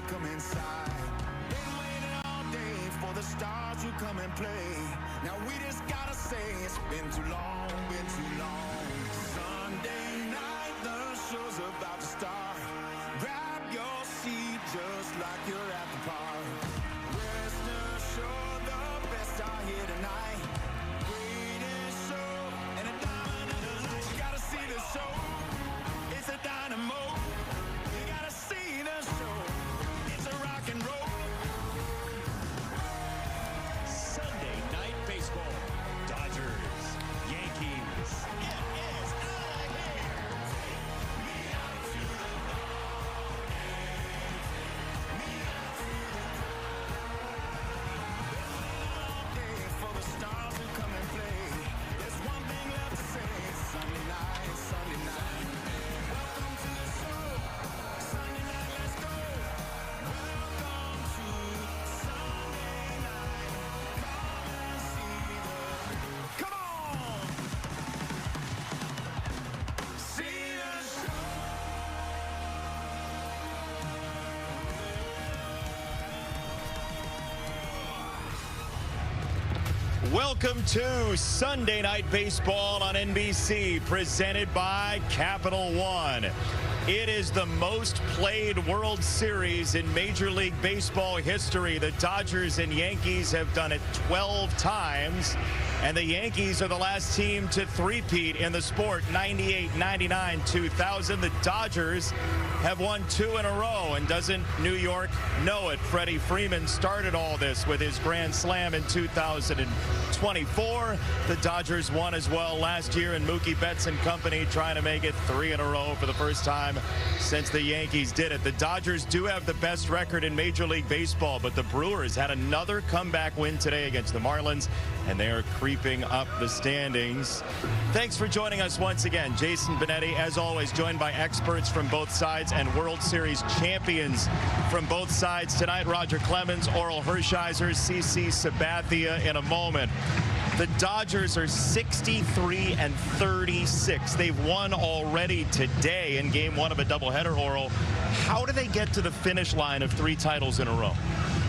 Come inside. Been waiting all day for the stars to come and play. Now we just gotta say it's been too long, been too long. Sunday night, the show's about to start. Grab your seat just like you're at the park. Rest assured the best are here tonight. Greatest show and a diamond in the light. You gotta see the show. It's a dynamo. You gotta see the show. Rock and roll. Sunday night baseball. Dodgers, Yankees. It is out of here. Take me out to the ball game. Take me out to the all day for the stars who come and play. There's one thing left to say. Sunday night, Sunday night. Welcome to the show. Sunday night, let's go. Welcome to Sunday Night Baseball on NBC, presented by Capital One. It is the most played World Series in Major League Baseball history. The Dodgers and Yankees have done it 12 times, and the Yankees are the last team to three-peat in the sport, 98, 99, 2000. The Dodgers have won 2 in a row, and doesn't New York know it? Freddie Freeman started all this with his grand slam in 2024. The Dodgers won as well last year, and Mookie Betts and company trying to make it 3 in a row for the first time since the Yankees did it. The Dodgers do have the best record in Major League Baseball, but the Brewers had another comeback win today against the Marlins, and they are creeping up the standings. Thanks for joining us once again. Jason Benetti, as always, joined by experts from both sides and World Series champions from both sides. Tonight, Roger Clemens, Oral Hershiser, CC Sabathia in a moment. The Dodgers are 63-36. They've won already today in game 1 of a doubleheader, Oral. How do they get to the finish line of 3 titles in a row?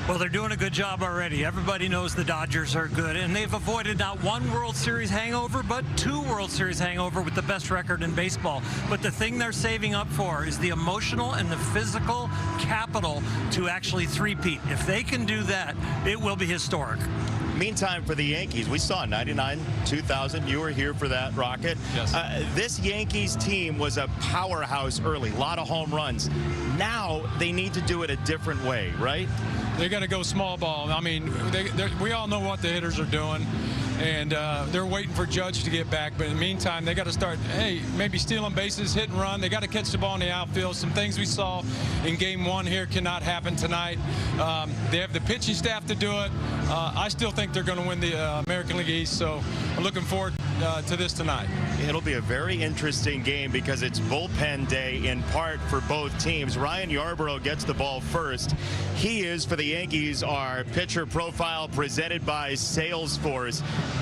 Well, they're doing a good job already. Everybody knows the Dodgers are good, and they've avoided not 1 World Series hangover, but 2 World Series hangover with the best record in baseball. But the thing they're saving up for is the emotional and the physical capital to actually three-peat. If they can do that, it will be historic. Meantime, for the Yankees, we saw 99, 2000. You were here for that, Rocket. Yes. This Yankees team was a powerhouse early, a lot of home runs. Now they need to do it a different way, right? They got to go small ball. I mean, we all know what the hitters are doing, and they're waiting for Judge to get back. But in the meantime, they got to start, hey, maybe stealing bases, hit and run. They got to catch the ball in the outfield. Some things we saw in game 1 here cannot happen tonight. They have the pitching staff to do it. I still think they're going to win the American League East, so I'm looking forward to this tonight. It'll be a very interesting game because it's bullpen day in part for both teams. Ryan Yarbrough gets the ball first. He is, for the Yankees, our pitcher profile presented by Salesforce.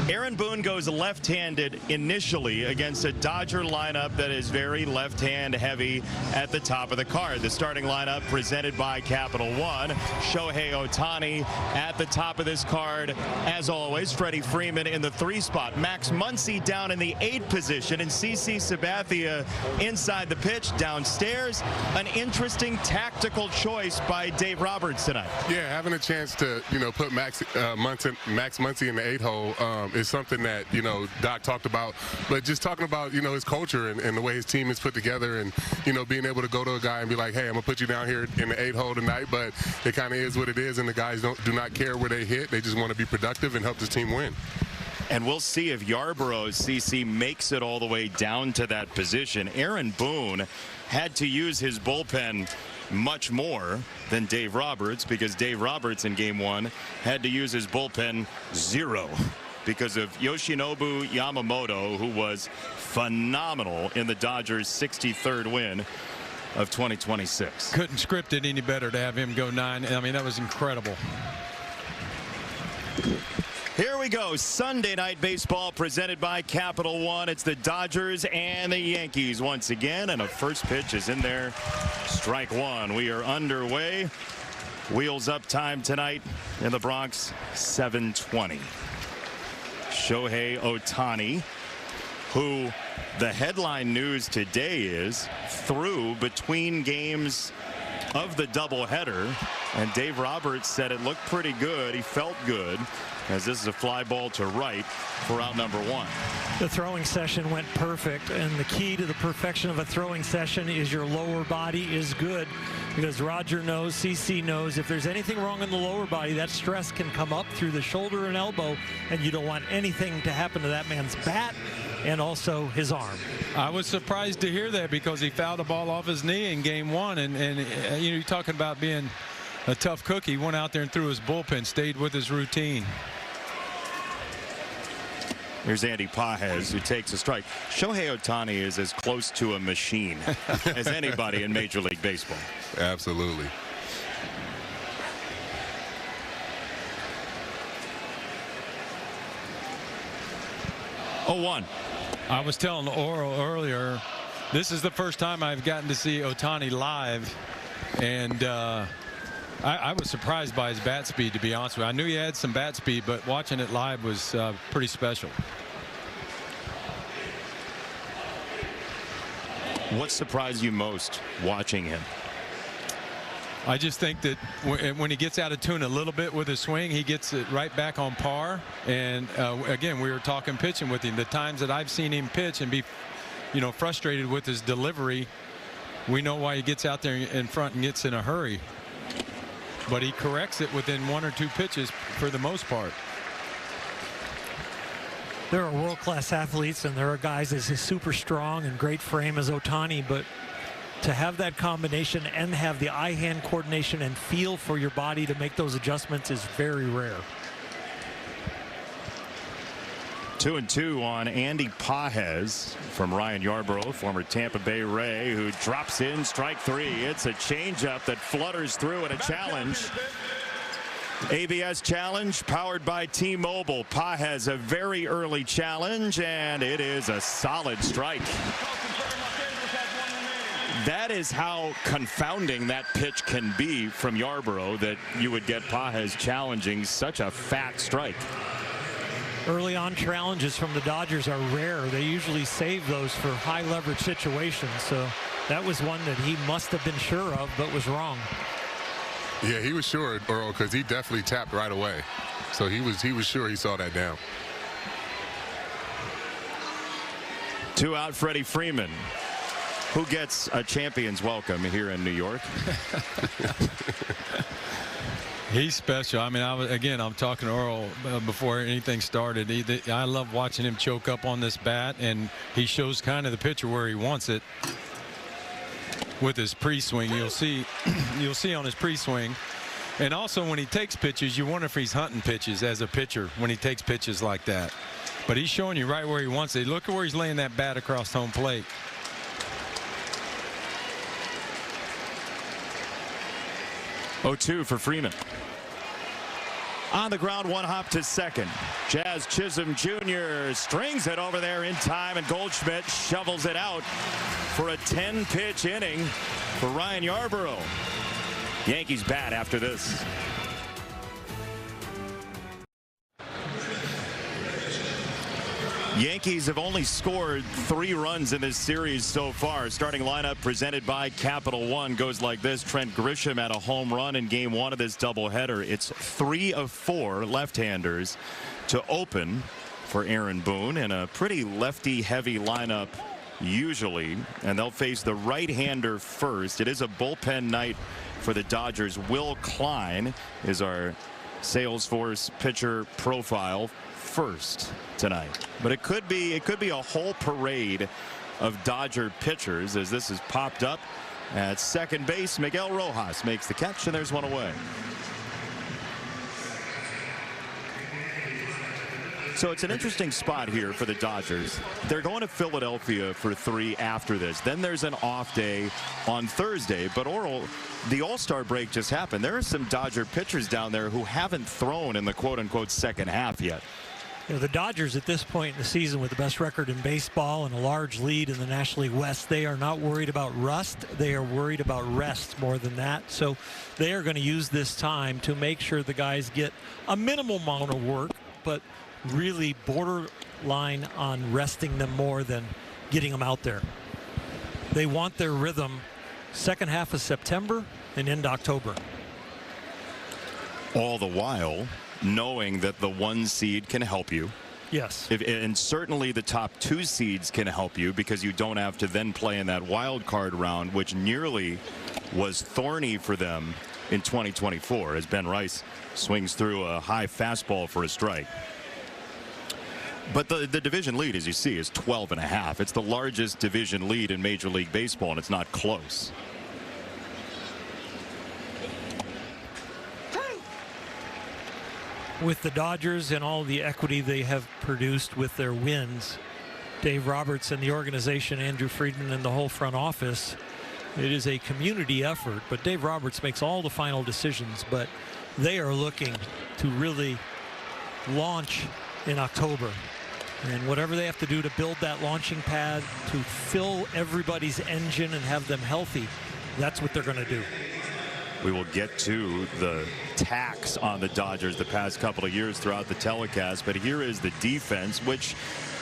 Aaron Boone goes left-handed initially against a Dodger lineup that is very left-hand heavy at the top of the card. The starting lineup presented by Capital One. Shohei Ohtani at the top of this card. As always, Freddie Freeman in the 3 spot. Max Muncy down in the 8 position, and CC Sabathia inside the pitch downstairs. An interesting tactical choice by Dave Roberts tonight. Yeah, having a chance to, put Max Muncy in the 8 hole is something that, Doc talked about. But just talking about, his culture and the way his team is put together, and, being able to go to a guy and be like, hey, I'm going to put you down here in the 8 hole tonight, but it kind of is what it is, and the guys do not care where they hit. They just want to be productive and help this team win. And we'll see if Yarbrough, CC, makes it all the way down to that position. Aaron Boone had to use his bullpen much more than Dave Roberts, because Dave Roberts in game 1 had to use his bullpen 0 because of Yoshinobu Yamamoto, who was phenomenal in the Dodgers' 63rd win of 2026. Couldn't script it any better to have him go 9. I mean, that was incredible. Here we go. Sunday Night Baseball presented by Capital One. It's the Dodgers and the Yankees once again, and a first pitch is in there. Strike one. We are underway. Wheels up time tonight in the Bronx, 7:20. Shohei Ohtani, who the headline news today is through between games of the doubleheader, and Dave Roberts said it looked pretty good. He felt good, as this is a fly ball to right for out number 1. The throwing session went perfect, and the key to the perfection of a throwing session is your lower body is good, because Roger knows, CC knows, if there's anything wrong in the lower body, that stress can come up through the shoulder and elbow, and you don't want anything to happen to that man's bat and also his arm. I was surprised to hear that, because he fouled the ball off his knee in game 1, and you know, you're talking about being a tough cookie. He went out there and threw his bullpen, stayed with his routine. Here's Andy Pages, who takes a strike. Shohei Ohtani is as close to a machine as anybody in Major League Baseball. Absolutely. Oh, 1. I was telling Oral earlier, this is the first time I've gotten to see Ohtani live, and I was surprised by his bat speed, to be honest with you. I knew he had some bat speed, but watching it live was pretty special. What surprised you most watching him? I just think that when he gets out of tune a little bit with his swing, he gets it right back on par. And again, we were talking pitching with him. The times that I've seen him pitch and be, you know, frustrated with his delivery, we know why he gets out there in front and gets in a hurry. But he corrects it within 1 or 2 pitches for the most part. There are world-class athletes, and there are guys as super strong and great frame as Ohtani, but to have that combination and have the eye-hand coordination and feel for your body to make those adjustments is very rare. 2-2 on Andy Pages from Ryan Yarbrough, former Tampa Bay Ray, who drops in strike 3. It's a changeup that flutters through and a challenge. ABS challenge powered by T-Mobile. Pages a very early challenge, and it is a solid strike. That is how confounding that pitch can be from Yarbrough, that you would get Pages challenging such a fat strike. Early on challenges from the Dodgers are rare. They usually save those for high leverage situations. So that was one that he must have been sure of, but was wrong. Yeah, he was sure, Earl, because he definitely tapped right away. So he was sure he saw that down. 2 out, Freddie Freeman, who gets a champion's welcome here in New York. He's special. I mean, I'm talking to Earl before anything started. I love watching him choke up on this bat, and he shows kind of the pitcher where he wants it with his pre-swing. You'll see on his pre-swing, and also when he takes pitches, you wonder if he's hunting pitches as a pitcher when he takes pitches like that. But he's showing you right where he wants it. Look at where he's laying that bat across home plate. Oh, 2 for Freeman. On the ground, 1 hop to second. Jazz Chisholm Jr. strings it over there in time, and Goldschmidt shovels it out for a 10-pitch inning for Ryan Yarbrough. Yankees bat after this. Yankees have only scored 3 runs in this series so far. Starting lineup presented by Capital One goes like this. Trent Grisham had a home run in game 1 of this doubleheader. It's 3 of 4 left-handers to open for Aaron Boone, in a pretty lefty-heavy lineup usually, and they'll face the right-hander first. It is a bullpen night for the Dodgers. Will Klein is our Salesforce pitcher profile first tonight, but it could be a whole parade of Dodger pitchers, as this is popped up at second base. Miguel Rojas makes the catch, and there's one away. So it's an interesting spot here for the Dodgers. They're going to Philadelphia for 3 after this. Then there's an off day on Thursday. But the All-Star break just happened. There are some Dodger pitchers down there who haven't thrown in the quote-unquote second half yet. You know, the Dodgers at this point in the season with the best record in baseball and a large lead in the National League West, they are not worried about rust. They are worried about rest more than that. So they are going to use this time to make sure the guys get a minimal amount of work, but really borderline on resting them more than getting them out there. They want their rhythm second half of September and into October. All the while knowing that the 1 seed can help you. Yes. And certainly the top 2 seeds can help you because you don't have to then play in that wild card round, which nearly was thorny for them in 2024 as Ben Rice swings through a high fastball for a strike. But the division lead, as you see, is 12.5. It's the largest division lead in Major League Baseball, and it's not close. With the Dodgers and all the equity they have produced with their wins, Dave Roberts and the organization, Andrew Friedman and the whole front office, it is a community effort. But Dave Roberts makes all the final decisions, but they are looking to really launch in October. And whatever they have to do to build that launching pad, to fill everybody's engine and have them healthy, that's what they're going to do. We will get to the tax on the Dodgers the past couple of years throughout the telecast, but here is the defense, which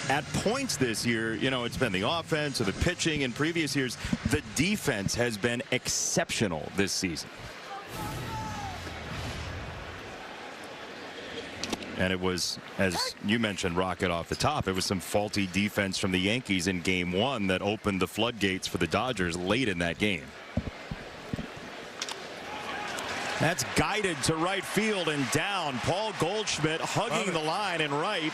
at points this year, you know, it's been the offense or the pitching. In previous years, the defense has been exceptional this season. And it was, as you mentioned, Rocket, off the top, it was some faulty defense from the Yankees in Game 1 that opened the floodgates for the Dodgers late in that game. That's guided to right field and down. Paul Goldschmidt hugging the line and right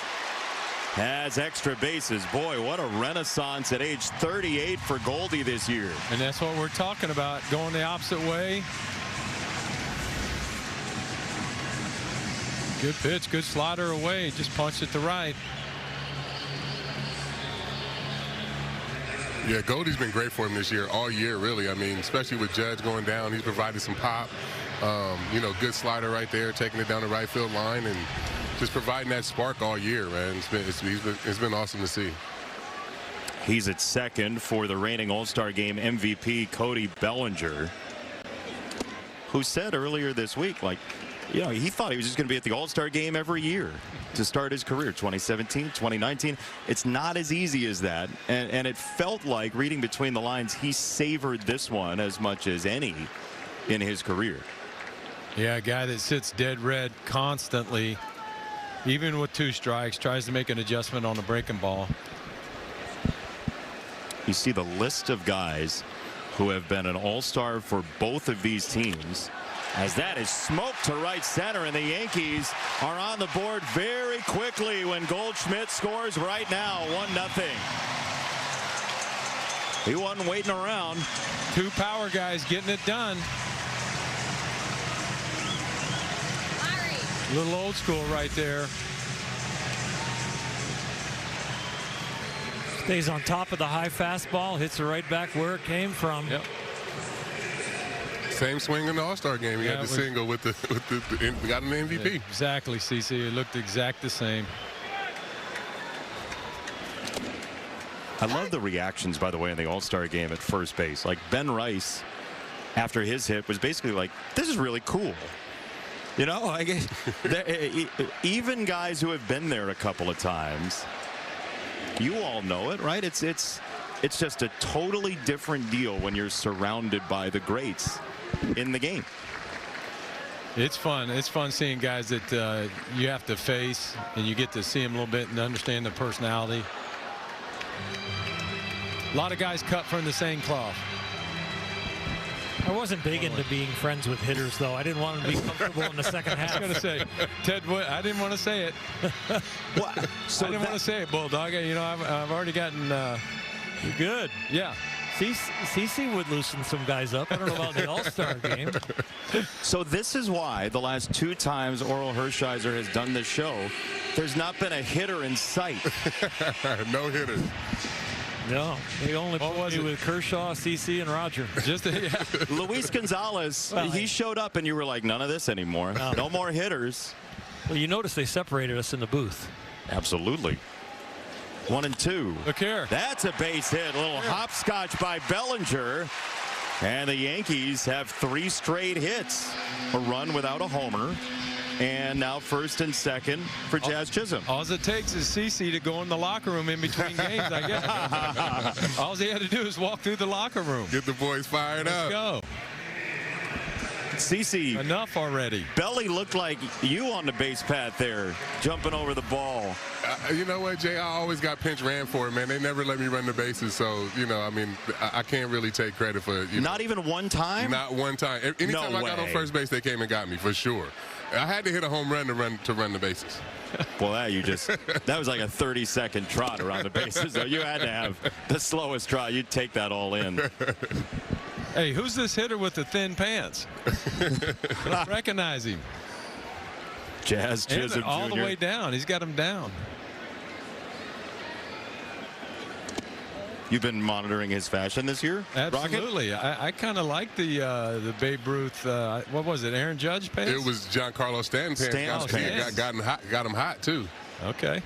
has extra bases. Boy, what a renaissance at age 38 for Goldie this year. And that's what we're talking about, going the opposite way. Good pitch, good slider away, just punched it to right. Yeah, Goldie's been great for him this year, all year, really. I mean, especially with Judge going down, he's provided some pop. You know, good slider right there, taking it down the right field line and just providing that spark all year, man. It's been awesome to see. He's at second for the reigning All-Star Game MVP, Cody Bellinger, who said earlier this week, like, you know, he thought he was just going to be at the All-Star Game every year to start his career. 2017, 2019. It's not as easy as that. And it felt like, reading between the lines, he savored this one as much as any in his career. Yeah, a guy that sits dead red constantly, even with 2 strikes, tries to make an adjustment on the breaking ball. You see the list of guys who have been an all-star for both of these teams, as that is smoked to right center, and the Yankees are on the board very quickly when Goldschmidt scores right now, 1-0. He wasn't waiting around. 2 power guys getting it done. A little old school right there. Stays on top of the high fastball, hits it right back where it came from. Yep. Same swing in the All-Star game. He had the single with the got an MVP. Yeah, exactly, CC. It looked exact the same. I love the reactions, by the way, in the All-Star game at first base. Like Ben Rice, after his hit, was basically like, this is really cool. You know, I guess even guys who have been there a couple of times, you all know it, right? It's just a totally different deal when you're surrounded by the greats in the game. It's fun. It's fun seeing guys that you have to face, and you get to see them a little bit and understand their personality. A lot of guys cut from the same cloth. I wasn't big into being friends with hitters, though. I didn't want to be comfortable in the second half. I was going to say, Ted, I didn't want to say it. What? So I didn't want to say it, Bulldog. You know, I've already gotten. You're good. Yeah. CC would loosen some guys up. I don't know about the All-Star game. So this is why the last 2 times Oral Hershiser has done this show, there's not been a hitter in sight. No hitters. No, he only put me with Kershaw, CC, and Roger. Luis Gonzalez, he showed up and you were like, none of this anymore. No more hitters. Well, you notice they separated us in the booth. Absolutely. 1 and 2. Look here. That's a base hit. A little hopscotch by Bellinger. And the Yankees have 3 straight hits. A run without a homer. And now first and second for Jazz Chisholm. All it takes is CC to go in the locker room in between games, I guess. All he had to do is walk through the locker room. Get the boys fired up. Let's go. CC. Enough already. Belly looked like you on the base path there, jumping over the ball. You know what, Jay? I always got pinch ran for it, man. They never let me run the bases, so, you know, I mean, I can't really take credit for it. Not even one time? Not one time. Anytime I got on first base, they came and got me, for sure. I had to hit a home run to run the bases. Well, that was like a 30-second trot around the bases. So you had to have the slowest trot. You'd take that all in. Hey, who's this hitter with the thin pants? I don't recognize him. Jazz Chisholm Jr. All the way down. He's got him down. You've been monitoring his fashion this year? Absolutely. I kind of like the Babe Ruth, what was it, Aaron Judge pants? It was Giancarlo Stanton pants. Yes. Got him hot, too. Okay.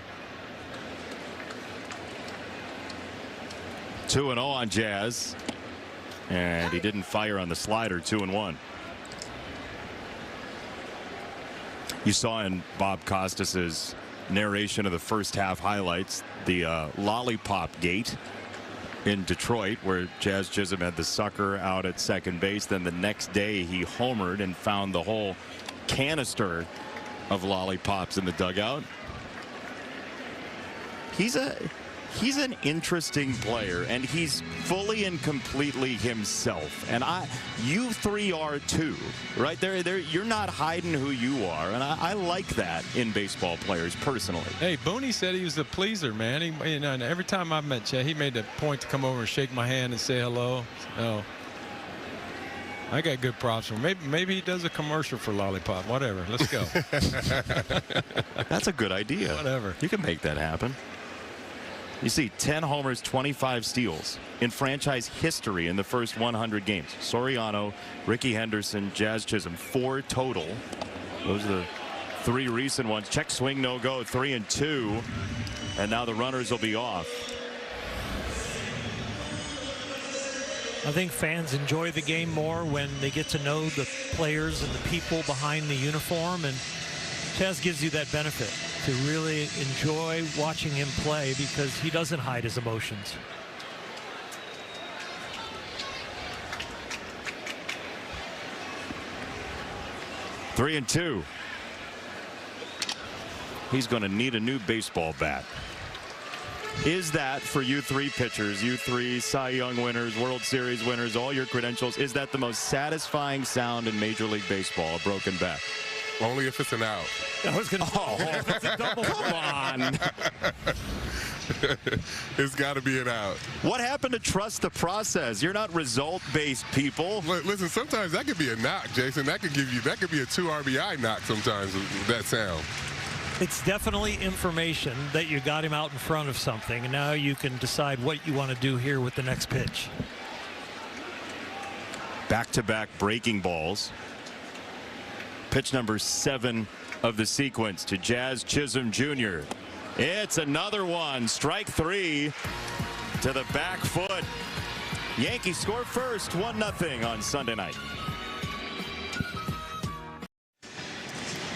2-0 on Jazz. And he didn't fire on the slider. 2-1. You saw in Bob Costas's narration of the first half highlights the lollipop gate in Detroit, where Jazz Chisholm had the sucker out at second base. Then the next day he homered and found the whole canister of lollipops in the dugout. He's an interesting player, and he's fully and completely himself. And you 3 are too, right? You're not hiding who you are, and I like that in baseball players personally. Hey, Booney said he was a pleaser, man. And every time I met Chad, he made a point to come over and shake my hand and say hello. So I got good props for him. Maybe he does a commercial for Lollipop. Whatever. Let's go. That's a good idea. Whatever. You can make that happen. You see 10 homers, 25 steals in franchise history in the first 100 games. Soriano, Ricky Henderson, Jazz Chisholm, 4 total. Those are the 3 recent ones. Check swing, no go, 3 and 2. And now the runners will be off. I think fans enjoy the game more when they get to know the players and the people behind the uniform, and Chaz gives you that benefit to really enjoy watching him play because he doesn't hide his emotions. Three and 2. He's going to need a new baseball bat. Is that, for you 3 pitchers, you 3 Cy Young winners, World Series winners, all your credentials, is that the most satisfying sound in Major League Baseball, a broken bat? Only if it's an out. I was going to it's a double. Come on. It's got to be an out. What happened to trust the process? You're not result-based people. Listen, sometimes that could be a knock, Jason. That could be a 2 RBI knock sometimes with that sound. It's definitely information that you got him out in front of something, and now you can decide what you want to do here with the next pitch. Back-to-back breaking balls. Pitch number 7 of the sequence to Jazz Chisholm Jr. It's another one. Strike 3 to the back foot. Yankees score first, 1-0 on Sunday night.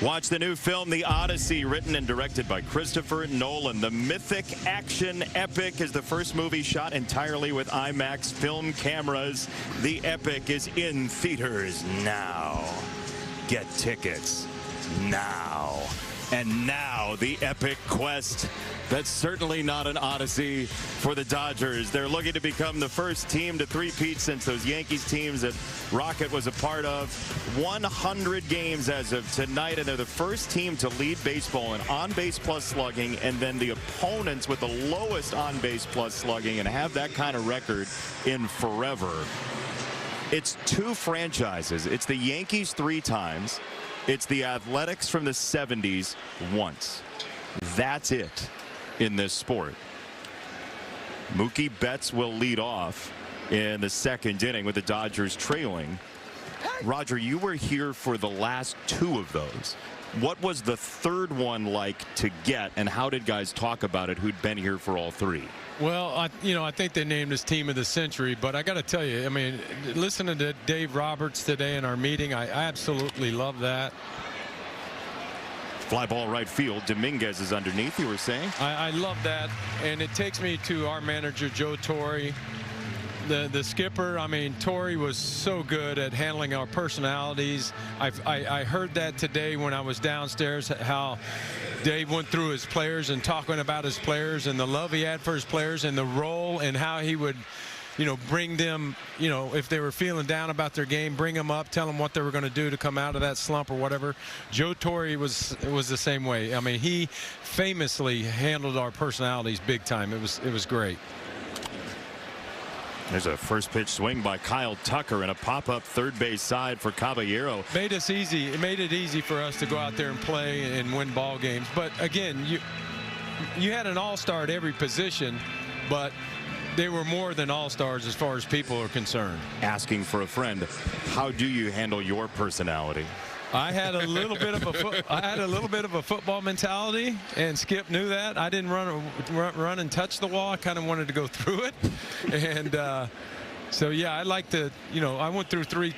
Watch the new film, The Odyssey, written and directed by Christopher Nolan. The mythic action epic is the first movie shot entirely with IMAX film cameras. The epic is in theaters now. Get tickets now. And now the epic quest that's certainly not an odyssey for the Dodgers. They're looking to become the first team to three-peat since those Yankees teams that Rocket was a part of. 100 games as of tonight, and they're the first team to lead baseball in on-base plus slugging, and then the opponents with the lowest on-base plus slugging, and have that kind of record in forever. It's two franchises. It's the Yankees 3 times. It's the Athletics from the 70s once. That's it in this sport. Mookie Betts will lead off in the 2nd inning with the Dodgers trailing. Roger, you were here for the last 2 of those. What was the 3rd one like to get, and how did guys talk about it who'd been here for all 3? Well, I think they named this team of the century, but I got to tell you, I mean, listening to Dave Roberts today in our meeting, I absolutely love that. Fly ball right field. Dominguez is underneath, you were saying? I love that, and it takes me to our manager, Joe Torre. The skipper, I mean, Torre was so good at handling our personalities. I heard that today when I was downstairs, how Dave went through his players and talking about his players and the love he had for his players and the role and how he would, bring them, if they were feeling down about their game, bring them up, tell them what they were going to do to come out of that slump or whatever. Joe Torre was the same way. I mean, he famously handled our personalities big time. It was great. There's a first pitch swing by Kyle Tucker and a pop-up third base side for Caballero. Made us easy. It made it easy for us to go out there and play and win ball games. But again, you had an all-star at every position, but they were more than all-stars as far as people are concerned. Asking for a friend, how do you handle your personality? I had a little bit of a football mentality, and Skip knew that. I didn't run and touch the wall. I kind of wanted to go through it, and so yeah, I like to. I went through 3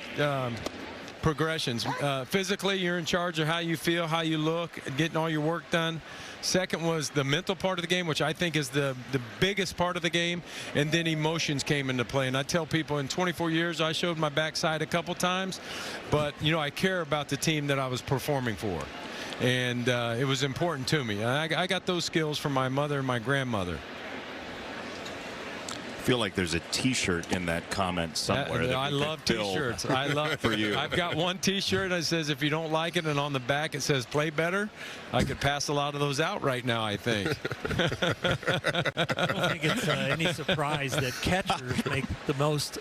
progressions. Physically, you're in charge of how you feel, how you look, getting all your work done. Second was the mental part of the game, which I think is the biggest part of the game, and then emotions came into play. And I tell people, in 24 years, I showed my backside a couple times, but I care about the team that I was performing for, and it was important to me. I got those skills from my mother and my grandmother. I feel like there's a T-shirt in that comment somewhere. I love T-shirts. I love for you. I've got one T-shirt that says, "If you don't like it," and on the back it says, "Play better." I could pass a lot of those out right now, I think. I don't think it's any surprise that catchers make the most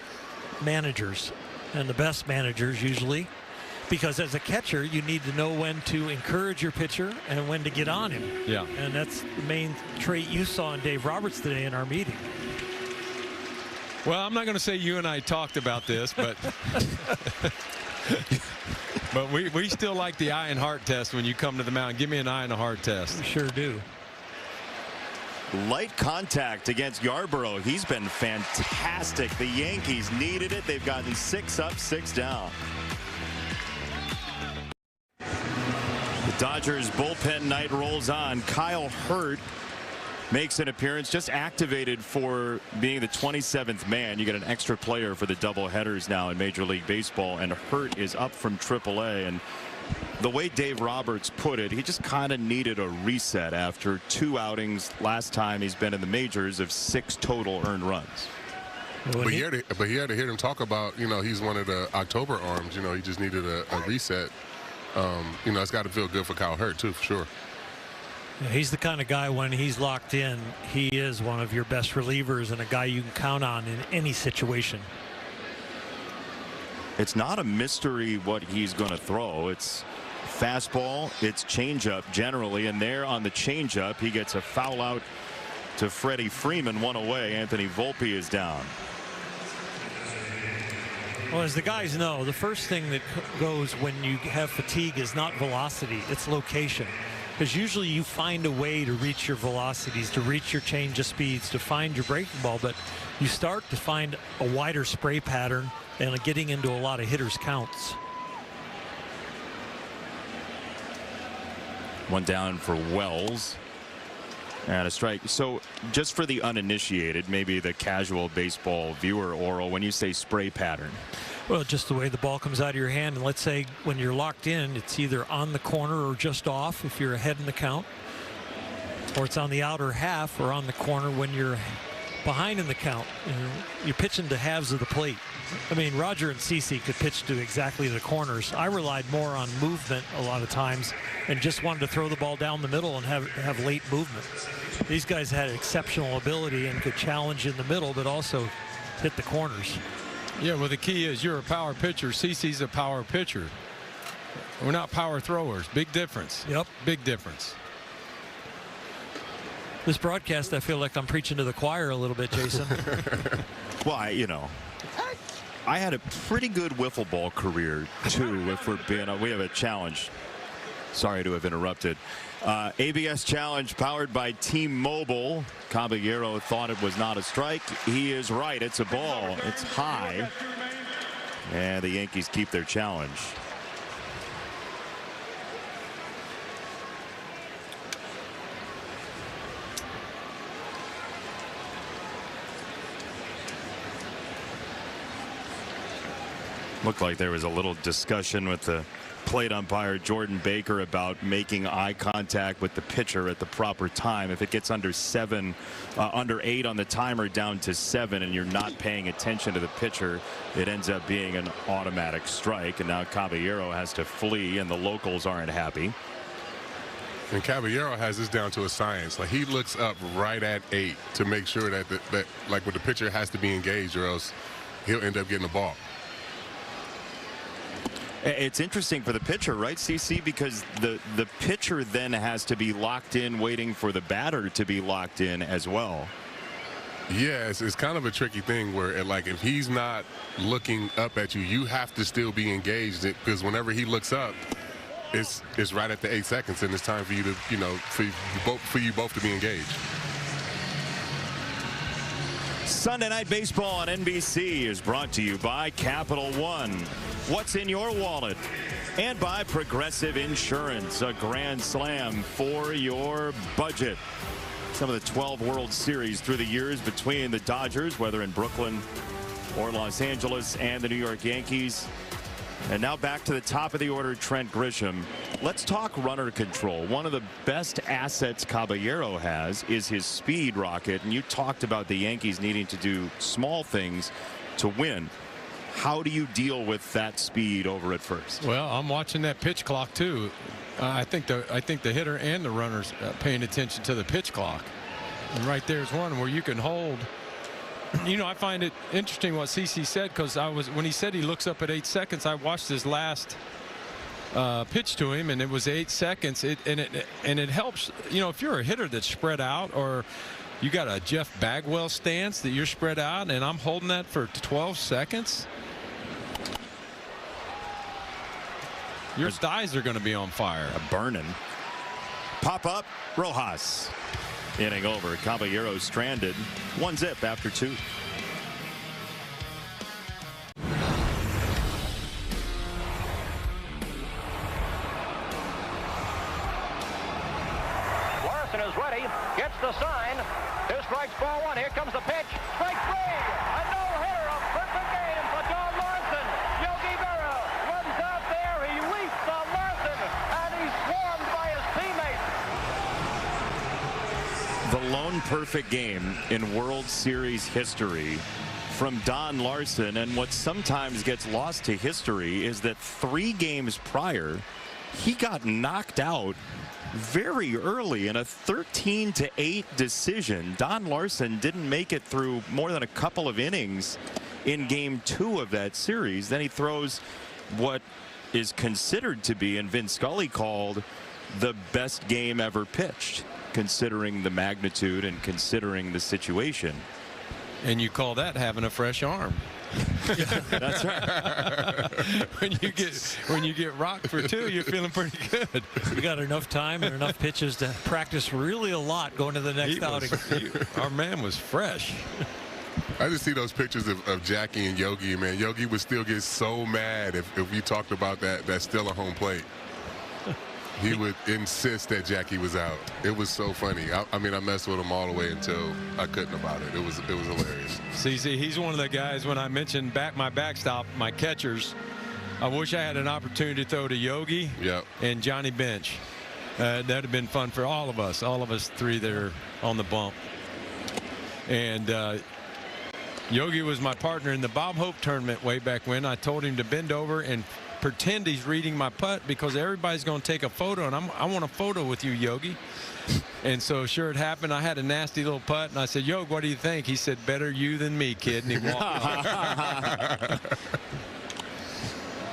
managers and the best managers usually, because as a catcher you need to know when to encourage your pitcher and when to get on him. Yeah. And that's the main trait you saw in Dave Roberts today in our meeting. Well, I'm not going to say you and I talked about this, but but we still like the eye and heart test when you come to the mound. Give me an eye and a heart test. We sure do. Light contact against Yarborough. He's been fantastic. The Yankees needed it. They've gotten 6 up, 6 down. The Dodgers bullpen night rolls on. Kyle Hurt makes an appearance, just activated for being the 27th man. You get an extra player for the double headers now in Major League Baseball, and Hurt is up from AAA. And the way Dave Roberts put it, he just kind of needed a reset after 2 outings last time he's been in the majors of 6 total earned runs. But he had to hear him talk about, he's one of the October arms. He just needed a reset. It's got to feel good for Kyle Hurt too, for sure. Yeah, he's the kind of guy, when he's locked in, he is one of your best relievers and a guy you can count on in any situation. It's not a mystery what he's going to throw. It's fastball, it's changeup generally, and there on the changeup he gets a foul out to Freddie Freeman, 1 away. Anthony Volpe is down. Well, as the guys know, the first thing that goes when you have fatigue is not velocity, it's location. Because usually you find a way to reach your velocities, to reach your change of speeds, to find your breaking ball, but you start to find a wider spray pattern and getting into a lot of hitters' counts. One down for Wells. And a strike. So just for the uninitiated, maybe the casual baseball viewer, Oral, when you say spray pattern, Well, just the way the ball comes out of your hand. And let's say when you're locked in, it's either on the corner or just off if you're ahead in the count, or it's on the outer half or on the corner when you're behind in the count. You're pitching to halves of the plate. I mean, Roger and CeCe could pitch to exactly the corners. I relied more on movement a lot of times and just wanted to throw the ball down the middle and have late movement. These guys had exceptional ability and could challenge in the middle, but also hit the corners. Yeah, well, the key is you're a power pitcher. CeCe's a power pitcher. We're not power throwers. Big difference. Yep. Big difference. This broadcast, I feel like I'm preaching to the choir a little bit, Jason. Well, I had a pretty good wiffle ball career, too, if we're being we have a challenge. Sorry to have interrupted. ABS challenge powered by T-Mobile. Caballero thought it was not a strike. He is right. It's a ball. It's high. And the Yankees keep their challenge. Looked like there was a little discussion with the plate umpire Jordan Baker about making eye contact with the pitcher at the proper time. If it gets under 8 on the timer down to 7 and you're not paying attention to the pitcher, it ends up being an automatic strike. And now Caballero has to flee and the locals aren't happy. And Caballero has this down to a science. Like, he looks up right at 8 to make sure that like when the pitcher has to be engaged or else he'll end up getting the ball. It's interesting for the pitcher, right, CeCe? Because the pitcher then has to be locked in waiting for the batter to be locked in as well. Yeah, it's kind of a tricky thing where, like, if he's not looking up at you, you have to still be engaged, because whenever he looks up, it's right at the 8 seconds, and it's time for you to, for you both to be engaged. Sunday Night Baseball on NBC is brought to you by Capital One. What's in your wallet? And by Progressive Insurance, a grand slam for your budget. Some of the 12 World Series through the years between the Dodgers, whether in Brooklyn or Los Angeles, and the New York Yankees. And now back to the top of the order, Trent Grisham. Let's talk runner control. One of the best assets Caballero has is his speed rocket. And you talked about the Yankees needing to do small things to win. How do you deal with that speed over at first? Well, I'm watching that pitch clock too. I think the hitter and the runner's paying attention to the pitch clock. And right there's one where you can hold. I find it interesting what CeCe said, because when he said he looks up at 8 seconds, I watched his last pitch to him, and it was 8 seconds. And it helps. If you're a hitter that's spread out, or you got a Jeff Bagwell stance that you're spread out, and I'm holding that for 12 seconds. Your thighs are going to be on fire. Burning. Pop up, Rojas. Inning over. Caballero stranded. 1-0 after 2. Larson is ready. Gets the sign. 2 strikes, ball 1. Here comes the pitch. Strike 3. A no-hitter. A perfect game for Don Larson. Yogi Berra runs out there. He leaps on Larson, and he's swarmed by his teammates. The lone perfect game in World Series history from Don Larson. And what sometimes gets lost to history is that 3 games prior, he got knocked out very early in a 13-8 decision. Don Larson didn't make it through more than a couple of innings in game 2 of that series. Then he throws what is considered to be, and Vin Scully called, the best game ever pitched, considering the magnitude and considering the situation. And you call that having a fresh arm. That's right. when you get rocked for 2, you're feeling pretty good. You got enough time and enough pitches to practice really a lot going to the next outing. Our man was fresh. I just see those pictures of Jackie and Yogi, man. Yogi would still get so mad if we talked about that still a home plate. he would insist that Jackie was out. It was so funny. I mean, I messed with him all the way until I couldn't about it. It was hilarious. See, he's one of the guys, when I mentioned my backstop, my catchers, I wish I had an opportunity to throw to Yogi and Johnny Bench. That'd have been fun for all of us three that are on the bump. And Yogi was my partner in the Bob Hope tournament way back when. I told him to bend over and pretend he's reading my putt because everybody's going to take a photo, and I want a photo with you, Yogi. And so sure it happened. I had a nasty little putt, and I said, Yogi, what do you think? He said, better you than me, kid. And he walked off.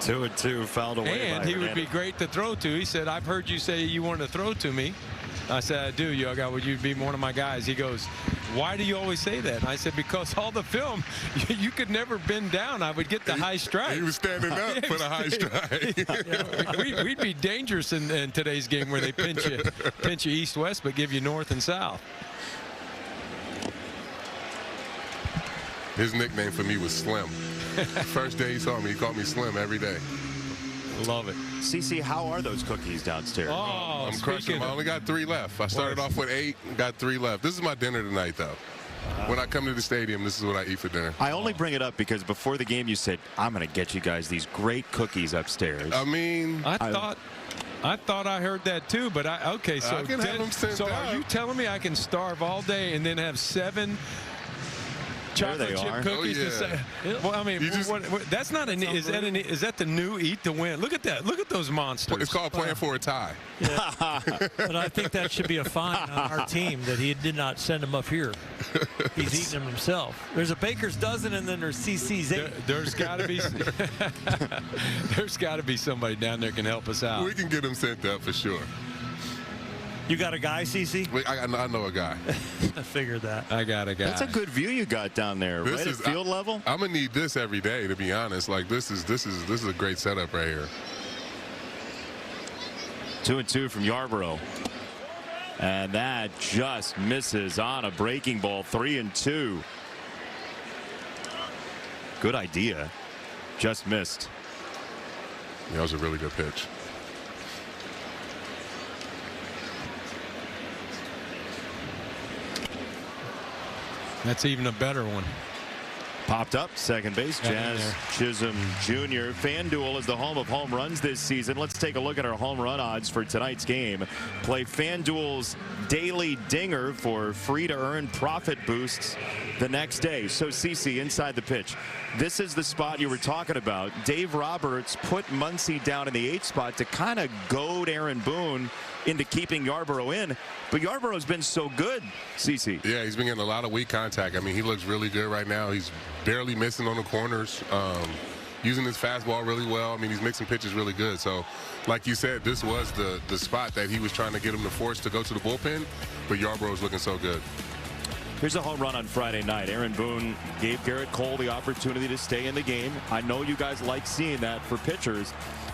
2-2, fouled away. And he would be great to throw to. He said, I've heard you say you want to throw to me. I said, I do, Yogi. Would you be one of my guys? He goes, why do you always say that? And I said, because all the film, you could never bend down. I would get the high strike. He was standing up for the high strike. We'd be dangerous in today's game where they pinch you east-west, but give you north and south. His nickname for me was Slim. First day he saw me, he called me Slim every day. Love it. CC, how are those cookies downstairs? Oh, I'm crushing them. I only got 3 left. I started off with 8, got 3 left. This is my dinner tonight, though. When I come to the stadium, this is what I eat for dinner. I only bring it up because before the game you said, I'm going to get you guys these great cookies upstairs. I mean, I thought I heard that too, but okay, so I can have them sent out. Are you telling me I can starve all day and then have 7 chocolate chip cookies? Oh, yeah. To say, well, I mean, that's not an. Is that the new eat to win? Look at that. Look at those monsters. It's called playing for a tie. Yeah. But I think that should be a fine on our team that he did not send them up here. He's eating them himself. There's a baker's dozen, and then there's CC's 8. There's got to be. There's got to be somebody down there can help us out. We can get them sent up for sure. You got a guy, CC? I know a guy. I figured that. I got a guy. That's a good view you got down there, right at field level. I'm gonna need this every day, to be honest. Like this is a great setup right here. 2-2 from Yarborough, and that just misses on a breaking ball. 3-2. Good idea, just missed. Yeah, that was a really good pitch. That's even a better one. Popped up, second base, Jazz Chisholm Jr. FanDuel is the home of home runs this season. Let's take a look at our home run odds for tonight's game. Play FanDuel's Daily Dinger for free-to-earn profit boosts the next day. So, CC, inside the pitch. This is the spot you were talking about. Dave Roberts put Muncy down in the 8th spot to kind of goad Aaron Boone into keeping Yarborough in. But Yarborough's been so good, CC. Yeah, he's been getting a lot of weak contact. I mean, he looks really good right now. He's barely missing on the corners, using his fastball really well. I mean, he's mixing pitches really good. So, like you said, this was the spot that he was trying to get him to force to go to the bullpen, but Yarborough's looking so good. Here's a home run on Friday night. Aaron Boone gave Garrett Cole the opportunity to stay in the game. I know you guys like seeing that for pitchers,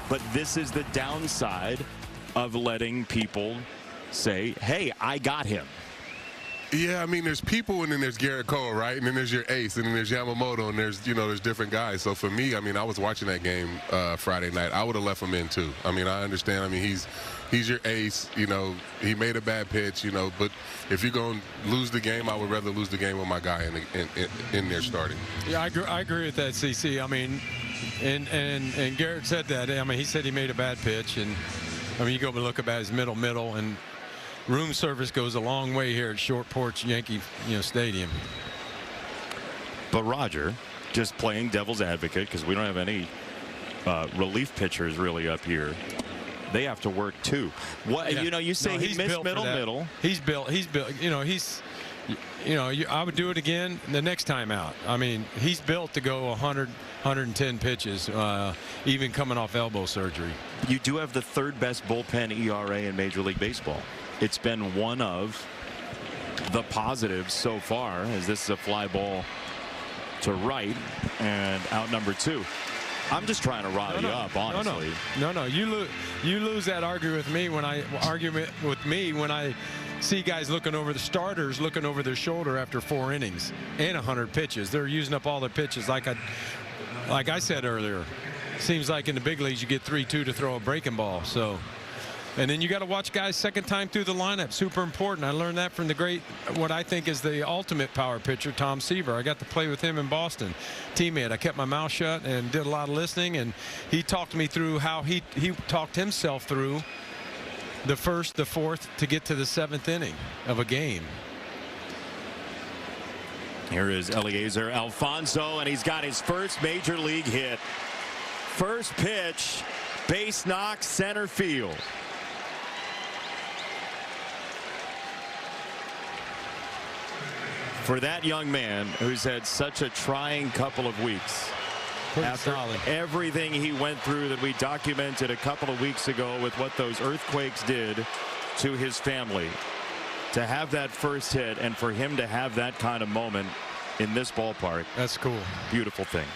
but this is the downside of letting people say, hey, I got him. Yeah, I mean, there's people, and then there's Garrett Cole, right? And then there's your ace, and then there's Yamamoto, and there's different guys. So for me, I mean, I was watching that game Friday night. I would have left him in too. I mean, I understand. I mean, he's your ace. You know, he made a bad pitch. You know, but if you're going to lose the game, I would rather lose the game with my guy in there starting. Yeah, I agree with that, CC. I mean, and Garrett said that. I mean, he said he made a bad pitch, and I mean, you go and look about his middle, and room service goes a long way here at Short Porch Yankee Stadium. But Roger, just playing devil's advocate, because we don't have any relief pitchers really up here. They have to work too. What you say he missed middle. He's built. I would do it again the next time out. I mean, he's built to go 100, 110 pitches, even coming off elbow surgery. You do have the 3rd best bullpen ERA in Major League Baseball. It's been one of the positives so far, as this is a fly ball to right and out number 2. I'm just trying to rile you up, honestly. No. You lose that argument with me when I see guys looking over the starters, looking over their shoulder after 4 innings and 100 pitches. They're using up all their pitches. Like I said earlier, seems like in the big leagues you get 3-2 to throw a breaking ball. So And then you got to watch guys second time through the lineup. Super important. I learned that from the great, what I think is the ultimate power pitcher, Tom Seaver. I got to play with him in Boston. Teammate. I kept my mouth shut and did a lot of listening, and he talked me through how he talked himself through the first, the fourth, to get to the 7th inning of a game. Here is Eliezer Alfonso, and he's got his first major league hit. First pitch, base knock, center field. For that young man who's had such a trying couple of weeks, after everything he went through that we documented a couple of weeks ago with what those earthquakes did to his family, to have that first hit and for him to have that kind of moment in this ballpark. That's cool. Beautiful thing.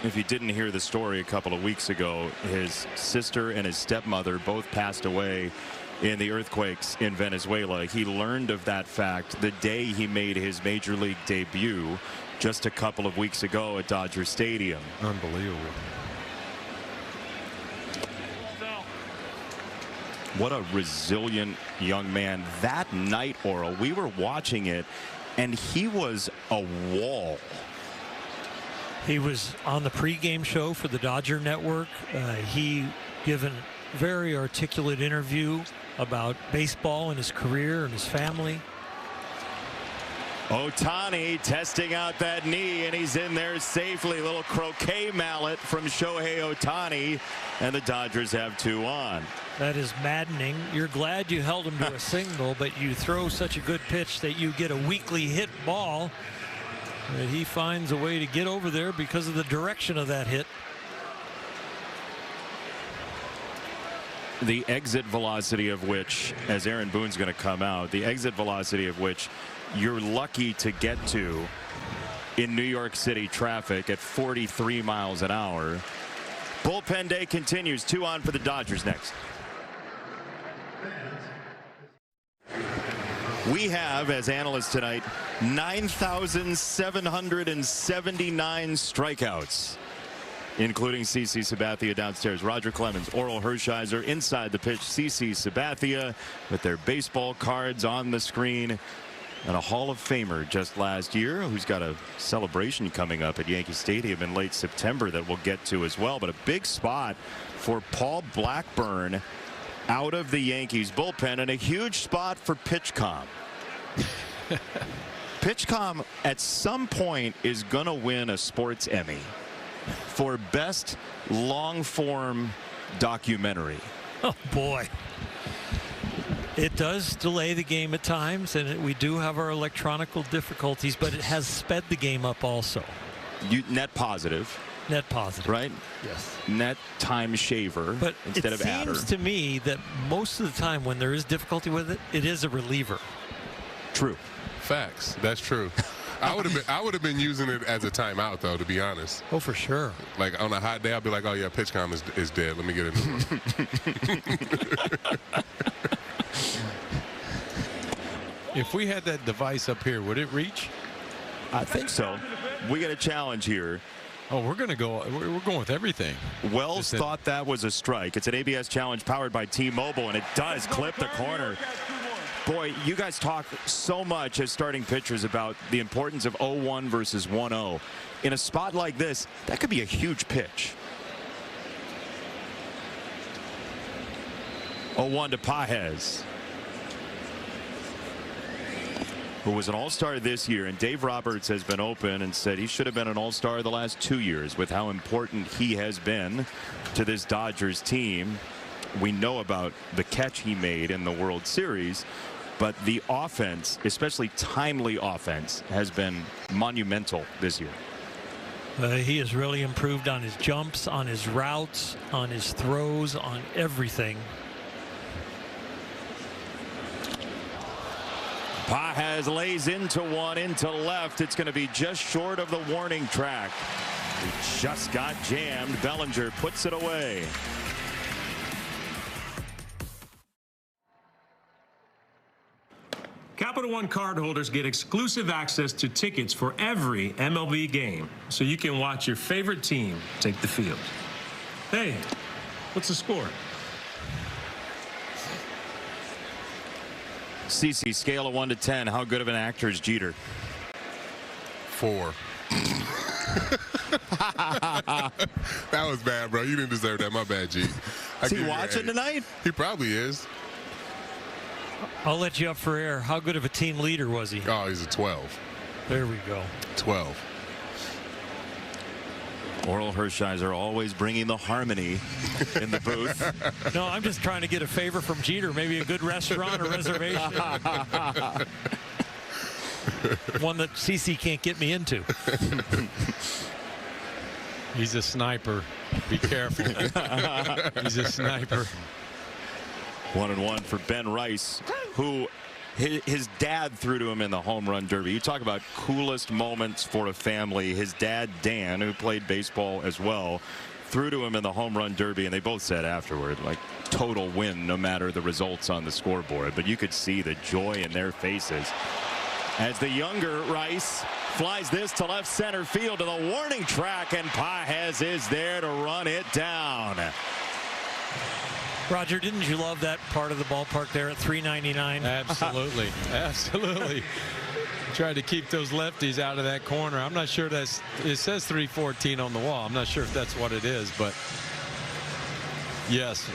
If you didn't hear the story a couple of weeks ago, his sister and his stepmother both passed away in the earthquakes in Venezuela. He learned of that fact the day he made his major league debut just a couple of weeks ago at Dodger Stadium. Unbelievable. What a resilient young man. That night, Oral, we were watching it, and he was a wall. He was on the pregame show for the Dodger Network. He gave a very articulate interview about baseball and his career and his family. Ohtani testing out that knee, and he's in there safely. Little croquet mallet from Shohei Ohtani, and the Dodgers have 2 on. That is maddening. You're glad you held him to a single, but you throw such a good pitch that you get a weakly hit ball that he finds a way to get over there because of the direction of that hit. The exit velocity of which, as Aaron Boone's going to come out, the exit velocity of which you're lucky to get to in New York City traffic at 43 miles an hour. Bullpen day continues. 2 on for the Dodgers next. We have, as analysts tonight, 9,779 strikeouts, including CC Sabathia downstairs. Roger Clemens, Oral Hershiser inside the pitch. CC Sabathia with their baseball cards on the screen. And a Hall of Famer just last year who's got a celebration coming up at Yankee Stadium in late September that we'll get to as well. But a big spot for Paul Blackburn out of the Yankees bullpen, and a huge spot for PitchCom. PitchCom at some point is going to win a sports Emmy for best long form documentary. Oh boy. It does delay the game at times, and we do have our electronical difficulties, but it has sped the game up also. Net positive. Net positive. Right? Yes. Net time shaver but instead of adder. It seems to me that most of the time when there is difficulty with it, it is a reliever. True. Facts. That's true. I would have been using it as a timeout, though, to be honest. Oh, for sure. Like on a hot day, I'll be like, oh yeah, PitchCom is dead. Let me get a new one. If we had that device up here, would it reach? I think so. We got a challenge here. Oh, we're going with everything. Wells thought that was a strike. It's an ABS challenge powered by T-Mobile, and it does clip the corner. Boy, you guys talk so much as starting pitchers about the importance of 0-1 versus 1-0. In a spot like this, that could be a huge pitch. 0-1 to Pages, who was an all-star this year, and Dave Roberts has been open and said he should have been an all-star the last 2 years with how important he has been to this Dodgers team. We know about the catch he made in the World Series, but the offense, especially timely offense, has been monumental this year. He has really improved on his jumps, on his routes, on his throws, on everything. Pages lays into one, into left. It's going to be just short of the warning track. He just got jammed. Bellinger puts it away. Capital One cardholders get exclusive access to tickets for every MLB game, so you can watch your favorite team take the field. Hey, what's the score? CC, scale of 1 to 10. How good of an actor is Jeter? 4. That was bad, bro. You didn't deserve that. My bad, G. Is he watching tonight? He probably is. I'll let you up for air. How good of a team leader was he? Oh, he's a 12. There we go. 12. Oral Hershiser always bringing the harmony in the booth. No, I'm just trying to get a favor from Jeter. Maybe a good restaurant or reservation. One that CC can't get me into. He's a sniper. Be careful. He's a sniper. 1-1 for Ben Rice, who his dad threw to him in the home run derby. You talk about coolest moments for a family. His dad, Dan, who played baseball as well, threw to him in the home run derby, and they both said afterward, like, total win no matter the results on the scoreboard. But you could see the joy in their faces as the younger Rice flies this to left center field to the warning track, and Pages is there to run it down. Roger, didn't you love that part of the ballpark there at 399? Absolutely. Absolutely. Tried to keep those lefties out of that corner. I'm not sure it says 314 on the wall. I'm not sure if that's what it is, but yes,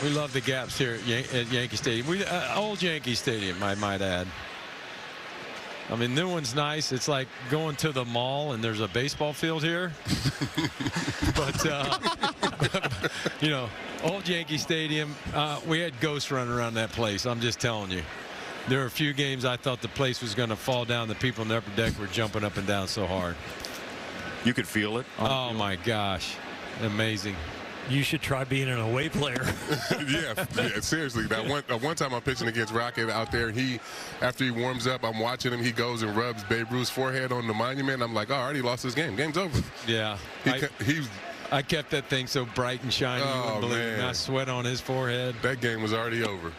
we love the gaps here at Yankee Stadium. Old Yankee Stadium, I might add. I mean, new one's nice. It's like going to the mall and there's a baseball field here. But, you know, old Yankee Stadium, we had ghosts running around that place. I'm just telling you. There were a few games I thought the place was going to fall down. The people in the upper deck were jumping up and down so hard. You could feel it? Oh, my gosh. Amazing. You should try being an away player. yeah, seriously. That one time I'm pitching against Rocket out there, after he warms up, I'm watching him. He goes and rubs Babe Ruth's forehead on the monument. I'm like, oh, I already lost this game. Game's over. Yeah. I kept that thing so bright and shiny. You wouldn't believe me. I sweat on his forehead. That game was already over.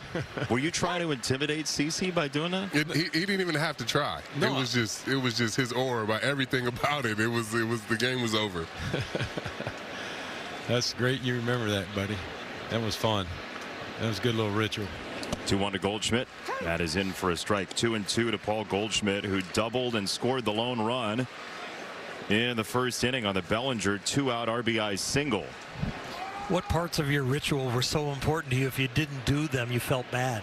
Were you trying to intimidate CC by doing that? He didn't even have to try. No. It was just his aura, by everything about it. The game was over. That's great you remember that, buddy. That was fun. That was a good little ritual. 2-1 to Goldschmidt. That is in for a strike. 2-2 to Paul Goldschmidt, who doubled and scored the lone run in the first inning on the Bellinger 2-out RBI single. What parts of your ritual were so important to you? If you didn't do them, you felt bad.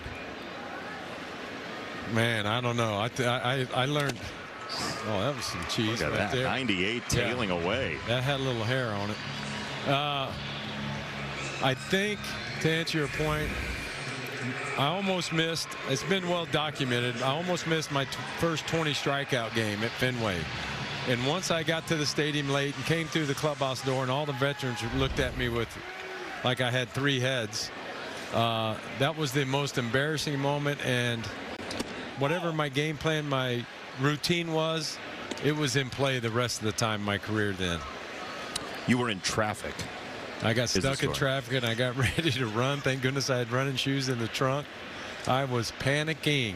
Man, I don't know. I learned. Oh, that was some cheese Look at right that. there. 98 tailing away. That had a little hair on it. I think, to answer your point, I almost missed, it's been well documented, I almost missed my first 20 strikeout game at Fenway. And once I got to the stadium late and came through the clubhouse door and all the veterans looked at me with like I had 3 heads, that was the most embarrassing moment. And whatever my game plan, my routine was, it was in play the rest of the time in my career then. You were in traffic. I got stuck in traffic and I got ready to run. Thank goodness I had running shoes in the trunk. I was panicking.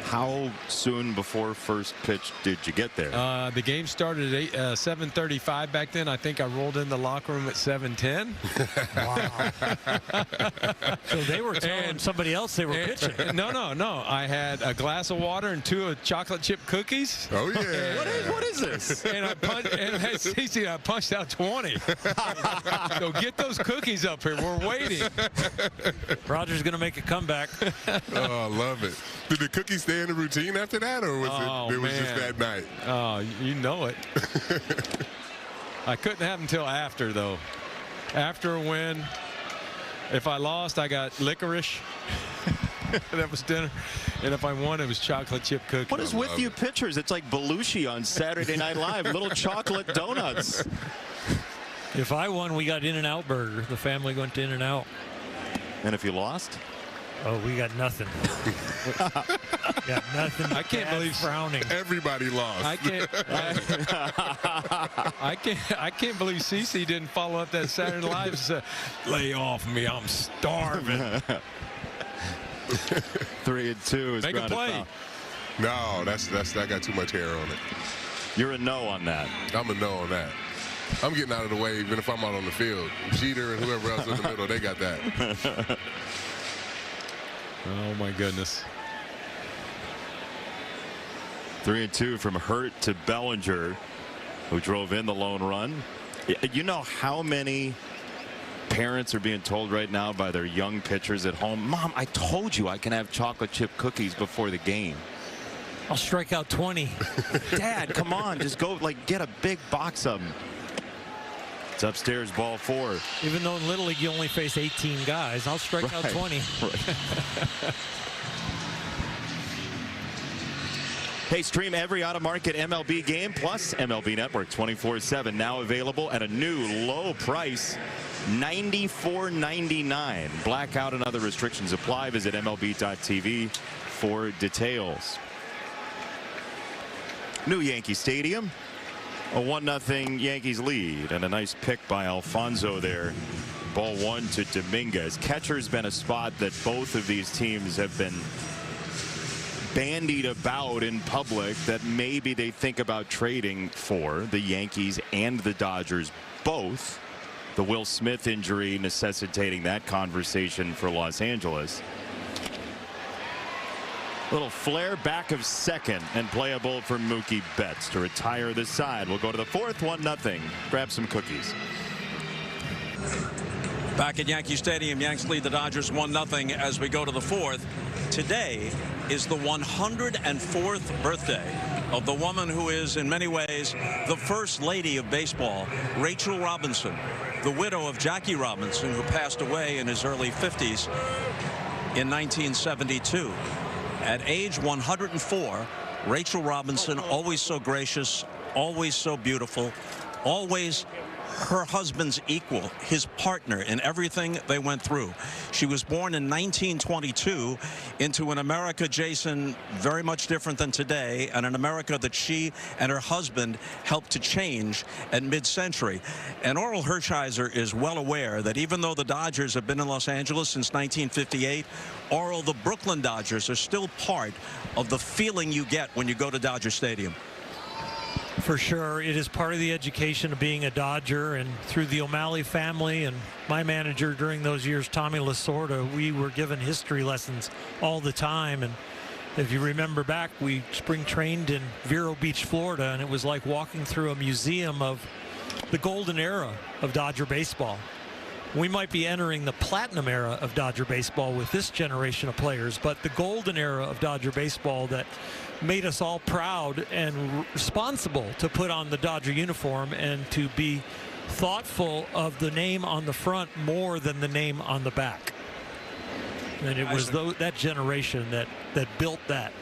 How soon before first pitch did you get there? The game started at 7:35 back then. I think I rolled in the locker room at 7:10. Wow. So they were telling somebody else they were pitching. No. I had a glass of water and 2 chocolate chip cookies. Oh, yeah. What is this? And I punched out 20. So get those cookies up here. We're waiting. Roger's going to make a comeback. Oh, I love it. Did the cookies stay in the routine after that, or was it was just that night? Oh, you know it. I couldn't have until after, though. After a win, if I lost, I got licorice. That was dinner. And if I won, it was chocolate chip cookies. What is with you pitchers? It's like Belushi on Saturday Night Live. Little chocolate donuts. If I won, we got In-N-Out burger. The family went to In-N-Out. And if you lost? Oh, we got nothing. Got nothing. I can't believe frowning. Everybody lost. I can't believe CC didn't follow up that Saturday Night Live and say, "Lay off me, I'm starving." 3-2 is Make a grounded play. foul. No, that got too much hair on it. You're a no on that. I'm a no on that. I'm getting out of the way even if I'm out on the field. Jeter and whoever else in the middle, they got that. Oh, my goodness. 3-2 from Hurt to Bellinger, who drove in the lone run. You know how many parents are being told right now by their young pitchers at home, Mom, I told you I can have chocolate chip cookies before the game. I'll strike out 20. Dad, come on, just go get a big box of them. It's upstairs, ball 4. Even though in Little League you only face 18 guys, I'll strike out 20. Right. Hey, stream every out-of-market MLB game plus MLB Network 24/7. Now available at a new low price, $94.99. Blackout and other restrictions apply. Visit MLB.tv for details. New Yankee Stadium. A 1-0 Yankees lead, and a nice pick by Alfonso there. Ball 1 to Dominguez. Catcher's been a spot that both of these teams have been bandied about in public that maybe they think about trading for. The Yankees and the Dodgers both. The Will Smith injury necessitating that conversation for Los Angeles. Little flare back of second and playable for Mookie Betts to retire the side. We'll go to the 4th, 1-0. Grab some cookies. Back at Yankee Stadium, Yanks lead the Dodgers 1-0 as we go to the 4th. Today is the 104th birthday of the woman who is in many ways the first lady of baseball, Rachel Robinson, the widow of Jackie Robinson, who passed away in his early 50s in 1972. At age 104, Rachel Robinson, always so gracious, always so beautiful, always her husband's equal, his partner in everything they went through. She was born in 1922 into an America, Jason, very much different than today, and an America that she and her husband helped to change at mid-century. And Orel Hershiser is well aware that even though the Dodgers have been in Los Angeles since 1958, Orel, the Brooklyn Dodgers are still part of the feeling you get when you go to Dodger Stadium. For sure, it is part of the education of being a Dodger, and through the O'Malley family and my manager during those years, Tommy Lasorda, we were given history lessons all the time. And if you remember back, we spring trained in Vero Beach, Florida, and it was like walking through a museum of the golden era of Dodger baseball. We might be entering the platinum era of Dodger baseball with this generation of players, but the golden era of Dodger baseball that made us all proud and responsible to put on the Dodger uniform and to be thoughtful of the name on the front more than the name on the back. And it was that generation that built that.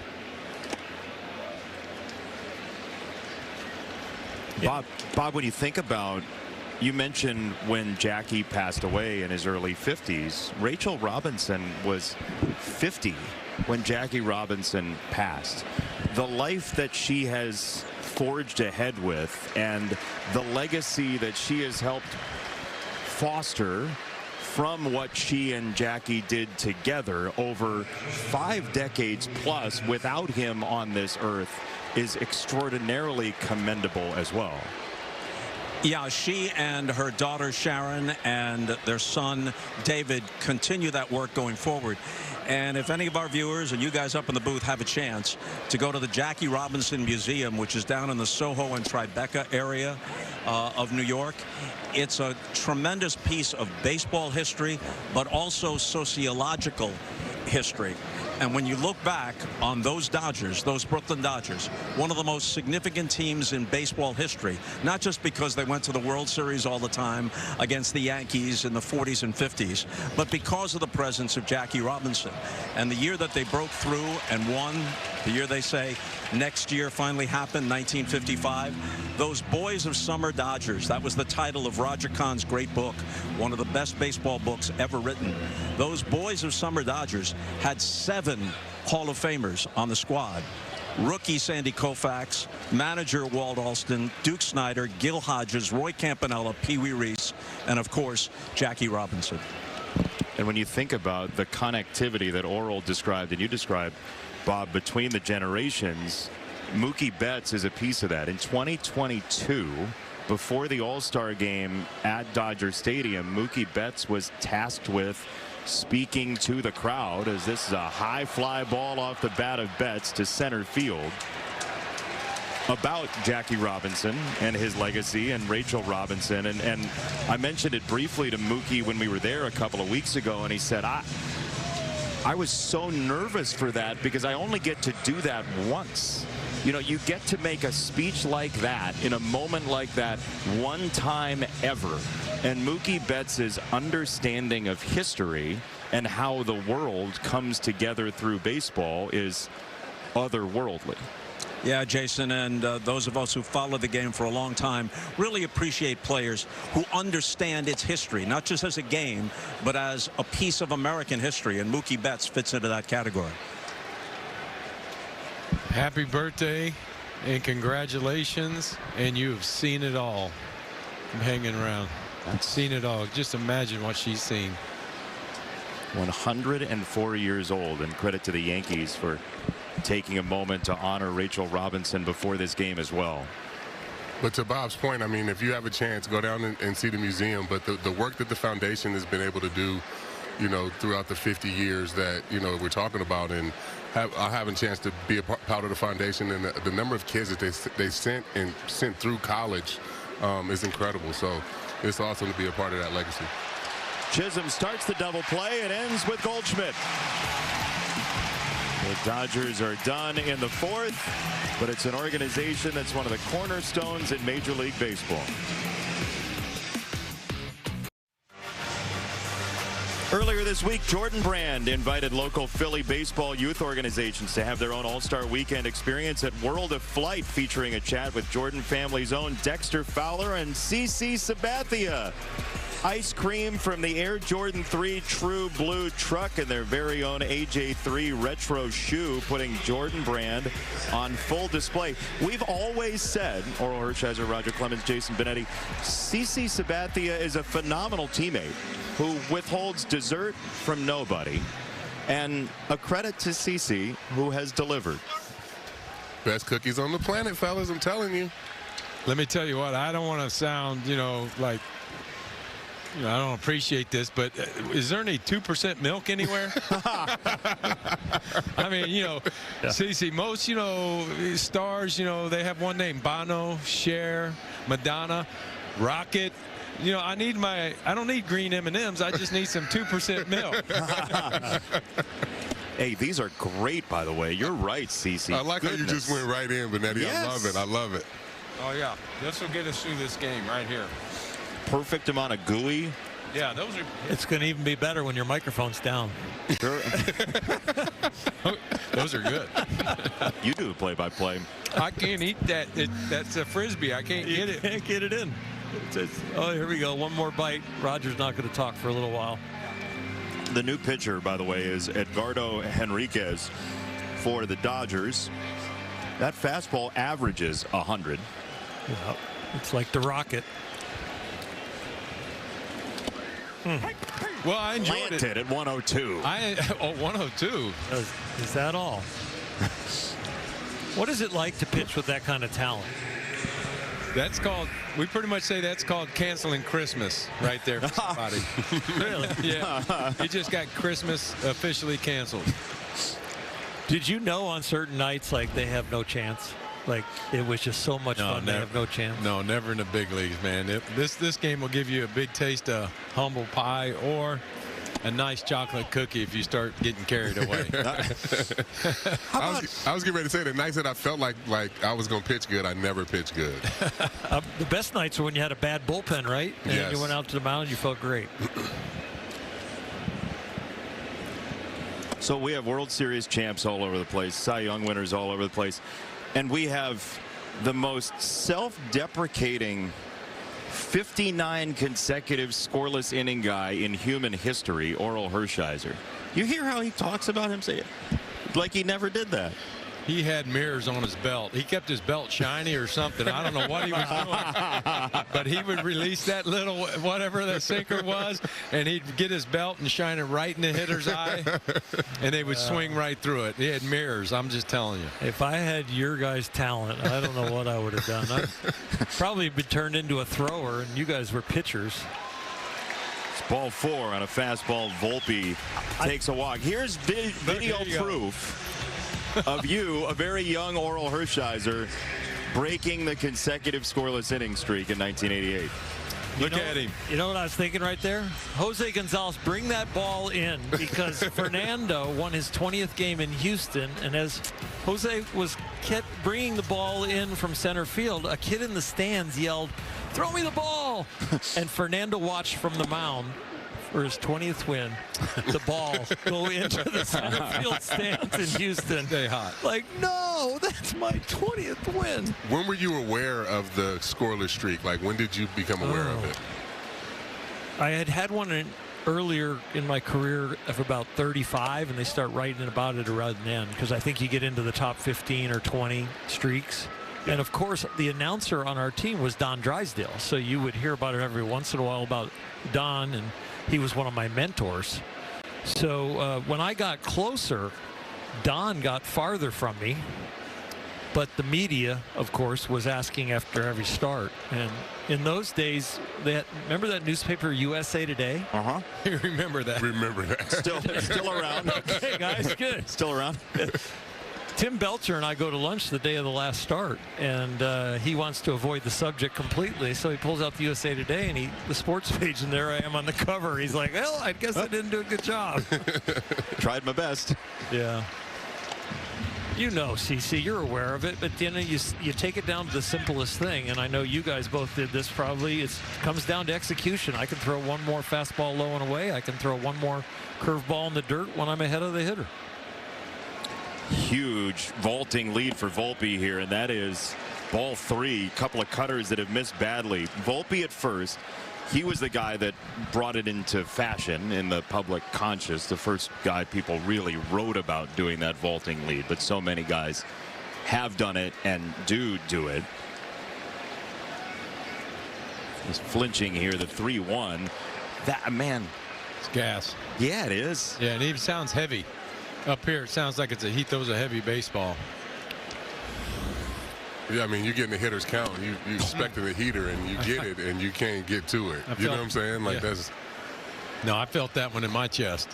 Bob, when you think about, you mentioned when Jackie passed away in his early 50s, Rachel Robinson was 50 when Jackie Robinson passed. The life that she has forged ahead with and the legacy that she has helped foster from what she and Jackie did together over 5 decades plus without him on this earth is extraordinarily commendable as well. Yeah, she and her daughter Sharon and their son David continue that work going forward. And if any of our viewers and you guys up in the booth have a chance to go to the Jackie Robinson Museum, which is down in the Soho and Tribeca area of New York, it's a tremendous piece of baseball history, but also sociological history. And when you look back on those Dodgers, those Brooklyn Dodgers, one of the most significant teams in baseball history, not just because they went to the World Series all the time against the Yankees in the 40s and 50s, but because of the presence of Jackie Robinson. And the year that they broke through and won, the year they say next year finally happened, 1955, those Boys of Summer Dodgers, that was the title of Roger Kahn's great book, one of the best baseball books ever written. Those Boys of Summer Dodgers had 7 Hall of Famers on the squad. Rookie Sandy Koufax, manager Walt Alston, Duke Snyder, Gil Hodges, Roy Campanella, Pee Wee Reese, and of course Jackie Robinson. And when you think about the connectivity that Oral described and you described, Bob, between the generations, Mookie Betts is a piece of that. In 2022, before the All-Star game at Dodger Stadium, Mookie Betts was tasked with speaking to the crowd, as this is a high fly ball off the bat of Betts to center field, about Jackie Robinson and his legacy and Rachel Robinson. And I mentioned it briefly to Mookie when we were there a couple of weeks ago, and he said, I was so nervous for that because I only get to do that once. You know, you get to make a speech like that in a moment like that one time ever. And Mookie Betts' understanding of history and how the world comes together through baseball is otherworldly. Yeah, Jason, and those of us who follow the game for a long time really appreciate players who understand its history, not just as a game, but as a piece of American history, and Mookie Betts fits into that category. Happy birthday and congratulations, and you have seen it all. I'm hanging around. I've seen it all. Just imagine what she's seen. 104 years old, and credit to the Yankees for taking a moment to honor Rachel Robinson before this game as well. But to Bob's point, I mean, if you have a chance, go down and see the museum. But the work that the foundation has been able to do, you know, throughout the 50 years that, you know, we're talking about, and I have a chance to be a part of the foundation, and the number of kids that they sent through college is incredible. So it's awesome to be a part of that legacy. Chisholm starts the double play and ends with Goldschmidt. The Dodgers are done in the fourth, but it's an organization that's one of the cornerstones in Major League Baseball. Earlier this week, Jordan Brand invited local Philly baseball youth organizations to have their own All-Star Weekend experience at World of Flight, featuring a chat with Jordan family's own Dexter Fowler and CC Sabathia. Ice cream from the Air Jordan 3 True Blue truck and their very own AJ3 retro shoe, putting Jordan Brand on full display. We've always said, Oral Hershiser, Roger Clemens, Jason Benetti, CC Sabathia is a phenomenal teammate who withholds dessert from nobody. And a credit to CC, who has delivered. Best cookies on the planet, fellas, I'm telling you. Let me tell you what, I don't want to sound, you know, like, you know, I don't appreciate this, but is there any 2% milk anywhere? I mean, you know, yeah. CC, most, you know, stars, you know, they have one name: Bono, Cher, Madonna, Rocket. You know, I don't need green M&Ms. I just need some 2% milk. Hey, these are great, by the way. You're right, CC. I like how you just went right in, Benetti. Yes. I love it. I love it. Oh, yeah. This will get us through this game right here. Perfect amount of gooey. Yeah, those are. It's going to even be better when your microphone's down. Sure. Those are good. You do play-by-play. I can't eat that. That's a Frisbee. I can't get it. Can't get it in. Oh, here we go. One more bite. Roger's not going to talk for a little while. The new pitcher, by the way, is Edgardo Henriquez for the Dodgers. That fastball averages 100. Yeah, it's like the Rocket. Well, I enjoyed Planted at 102. 102. Is that all? What is it like to pitch with that kind of talent? That's called, we pretty much say that's called canceling Christmas right there for somebody. Really? Yeah. He just got Christmas officially canceled. Did you know on certain nights, like, they have no chance? Like, it was just so much fun, they have no chance? No, never in the big leagues, man. This game will give you a big taste of humble pie or a nice chocolate cookie if you start getting carried away. I was getting ready to say, the nights that I felt like I was going to pitch good, I never pitched good. The best nights are when you had a bad bullpen, right? And yes. You went out to the mound, you felt great. So we have World Series champs all over the place, Cy Young winners all over the place, and we have the most self-deprecating 59 consecutive scoreless inning guy in human history, Oral Hershiser. You hear how he talks about him, say it like he never did that. He had mirrors on his belt. He kept his belt shiny or something. I don't know what he was doing. But he would release that little, whatever the sinker was, and he'd get his belt and shine it right in the hitter's eye, and they would swing right through it. He had mirrors. I'm just telling you. If I had your guys' talent, I don't know what I would have done. I'd probably be turned into a thrower, and you guys were pitchers. It's ball 4 on a fastball. Volpe takes a walk. Here's video proof of you, a very young Oral Hershiser, breaking the consecutive scoreless inning streak in 1988. Look at him. You know what I was thinking right there? Jose Gonzalez, bring that ball in, because Fernando won his 20th game in Houston, and as Jose kept bringing the ball in from center field, a kid in the stands yelled, "Throw me the ball!" And Fernando watched from the mound for his 20th win, the ball go into the center field stands in Houston. Stay hot. Like, no, that's my 20th win. When were you aware of the scoreless streak? Like, when did you become aware of it? I had one earlier in my career of about 35, and they start writing about it around then, because I think you get into the top 15 or 20 streaks. And of course, the announcer on our team was Don Drysdale, so you would hear about it every once in a while about Don, and he was one of my mentors. So when I got closer, Don got farther from me, but the media, of course, was asking after every start. And in those days, remember that newspaper USA Today? Uh-huh. You remember that? Remember that. Still around. Okay, guys, good. Still around. Tim Belcher and I go to lunch the day of the last start, and he wants to avoid the subject completely, so he pulls out the USA Today and the sports page, and there I am on the cover. He's like, well, I guess I didn't do a good job. Tried my best. Yeah. You know, CC, you're aware of it, but you know, you take it down to the simplest thing, and I know you guys both did this probably. It comes down to execution. I can throw one more fastball low and away. I can throw one more curveball in the dirt when I'm ahead of the hitter. Huge vaulting lead for Volpe here, and that is ball 3. Couple of cutters that have missed badly. Volpe at first, he was the guy that brought it into fashion in the public conscious, the first guy people really wrote about doing that vaulting lead, but so many guys have done it and do it. He's flinching here, the 3-1. That, man, It's gas. yeah, it is. Yeah, and he sounds heavy. Up here, it sounds like he throws a heavy baseball. Yeah, I mean, you're getting the hitter's count. You're expecting the heater, and you get it, and you can't get to it. You know what I'm saying? Like, that's. No, I felt that one in my chest.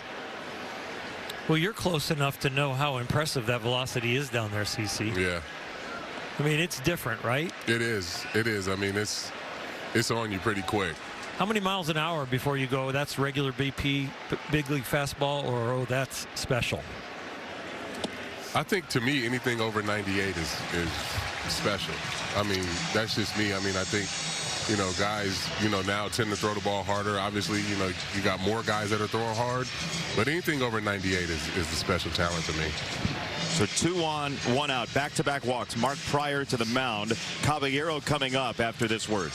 Well, you're close enough to know how impressive that velocity is down there, CC. Yeah. I mean, it's different, right? It is. It is. I mean, it's on you pretty quick. How many miles an hour before you go, that's regular BP, big league fastball, or oh, that's special? I think, to me, anything over 98 is special. I mean, that's just me. I mean, I think, you know, guys, you know, now tend to throw the ball harder. Obviously, you know, you got more guys that are throwing hard, but anything over 98 is the special talent to me. So 2 on, 1 out, back-to-back walks. Mark Pryor to the mound. Caballero coming up after this word.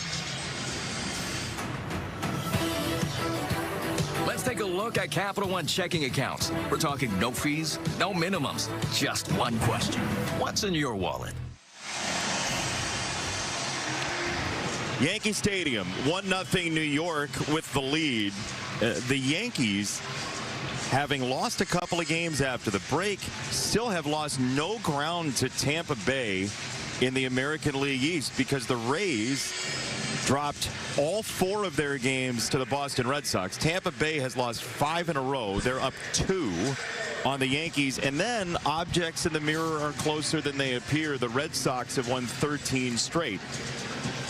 Let's take a look at Capital One checking accounts. We're talking no fees, no minimums. Just one question. What's in your wallet? Yankee Stadium, 1-0 New York with the lead. The Yankees, having lost a couple of games after the break, still have lost no ground to Tampa Bay in the American League East, because the Rays dropped all 4 of their games to the Boston Red Sox. Tampa Bay has lost 5 in a row. They're up 2 on the Yankees, and then objects in the mirror are closer than they appear. The Red Sox have won 13 straight.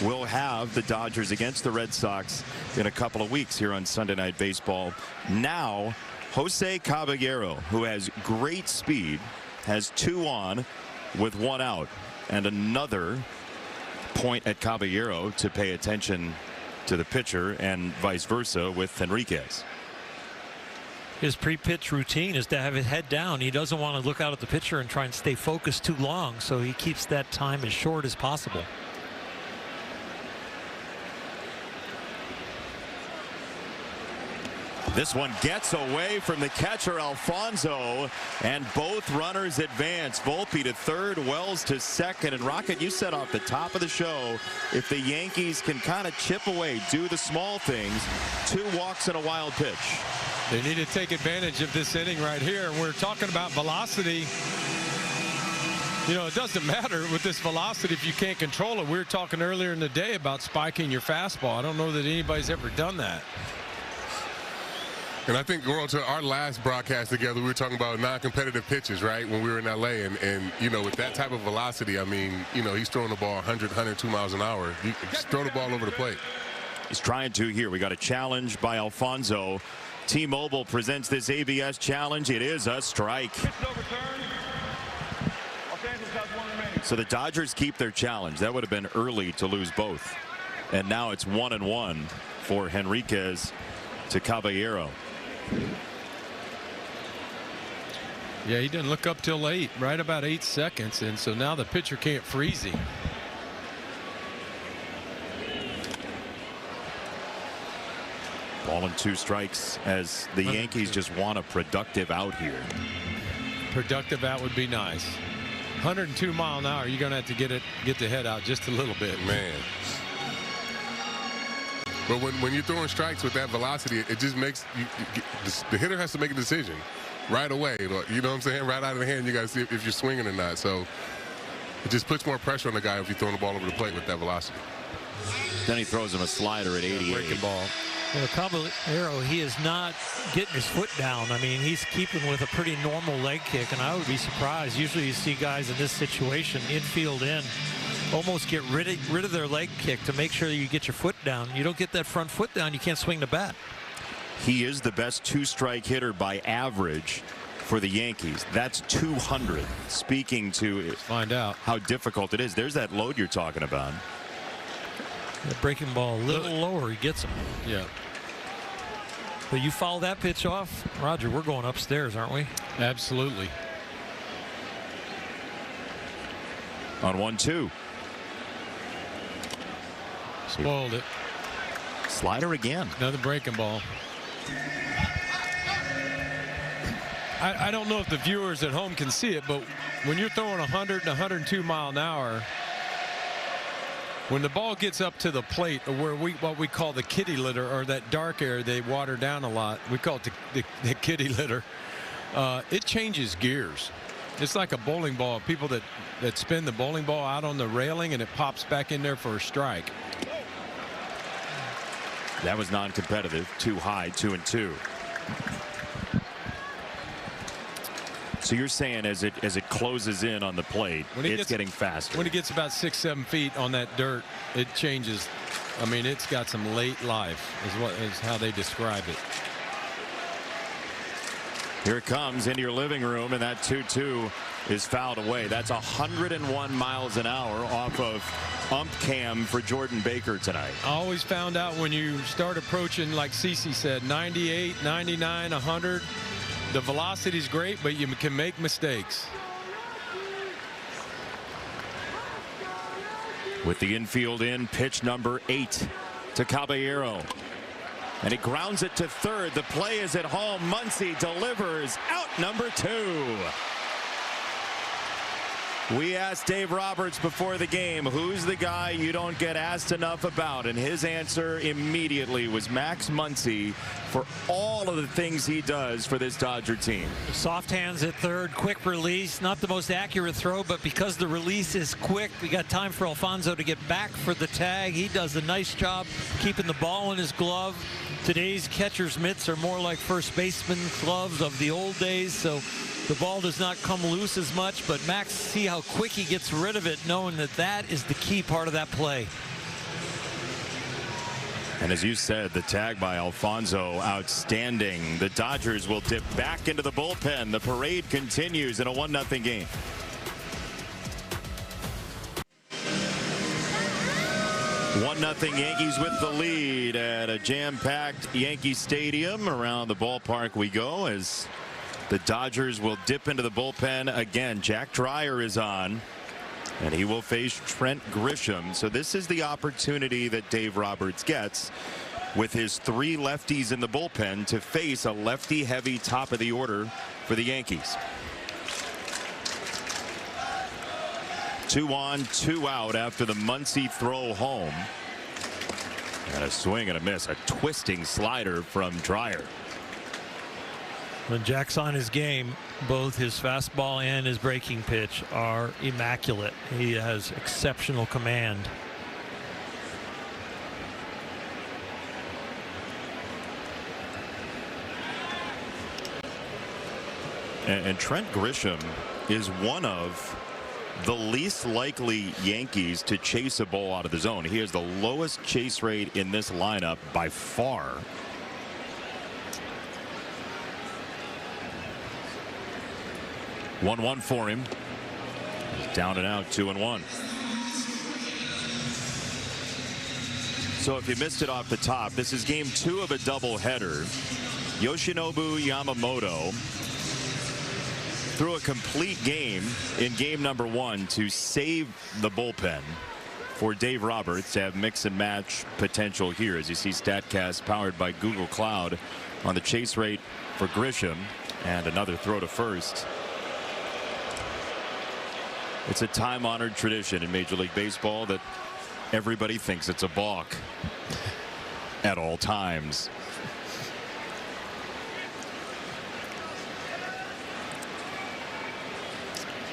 We'll have the Dodgers against the Red Sox in a couple of weeks here on Sunday Night Baseball. Now, Jose Caballero, who has great speed, has 2 on with 1 out, and another point at Caballero to pay attention to the pitcher, and vice versa with Henriquez. His pre-pitch routine is to have his head down. He doesn't want to look out at the pitcher and try and stay focused too long, so he keeps that time as short as possible. This one gets away from the catcher, Alfonso, and both runners advance. Volpe to third, Wells to second. And Rocket, you said off the top of the show, if the Yankees can kind of chip away, do the small things, 2 walks and a wild pitch. They need to take advantage of this inning right here. And we're talking about velocity. You know, it doesn't matter with this velocity if you can't control it. We were talking earlier in the day about spiking your fastball. I don't know that anybody's ever done that. And I think going to our last broadcast together, we were talking about non-competitive pitches, right, when we were in L.A. And, you know, with that type of velocity, I mean, you know, he's throwing the ball 100, 102 miles an hour. You just throw the ball over the plate. He's trying to here. We got a challenge by Alfonso. T-Mobile presents this ABS challenge. It is a strike. So the Dodgers keep their challenge. That would have been early to lose both. And now it's 1-1 for Henriquez to Caballero. Yeah, he didn't look up till 8, right about 8 seconds. And so now the pitcher can't freeze him. Ball and 2 strikes as the Yankees just want a productive out here. Productive out would be nice. 102 mile an hour. You're going to have to get the head out just a little bit. Man. But when you're throwing strikes with that velocity, it just makes the hitter has to make a decision right away. You know what I'm saying? Right out of the hand, you got to see if you're swinging or not. So it just puts more pressure on the guy if you're throwing the ball over the plate with that velocity. Then he throws him a slider at 88. Breaking ball. Well, Caballero, he is not getting his foot down. I mean, he's keeping with a pretty normal leg kick, and I would be surprised. Usually you see guys in this situation, infield in, almost get rid of their leg kick to make sure you get your foot down. You don't get that front foot down, you can't swing the bat. He is the best 2-strike hitter by average for the Yankees. That's 200. Speaking to find out how difficult it is. There's that load you're talking about. The breaking ball a little lower, he gets him. Yeah. But you foul that pitch off, Roger, we're going upstairs, aren't we? Absolutely. On 1-2. Spoiled it. Slider again. Another breaking ball. I don't know if the viewers at home can see it, but when you're throwing 100 and 102 mile an hour, when the ball gets up to the plate, or where what we call the kitty litter, or that dark area they water down a lot, we call it the kitty litter, it changes gears. It's like a bowling ball. People that spin the bowling ball out on the railing and it pops back in there for a strike. That was non-competitive. Too high, 2-2. So you're saying as it closes in on the plate, it's getting faster. When it gets about 6-7 feet on that dirt, it changes. I mean, it's got some late life is how they describe it. Here it comes into your living room, and that 2-2 is fouled away. That's 101 miles an hour off of ump cam for Jordan Baker tonight. I always found out when you start approaching, like Cece said, 98, 99, 100, the velocity is great, but you can make mistakes. With the infield in, pitch number 8 to Caballero. And he grounds it to third. The play is at home. Muncy delivers out number 2. We asked Dave Roberts before the game, who's the guy you don't get asked enough about? And his answer immediately was Max Muncy for all of the things he does for this Dodger team. Soft hands at third, quick release, not the most accurate throw, but because the release is quick, we got time for Alfonso to get back for the tag. He does a nice job keeping the ball in his glove. Today's catcher's mitts are more like first baseman gloves of the old days, so the ball does not come loose as much, but Max, see how quick he gets rid of it, knowing that that is the key part of that play. And as you said, the tag by Alfonso, outstanding. The Dodgers will dip back into the bullpen. The parade continues in a 1-0 game. One-0 Yankees with the lead at a jam-packed Yankee Stadium. Around the ballpark we go as the Dodgers will dip into the bullpen again. Jack Dreyer is on, and he will face Trent Grisham. So this is the opportunity that Dave Roberts gets with his 3 lefties in the bullpen to face a lefty-heavy top of the order for the Yankees. 2 on, 2 out after the Muncy throw home. And a swing and a miss, a twisting slider from Dreyer. When Jack's on his game, both his fastball and his breaking pitch are immaculate. He has exceptional command. And Trent Grisham is one of the least likely Yankees to chase a ball out of the zone. He has the lowest chase rate in this lineup by far. One for him. Down and out, 2-1. So if you missed it off the top, this is game 2 of a doubleheader. Yoshinobu Yamamoto threw a complete game in game number 1 to save the bullpen for Dave Roberts to have mix and match potential here. As you see, StatCast powered by Google Cloud on the chase rate for Grisham, and another throw to first. It's a time-honored tradition in Major League Baseball that everybody thinks it's a balk at all times.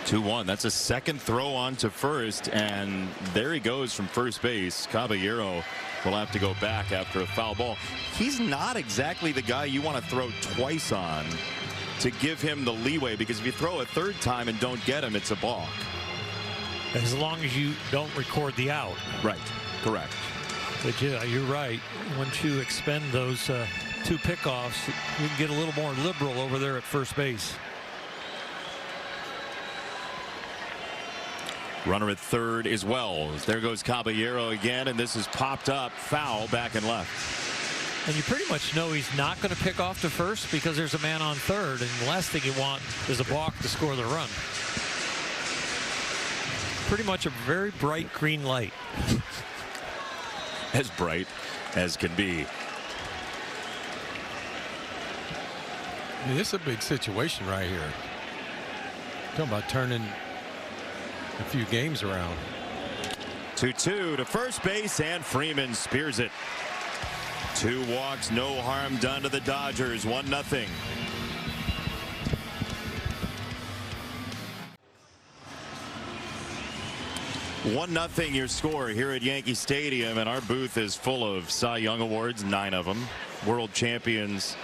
Two-1. That's a second throw on to first, and there he goes from first base. Caballero will have to go back after a foul ball. He's not exactly the guy you want to throw twice on to give him the leeway, because if you throw a third time and don't get him, it's a balk. As long as you don't record the out. Right. Correct. But yeah, you're right. Once you expend those 2 pickoffs, you can get a little more liberal over there at first base. Runner at third as well. There goes Caballero again, and this is popped up foul back and left. And you pretty much know he's not going to pick off to first because there's a man on third, and the last thing you want is a balk to score the run. Pretty much a very bright green light. As bright as can be. I mean, this is a big situation right here. Talking about turning a few games around. 2-2 to first base, and Freeman spears it. 2 walks, no harm done to the Dodgers. 1-0. One nothing your score here at Yankee Stadium, and our booth is full of Cy Young awards, 9 of them. World champions,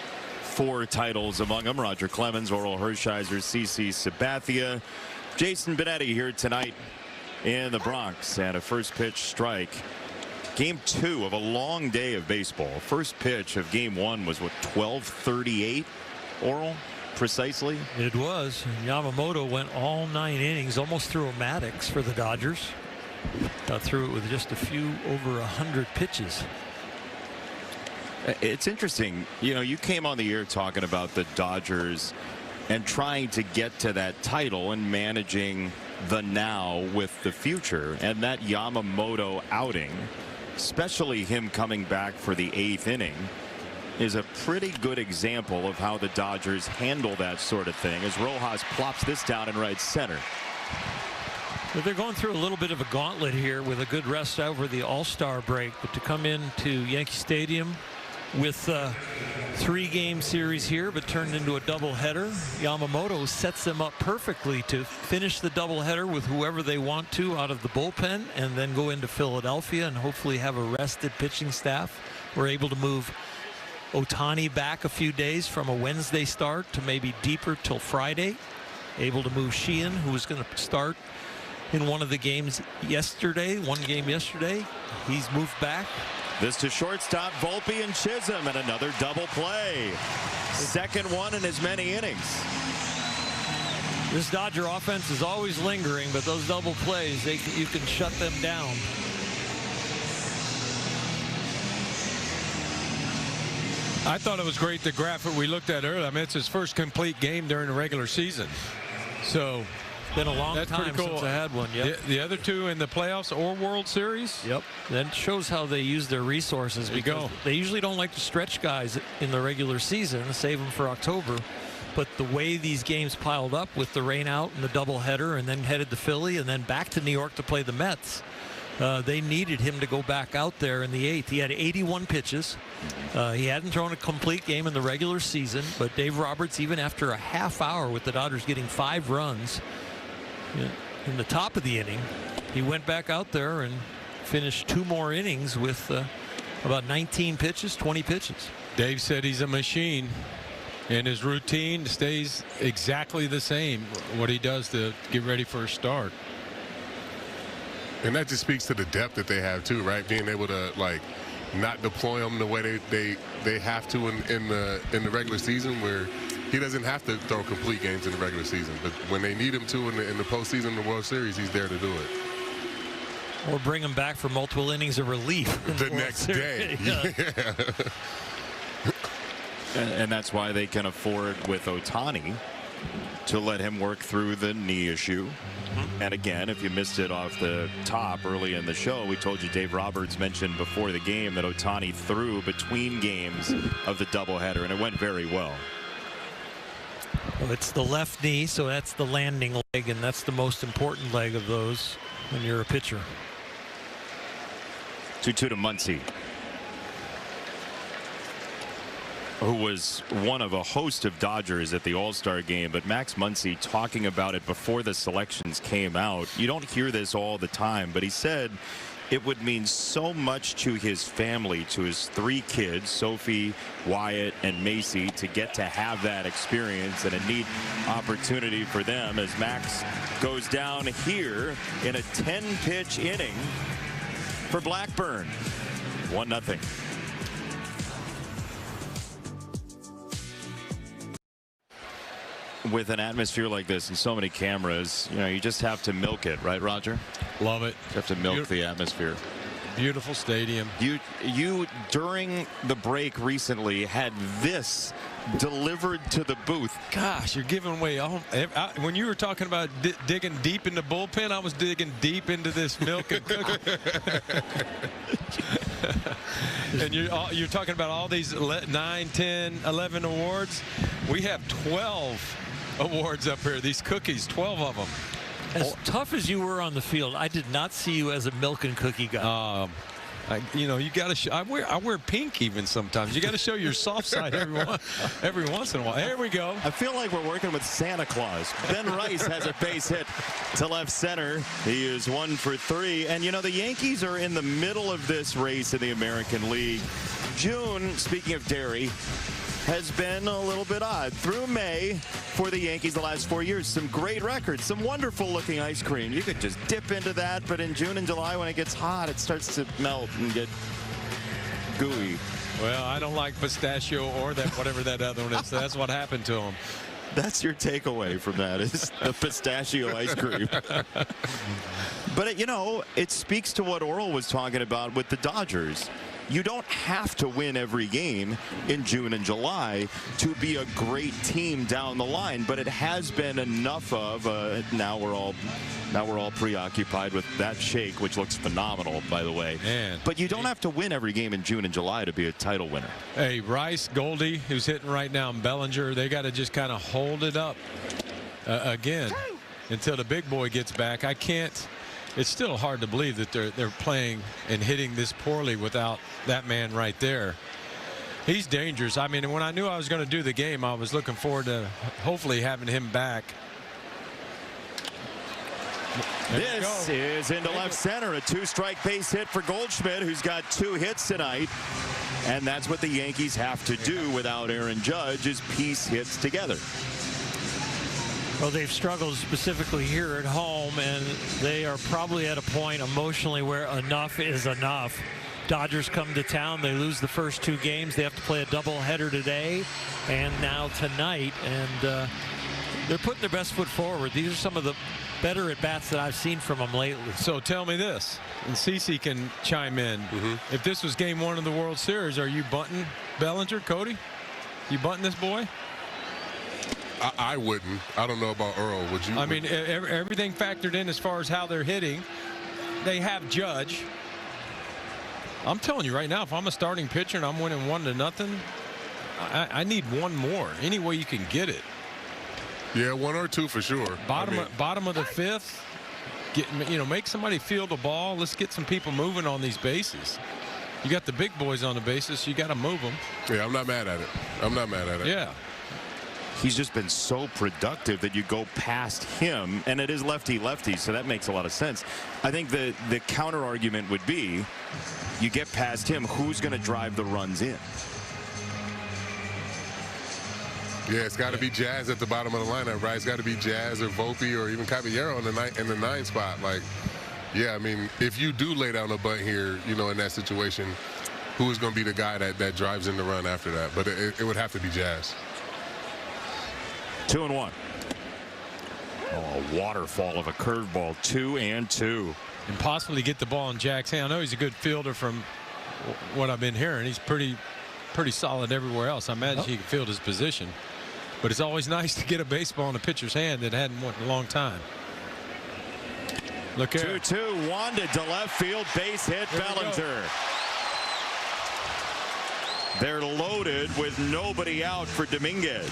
4 titles among them. Roger Clemens, Oral Hershiser, CC Sabathia. Jason Benetti here tonight in the Bronx, and a first pitch strike. Game 2 of a long day of baseball. First pitch of game 1 was what, 12:38, Oral, precisely? It was. Yamamoto went all 9 innings, almost threw a Maddox for the Dodgers. Got through it with just a few over 100 pitches. It's interesting, you know, you came on the air talking about the Dodgers and trying to get to that title and managing the now with the future, and that Yamamoto outing, especially him coming back for the 8th inning, is a pretty good example of how the Dodgers handle that sort of thing, as Rojas plops this down in right center. But they're going through a little bit of a gauntlet here with a good rest over the All-Star break, but to come into Yankee Stadium with a 3-game series here, but turned into a doubleheader, Yamamoto sets them up perfectly to finish the doubleheader with whoever they want to out of the bullpen, and then go into Philadelphia and hopefully have a rested pitching staff. We're able to move Ohtani back a few days from a Wednesday start to maybe deeper till Friday. Able to move Sheehan, who was going to start in one of the games yesterday, one game yesterday. He's moved back. This to shortstop, Volpe and Chisholm, and another double play. Second one in as many innings. This Dodger offense is always lingering, but those double plays, you can shut them down. I thought it was great, the graphic we looked at earlier. I mean, it's his first complete game during the regular season. So been a long That's time pretty cool. since I had one. Yep. The other two in the playoffs or World Series. Yep. That shows how they use their resources. There you because go. They usually don't like to stretch guys in the regular season, save them for October. But the way these games piled up with the rain out and the doubleheader, and then headed to Philly and then back to New York to play the Mets, they needed him to go back out there in the 8th. He had 81 pitches. He hadn't thrown a complete game in the regular season, but Dave Roberts, even after a half hour with the Dodgers getting 5 runs in the top of the inning, he went back out there and finished 2 more innings with about 19 pitches, 20 pitches. Dave said he's a machine, and his routine stays exactly the same, what he does to get ready for a start. And that just speaks to the depth that they have too, right? Being able to like not deploy them the way they have to in the regular season, where he doesn't have to throw complete games in the regular season, but when they need him to in the postseason, the World Series, he's there to do it. Or bring him back for multiple innings of relief The next day. Yeah. And that's why they can afford with Ohtani to let him work through the knee issue. And again, if you missed it off the top early in the show, we told you Dave Roberts mentioned before the game that Ohtani threw between games of the doubleheader, and it went very well. Well, it's the left knee, so that's the landing leg, and that's the most important leg of those when you're a pitcher. 2-2 to Muncy, who was one of a host of Dodgers at the All-Star game, but Max Muncy talking about it before the selections came out. You don't hear this all the time, but he said it would mean so much to his family, to his 3 kids, Sophie, Wyatt, and Macy, to get to have that experience, and a neat opportunity for them as Max goes down here in a 10-pitch inning for Blackburn. 1-0. With an atmosphere like this and so many cameras, you know, you just have to milk it, right, Roger? Love it. You have to milk the atmosphere. Beautiful stadium. You during the break recently had this delivered to the booth. Gosh, you're giving away all. When you were talking about digging deep in the bullpen, I was digging deep into this milk and cookie. And you're talking about all these 9, 10, 11 awards. We have 12 awards up here. These cookies, 12 of them. As tough as you were on the field, I did not see you as a milk and cookie guy. You know, you got to. I wear pink even sometimes. You got to show your soft side every once in a while. There we go. I feel like we're working with Santa Claus. Ben Rice has a base hit to left center. He is 1 for 3. And you know, the Yankees are in the middle of this race in the American League. June, speaking of dairy, has been a little bit odd. Through May for the Yankees the last 4 years, some great records, some wonderful looking ice cream. You could just dip into that, but in June and July when it gets hot, it starts to melt and get gooey. Well, I don't like pistachio or that whatever that other one is. So that's what happened to him. That's your takeaway from that, is the pistachio ice cream. But, you know, it speaks to what Oral was talking about with the Dodgers. You don't have to win every game in June and July to be a great team down the line, but it has been enough of now we're all preoccupied with that shake, which looks phenomenal, by the way. Man. But you don't have to win every game in June and July to be a title winner. Hey, Rice, Goldie, who's hitting right now, and Bellinger, they got to just kind of hold it up again until the big boy gets back. I can't. It's still hard to believe that they're playing and hitting this poorly without that man right there. He's dangerous. I mean, when I knew I was going to do the game, I was looking forward to hopefully having him back. This is into left center, a 2-strike base hit for Goldschmidt, who's got 2 hits tonight. And that's what the Yankees have to do without Aaron Judge, is piece hits together. Well, they've struggled specifically here at home, and they are probably at a point emotionally where enough is enough. Dodgers come to town. They lose the first 2 games. They have to play a doubleheader today and now tonight, and they're putting their best foot forward. These are some of the better at-bats that I've seen from them lately. So tell me this, and CeCe can chime in. If this was game 1 of the World Series, are you bunting Bellinger, Cody? You bunting this boy? I wouldn't. I don't know about Earl. Would you? I mean, everything factored in as far as how they're hitting. They have Judge. I'm telling you right now, if I'm a starting pitcher and I'm winning 1-0, I need one more. Any way you can get it. Yeah, 1 or 2 for sure. Bottom of the 5th. Make somebody field the ball. Let's get some people moving on these bases. You got the big boys on the bases. You got to move them. Yeah, I'm not mad at it. I'm not mad at it. Yeah. He's just been so productive that you go past him, and it is lefty-lefty, so that makes a lot of sense. I think the counter argument would be you get past him, who's going to drive the runs in? Yeah, it's got to be Jazz at the bottom of the lineup, right? It's got to be Jazz or Volpe or even Caballero in the 9 spot. Like, yeah, I mean, if you do lay down a bunt here, in that situation, who is going to be the guy that drives in the run after that? But it would have to be Jazz. 2-1. Oh, a waterfall of a curveball. 2-2. And possibly get the ball in Jack's hand. I know he's a good fielder from what I've been hearing. He's pretty solid everywhere else. I imagine he can field his position. But it's always nice to get a baseball in a pitcher's hand that hadn't won in a long time. Look here. 2-2. Wanda to left field. Base hit. Bellinger. They're loaded with nobody out for Dominguez.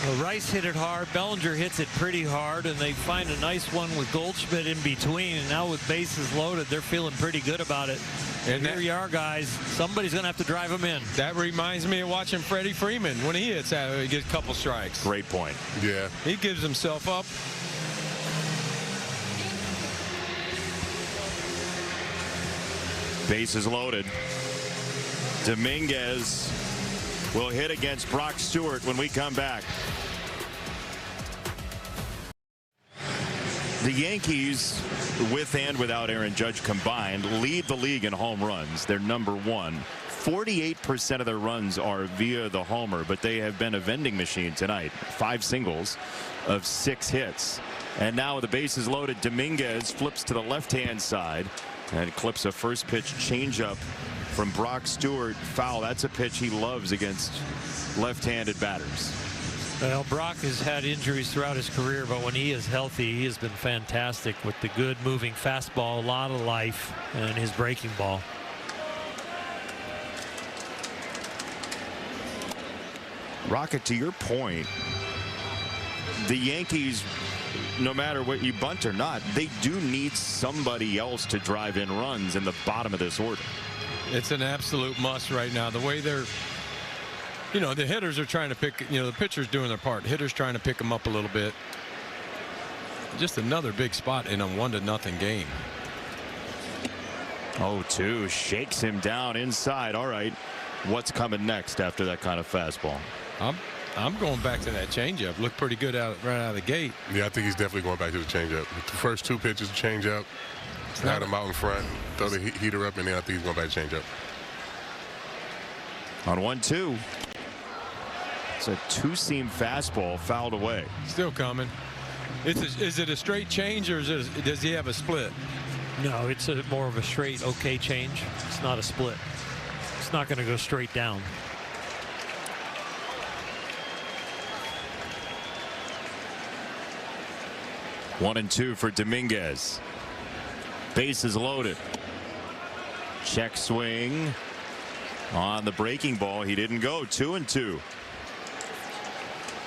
Well, Rice hit it hard. Bellinger hits it pretty hard, and they find a nice one with Goldschmidt in between. And now with bases loaded, they're feeling pretty good about it. And here you are, guys. Somebody's going to have to drive them in. That reminds me of watching Freddie Freeman when he hits out. He gets a couple strikes. Great point. Yeah. He gives himself up. Bases loaded. Dominguez will hit against Brock Stewart when we come back. The Yankees, with and without Aaron Judge combined, lead the league in home runs. They're #1. 48% of their runs are via the homer, but they have been a vending machine tonight. 5 singles of 6 hits. And now with the bases loaded, Dominguez flips to the left-hand side and clips a first pitch changeup from Brock Stewart. Foul. That's a pitch he loves against left-handed batters. Well, Brock has had injuries throughout his career, but when he is healthy, he has been fantastic with the good moving fastball, a lot of life, and his breaking ball. Rocket, to your point, the Yankees, no matter what you bunt or not, they do need somebody else to drive in runs in the bottom of this order. It's an absolute must right now. The way they're, the hitters are trying to pick, the pitcher's doing their part. Hitters trying to pick them up a little bit. Just another big spot in a 1-0 game. 0-2 shakes him down inside. All right, what's coming next after that kind of fastball? I'm going back to that changeup. Looked pretty good right out of the gate. Yeah, I think he's definitely going back to the changeup. The first 2 pitches, changeup. Had him out in front, throw the heater up, and then I think he's going back to changeup. On 1-2. It's a 2-seam fastball fouled away. Still coming. Is it a straight change, or does he have a split? No, it's more of a straight okay change. It's not a split. It's not going to go straight down. One and 2 for Dominguez. Bases loaded. Check swing on the breaking ball. He didn't go. 2-2.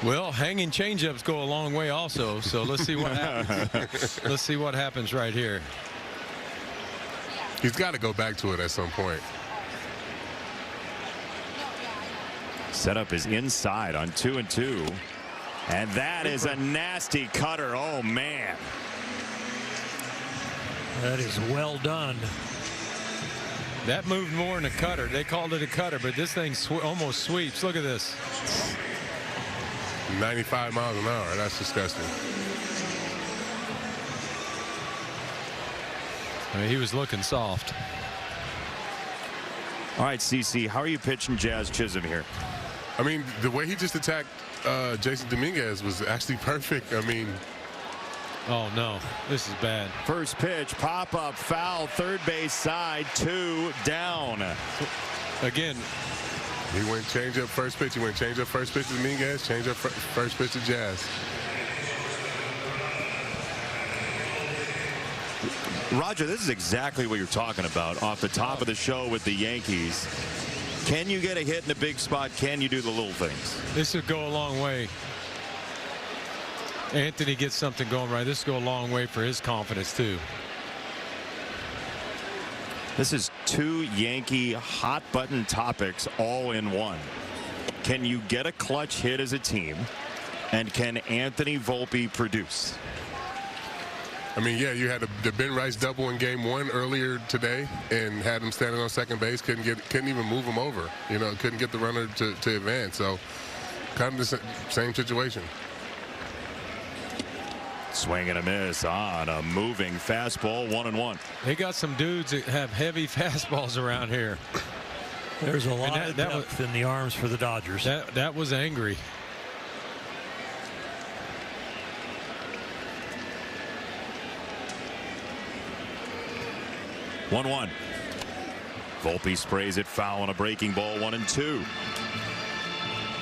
Well, hanging changeups go a long way also, so let's see what happens. Let's see what happens right here. He's got to go back to it at some point. Setup is inside on 2-2. And that is a nasty cutter. Oh, man. That is well done. That moved more than a cutter. They called it a cutter, but this thing almost sweeps. Look at this. 95 miles an hour. That's disgusting. I mean, he was looking soft. All right, CC, how are you pitching Jazz Chisholm here? I mean, the way he just attacked Jason Dominguez was actually perfect. I mean, oh no, this is bad. First pitch, pop up, foul, third base side, 2 down. Again, He went change up first pitch. He went change up first pitch to Dominguez, change up first pitch to Jazz. Roger, this is exactly what you're talking about off the top of the show with the Yankees. Can you get a hit in a big spot? Can you do the little things? This would go a long way. Anthony gets something going right. This will go a long way for his confidence, too. This is 2 Yankee hot button topics all in one. Can you get a clutch hit as a team? And can Anthony Volpe produce? I mean, yeah, you had the Ben Rice double in game 1 earlier today and had him standing on second base. Couldn't even move him over. You know, couldn't get the runner to advance. So kind of the same situation. Swing and a miss on a moving fastball, 1-1. They got some dudes that have heavy fastballs around here. There's a lot of depth in the arms for the Dodgers. That was angry. One. Volpe sprays it foul on a breaking ball, 1-2.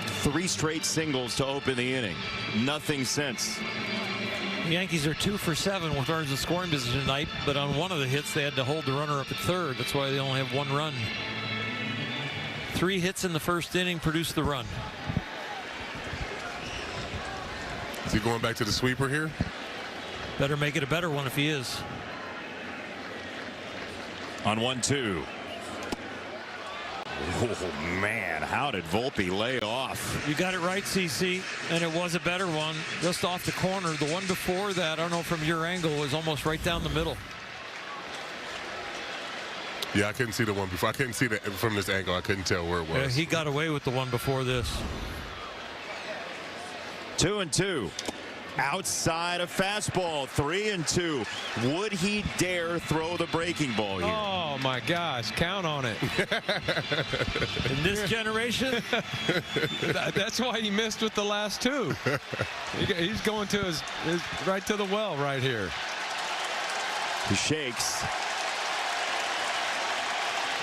3 straight singles to open the inning. Nothing since. The Yankees are 2 for 7 with runners in scoring position tonight, but on one of the hits they had to hold the runner up at third. That's why they only have 1 run. 3 hits in the first inning produced the run. Is he going back to the sweeper here? Better make it a better one if he is. On 1-2. Oh man, how did Volpe lay off? You got it right, CC, and it was a better one just off the corner. The one before that, I don't know from your angle, was almost right down the middle. Yeah, I couldn't see the one before. I couldn't see that from this angle. I couldn't tell where it was. He got away with the one before this. 2-2. Outside a fastball, 3-2. Would he dare throw the breaking ball here? Oh my gosh, count on it. In this generation? That's why he missed with the last 2. He's going to his right to the well right here. He shakes.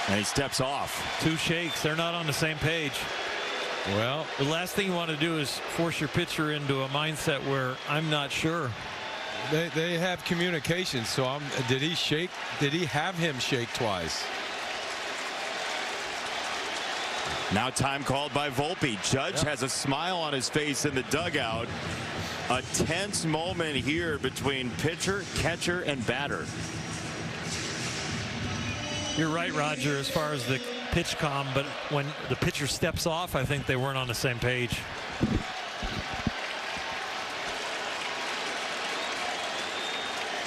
And he steps off. 2 shakes. They're not on the same page. Well, the last thing you want to do is force your pitcher into a mindset where I'm not sure. They have communication. So did he shake? Did he have him shake twice? Now time called by Volpe. Judge has a smile on his face in the dugout. A tense moment here between pitcher, catcher, and batter. You're right, Roger, as far as the pitch comm, but when the pitcher steps off, I think they weren't on the same page.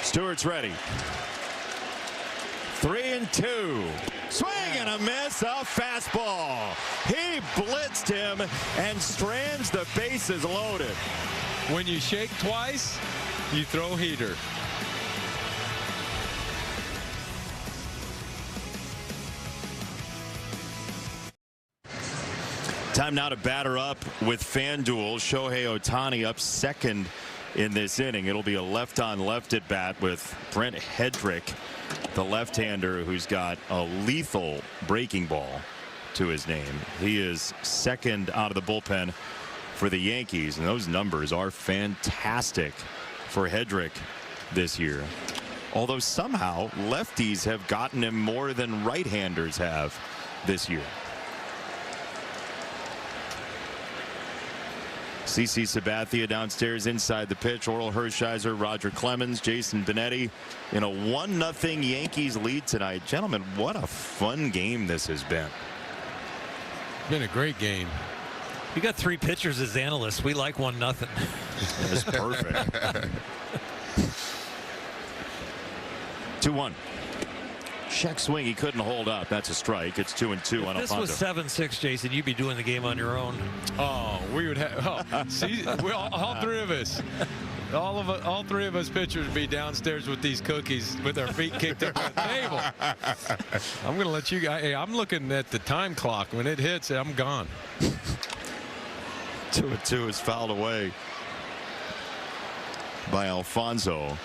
Stewart's ready. 3-2. Swing and a miss, a fastball. He blitzed him and strands the bases loaded. When you shake twice, you throw heater. Time now to batter up with FanDuel. Shohei Ohtani up second in this inning. It'll be a left-on-left at bat with Brent Hedrick, the left-hander who's got a lethal breaking ball to his name. He is second out of the bullpen for the Yankees, and those numbers are fantastic for Hedrick this year. Although somehow lefties have gotten him more than right-handers have this year. CC Sabathia downstairs inside the pitch. Oral Hershiser, Roger Clemens, Jason Benetti in a 1-0 Yankees lead tonight. Gentlemen, what a fun game this has been. Been a great game. You got 3 pitchers as analysts. We like 1-0. That's perfect. 2-1. Check swing. He couldn't hold up. That's a strike. It's 2-2 on Alfonso. This was 7-6, Jason. You'd be doing the game on your own. Oh, we would have. Oh, see, all 3 of us. All 3 of us pitchers would be downstairs with these cookies with our feet kicked up on the table. I'm going to let you guys. Hey, I'm looking at the time clock. When it hits, I'm gone. 2-2 is fouled away by Alfonso.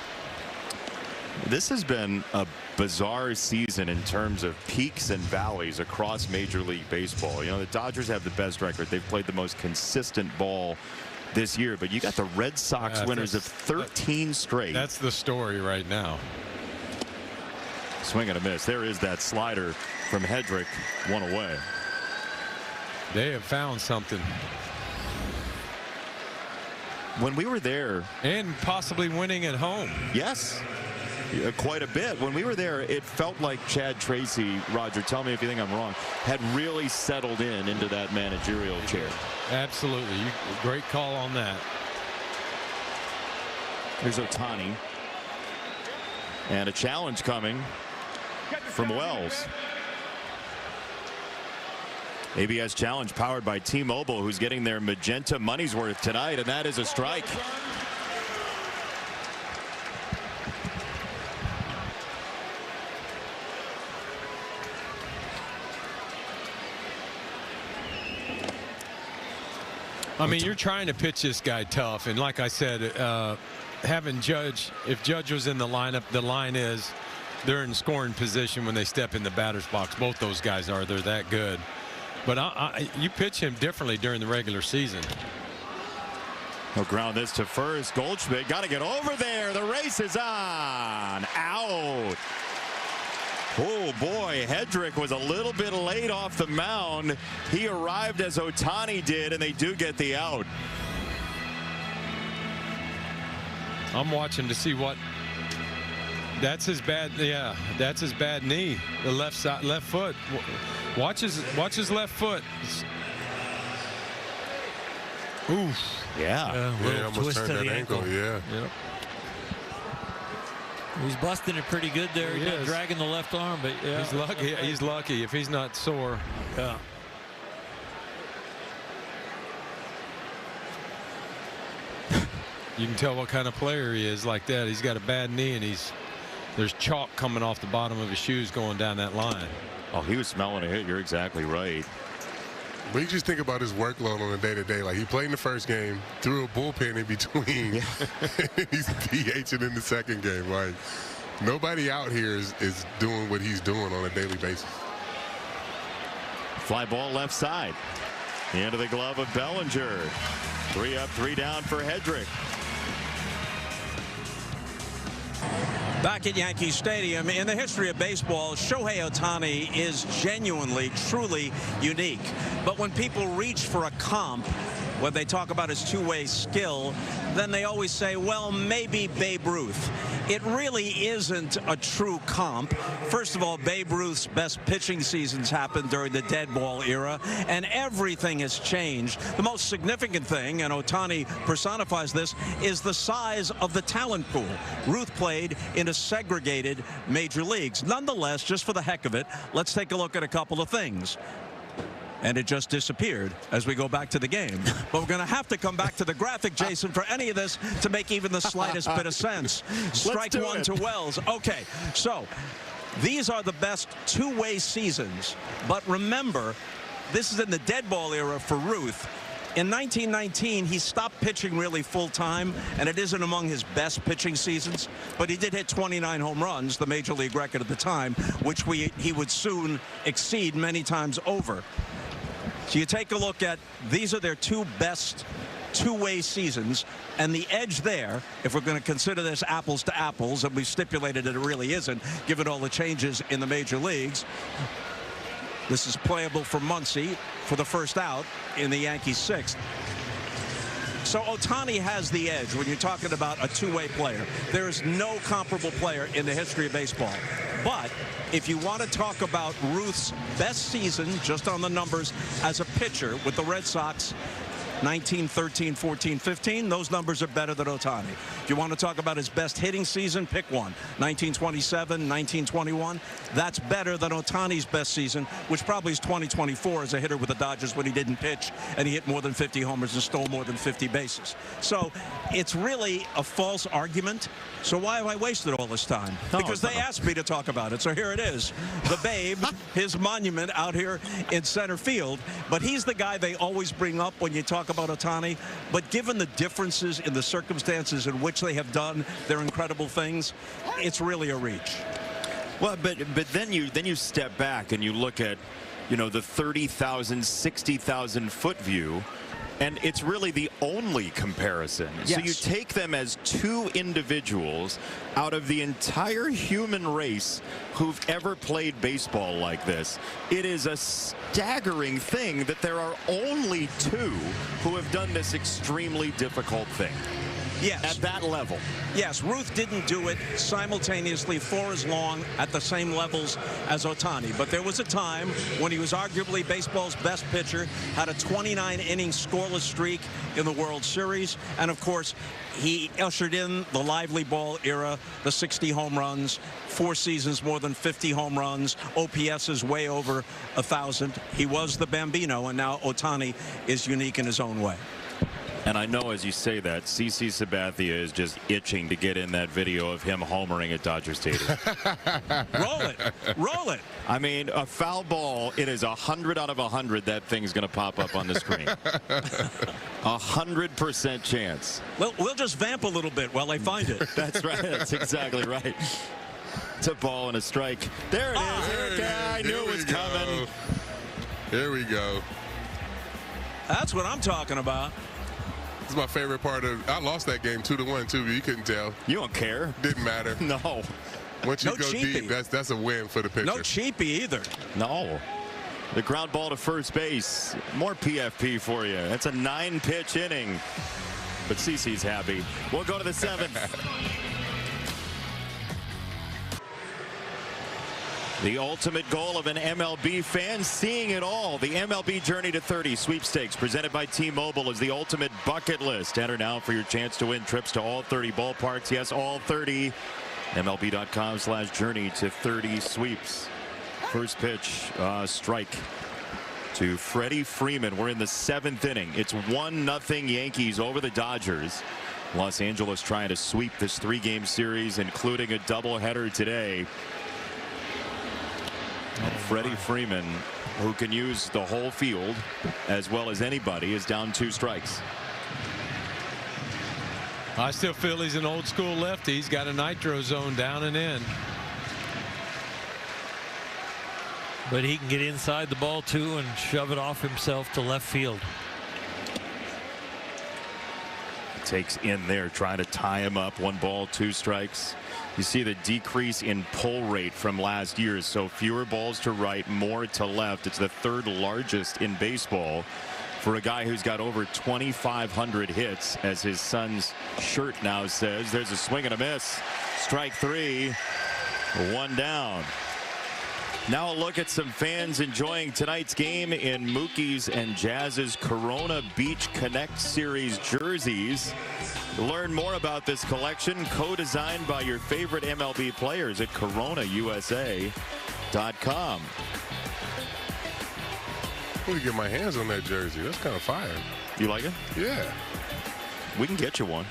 This has been a bizarre season in terms of peaks and valleys across Major League Baseball. You know, the Dodgers have the best record. They've played the most consistent ball this year, but you got the Red Sox winners of 13 straight. That's the story right now. Swing and a miss. There is that slider from Hedrick, one away. They have found something. When we were there, and possibly winning at home. Yes. Quite a bit. When we were there, it felt like Chad Tracy, Roger, tell me if you think I'm wrong, had really settled into that managerial chair. Absolutely. Great call on that. Here's Ohtani. And a challenge coming from Wells. ABS challenge powered by T-Mobile, who's getting their magenta money's worth tonight, and that is a strike. I mean, you're trying to pitch this guy tough, and like I said, having Judge, if Judge was in the lineup, the line is they're in scoring position when they step in the batter's box. Both those guys are. They're that good. But you pitch him differently during the regular season. He'll ground this to first. Goldschmidt got to get over there. The race is on. Out. Oh boy, Hedrick was a little bit late off the mound. He arrived as Ohtani did, and they do get the out. I'm watching to see what. That's his bad. Yeah, that's his bad knee. The left side, left foot. Watch his left foot. Oof. Yeah. Little almost twist turned of that the ankle. Yeah. Yep. He's busting it pretty good there. He's not dragging the left arm, but yeah. He's lucky. He's lucky if he's not sore. Yeah. You can tell what kind of player he is like that. He's got a bad knee, and there's chalk coming off the bottom of his shoes going down that line. Oh, he was smelling a hit. You're exactly right. But you just think about his workload on a day-to-day. Like, he played in the first game, threw a bullpen in between. Yeah. He's DHing in the second game. Like, nobody out here is doing what he's doing on a daily basis. Fly ball left side. Into the glove of Bellinger. 3 up, 3 down for Hedrick. Back at Yankee Stadium, in the history of baseball, Shohei Ohtani is genuinely, truly unique. But when people reach for a comp, when they talk about his two-way skill, then they always say, well, maybe Babe Ruth. It really isn't a true comp. First of all, Babe Ruth's best pitching seasons happened during the dead ball era, and everything has changed. The most significant thing, and Ohtani personifies this, is the size of the talent pool. Ruth played in a segregated major leagues. Nonetheless, just for the heck of it, let's take a look at a couple of things. And it just disappeared as we go back to the game. But we're going to have to come back to the graphic, Jason, for any of this to make even the slightest bit of sense. Strike one to Wells. Okay, so these are the best two-way seasons. But remember, this is in the dead ball era for Ruth. In 1919, he stopped pitching really full-time, and it isn't among his best pitching seasons, but he did hit 29 home runs, the major league record at the time, which he would soon exceed many times over. So you take a look at, these are their two best two-way seasons, and the edge there, if we're going to consider this apples to apples, and we've stipulated that it really isn't, given all the changes in the major leagues. This is playable for Muncy for the first out in the Yankees' 6th. So Ohtani has the edge when you're talking about a two-way player. There is no comparable player in the history of baseball. But if you want to talk about Ruth's best season, just on the numbers, as a pitcher with the Red Sox, 19, 13, 14, 15, those numbers are better than Ohtani. If you want to talk about his best hitting season, pick one. 1927, 1921, that's better than Ohtani's best season, which probably is 2024 as a hitter with the Dodgers when he didn't pitch and he hit more than 50 homers and stole more than 50 bases. So it's really a false argument. So why have I wasted all this time? Because they asked me to talk about it. So here it is. The Babe, his monument out here in center field. But he's the guy they always bring up when you talk about Ohtani. But given the differences in the circumstances in which they have done their incredible things, it's really a reach. Well, but then you step back and you look at, you know, the 30,000, 60,000 foot view, and it's really the only comparison. Yes. So you take them as two individuals out of the entire human race who've ever played baseball like this. It is a staggering thing that there are only two who have done this extremely difficult thing. Yes. At that level. Yes, Ruth didn't do it simultaneously for as long at the same levels as Ohtani. But there was a time when he was arguably baseball's best pitcher, had a 29-inning scoreless streak in the World Series. And, of course, he ushered in the lively ball era, the 60 home runs, 4 seasons, more than 50 home runs. OPS is way over 1,000. He was the Bambino, and now Ohtani is unique in his own way. And I know as you say that, CC Sabathia is just itching to get in that video of him homering at Dodger Stadium. Roll it. Roll it. I mean, a foul ball, it is 100 out of 100 that thing's going to pop up on the screen. 100% chance. Well, we'll just vamp a little bit while I find it. That's right. That's exactly right. It's a ball and a strike. There it is. Here it goes. I knew it was coming. Here we go. That's what I'm talking about. This is my favorite part of. I lost that game 2-1 too, but you couldn't tell. You don't care. Didn't matter. No. Once you No go cheapie. deep, that's a win for the pitcher. No cheapie either. No. The ground ball to first base. More PFP for you. That's a 9-pitch inning. But CC's happy. We'll go to the 7th. The ultimate goal of an MLB fan, seeing it all. The MLB Journey to 30 sweepstakes presented by T-Mobile is the ultimate bucket list. Enter now for your chance to win trips to all 30 ballparks. Yes, all 30. MLB.com/journey to 30 sweeps. First pitch, strike to Freddie Freeman. We're in the 7th inning. It's 1-0 Yankees over the Dodgers. Los Angeles trying to sweep this 3-game series, including a doubleheader today. And Freddie Freeman, who can use the whole field as well as anybody, is down 2 strikes. I still feel he's an old school lefty. He's got a nitro zone down and in. But he can get inside the ball too and shove it off himself to left field. Takes in there, trying to tie him up. 1 ball, 2 strikes. You see the decrease in pull rate from last year. So fewer balls to right, more to left. It's the 3rd largest in baseball for a guy who's got over 2,500 hits, as his son's shirt now says. There's a swing and a miss. Strike 3. 1 down. Now a look at some fans enjoying tonight's game in Mookie's and Jazz's Corona Beach Connect Series jerseys. Learn more about this collection, co-designed by your favorite MLB players at coronausa.com. I'm gonna get my hands on that jersey. That's kind of fire. You like it? Yeah. We can get you one.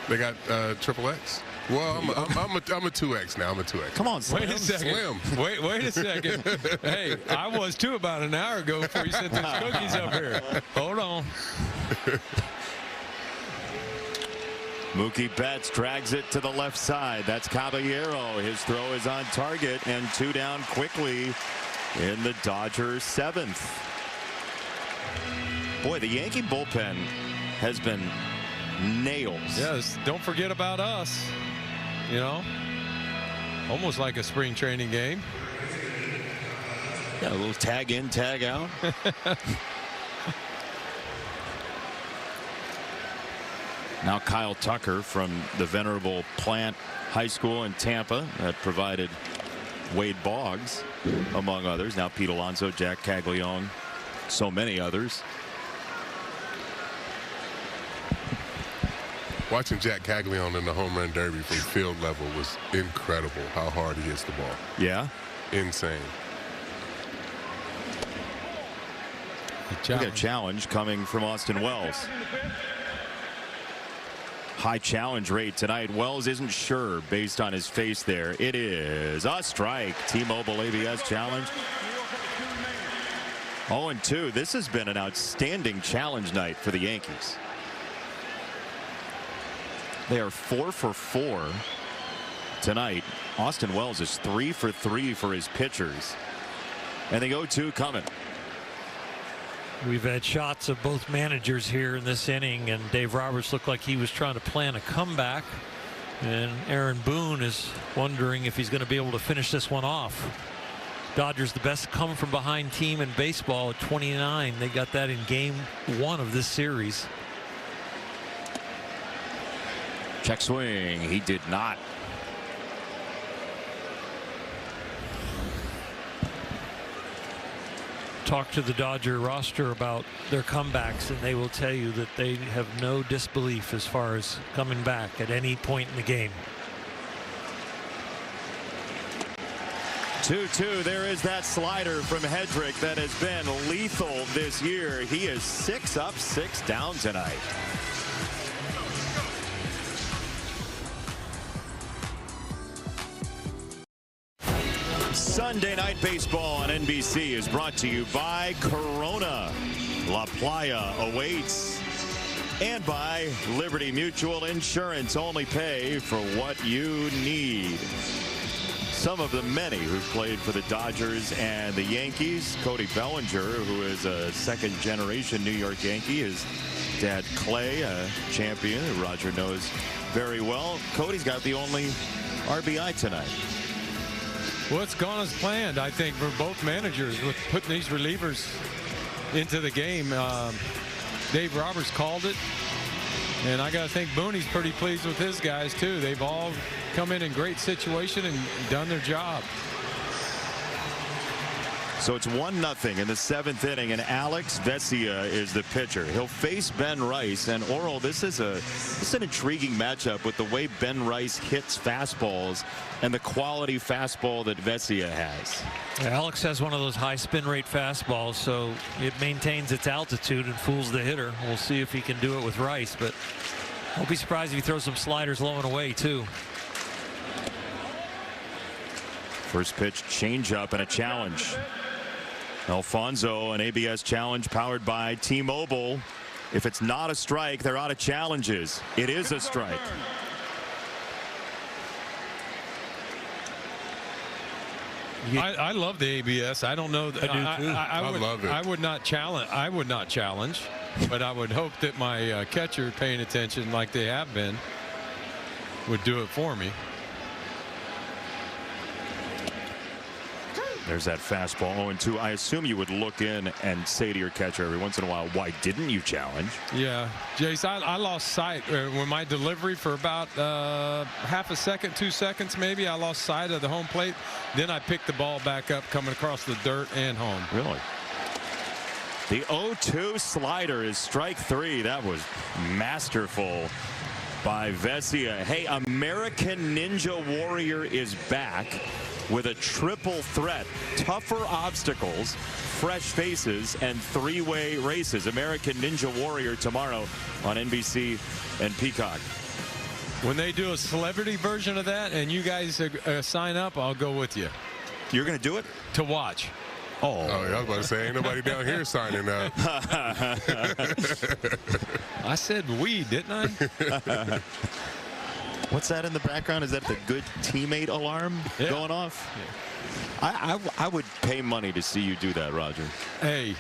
They got XXX. Well, I'm a 2X now. I'm a 2X. Come on, Slim. Wait a second. Slim. Wait a second. Hey, I was too about an hour ago before you sent those cookies up here. Hold on. Mookie Betts drags it to the left side. That's Caballero. His throw is on target, and 2 down quickly in the Dodgers 7th. Boy, the Yankee bullpen has been nails. Yes, don't forget about us. You know, almost like a spring training game. Yeah, a little tag in, tag out. Now Kyle Tucker from the venerable Plant High School in Tampa that provided Wade Boggs, among others. Now Pete Alonso, Jack Caglione, so many others. Watching Jack Caglione in the home run derby from field level was incredible. How hard he hits the ball. Yeah. Insane. We got a challenge coming from Austin Wells. High challenge rate tonight. Wells isn't sure based on his face there. It is a strike. T-Mobile ABS challenge. 0-2. This has been an outstanding challenge night for the Yankees. They are 4 for 4 tonight Austin Wells is 3 for 3 for his pitchers. And the 0-2 coming. We've had shots of both managers here in this inning, and Dave Roberts looked like he was trying to plan a comeback, and Aaron Boone is wondering if he's going to be able to finish this one off. Dodgers the best come from behind team in baseball at 29. They got that in game 1 of this series. Check swing. He did not. Talk to the Dodger roster about their comebacks, and they will tell you that they have no disbelief as far as coming back at any point in the game. 2-2. There is that slider from Hedrick that has been lethal this year. He is 6 up, 6 down tonight. Sunday Night Baseball on NBC is brought to you by Corona. La Playa awaits. And by Liberty Mutual Insurance. Only pay for what you need. Some of the many who've played for the Dodgers and the Yankees. Cody Bellinger, who is a second-generation New York Yankee. His dad, Clay, a champion who Roger knows very well. Cody's got the only RBI tonight. Well, it's gone as planned, I think, for both managers with putting these relievers into the game. Dave Roberts called it, and I got to think Booney's pretty pleased with his guys, too. They've all come in great situation and done their job. So it's 1-0 in the 7th inning, and Alex Vesia is the pitcher. He'll face Ben Rice, and Oral, this is an intriguing matchup with the way Ben Rice hits fastballs and the quality fastball that Vesia has. Alex has one of those high spin rate fastballs, so it maintains its altitude and fools the hitter. We'll see if he can do it with Rice, but won't be surprised if he throws some sliders low and away too. First pitch, changeup, and a challenge. Alfonso, an ABS challenge powered by T-Mobile. If it's not a strike, they're out of challenges. It is a strike. I love the ABS. I don't know. I love it. I would not challenge, but I would hope that my catcher paying attention like they have been would do it for me. There's that fastball 0-2. I assume you would look in and say to your catcher every once in a while, why didn't you challenge? Yeah, Jace, I lost sight when my delivery for about half a second, 2 seconds maybe. I lost sight of the home plate. Then I picked the ball back up coming across the dirt and home. Really? The 0-2 slider is strike 3. That was masterful by Vesia. Hey, American Ninja Warrior is back with a triple threat, tougher obstacles, fresh faces, and 3-way races. American Ninja Warrior tomorrow on NBC and Peacock. When they do a celebrity version of that and you guys sign up, I'll go with you. You're going to do it? To watch. Oh, I was about to say, ain't nobody down here signing up. I said we, didn't I? What's that in the background? Is that the good teammate alarm going off? Yeah. I would pay money to see you do that, Roger. Hey,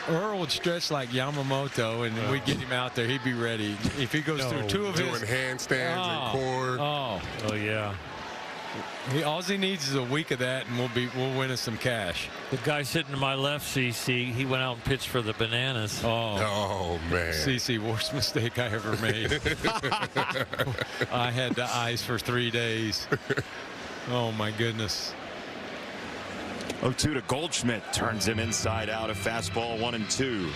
Earl would stretch like Yamamoto, and we'd get him out there. He'd be ready. If he goes through two of his doing handstands and core. Oh yeah. All he needs is a week of that, and we'll win us some cash. The guy sitting to my left, CC, he went out and pitched for the Bananas. Oh man. CC, worst mistake I ever made. I had the ice for 3 days. Oh my goodness. 0-2 to Goldschmidt, turns him inside out. A fastball 1-2.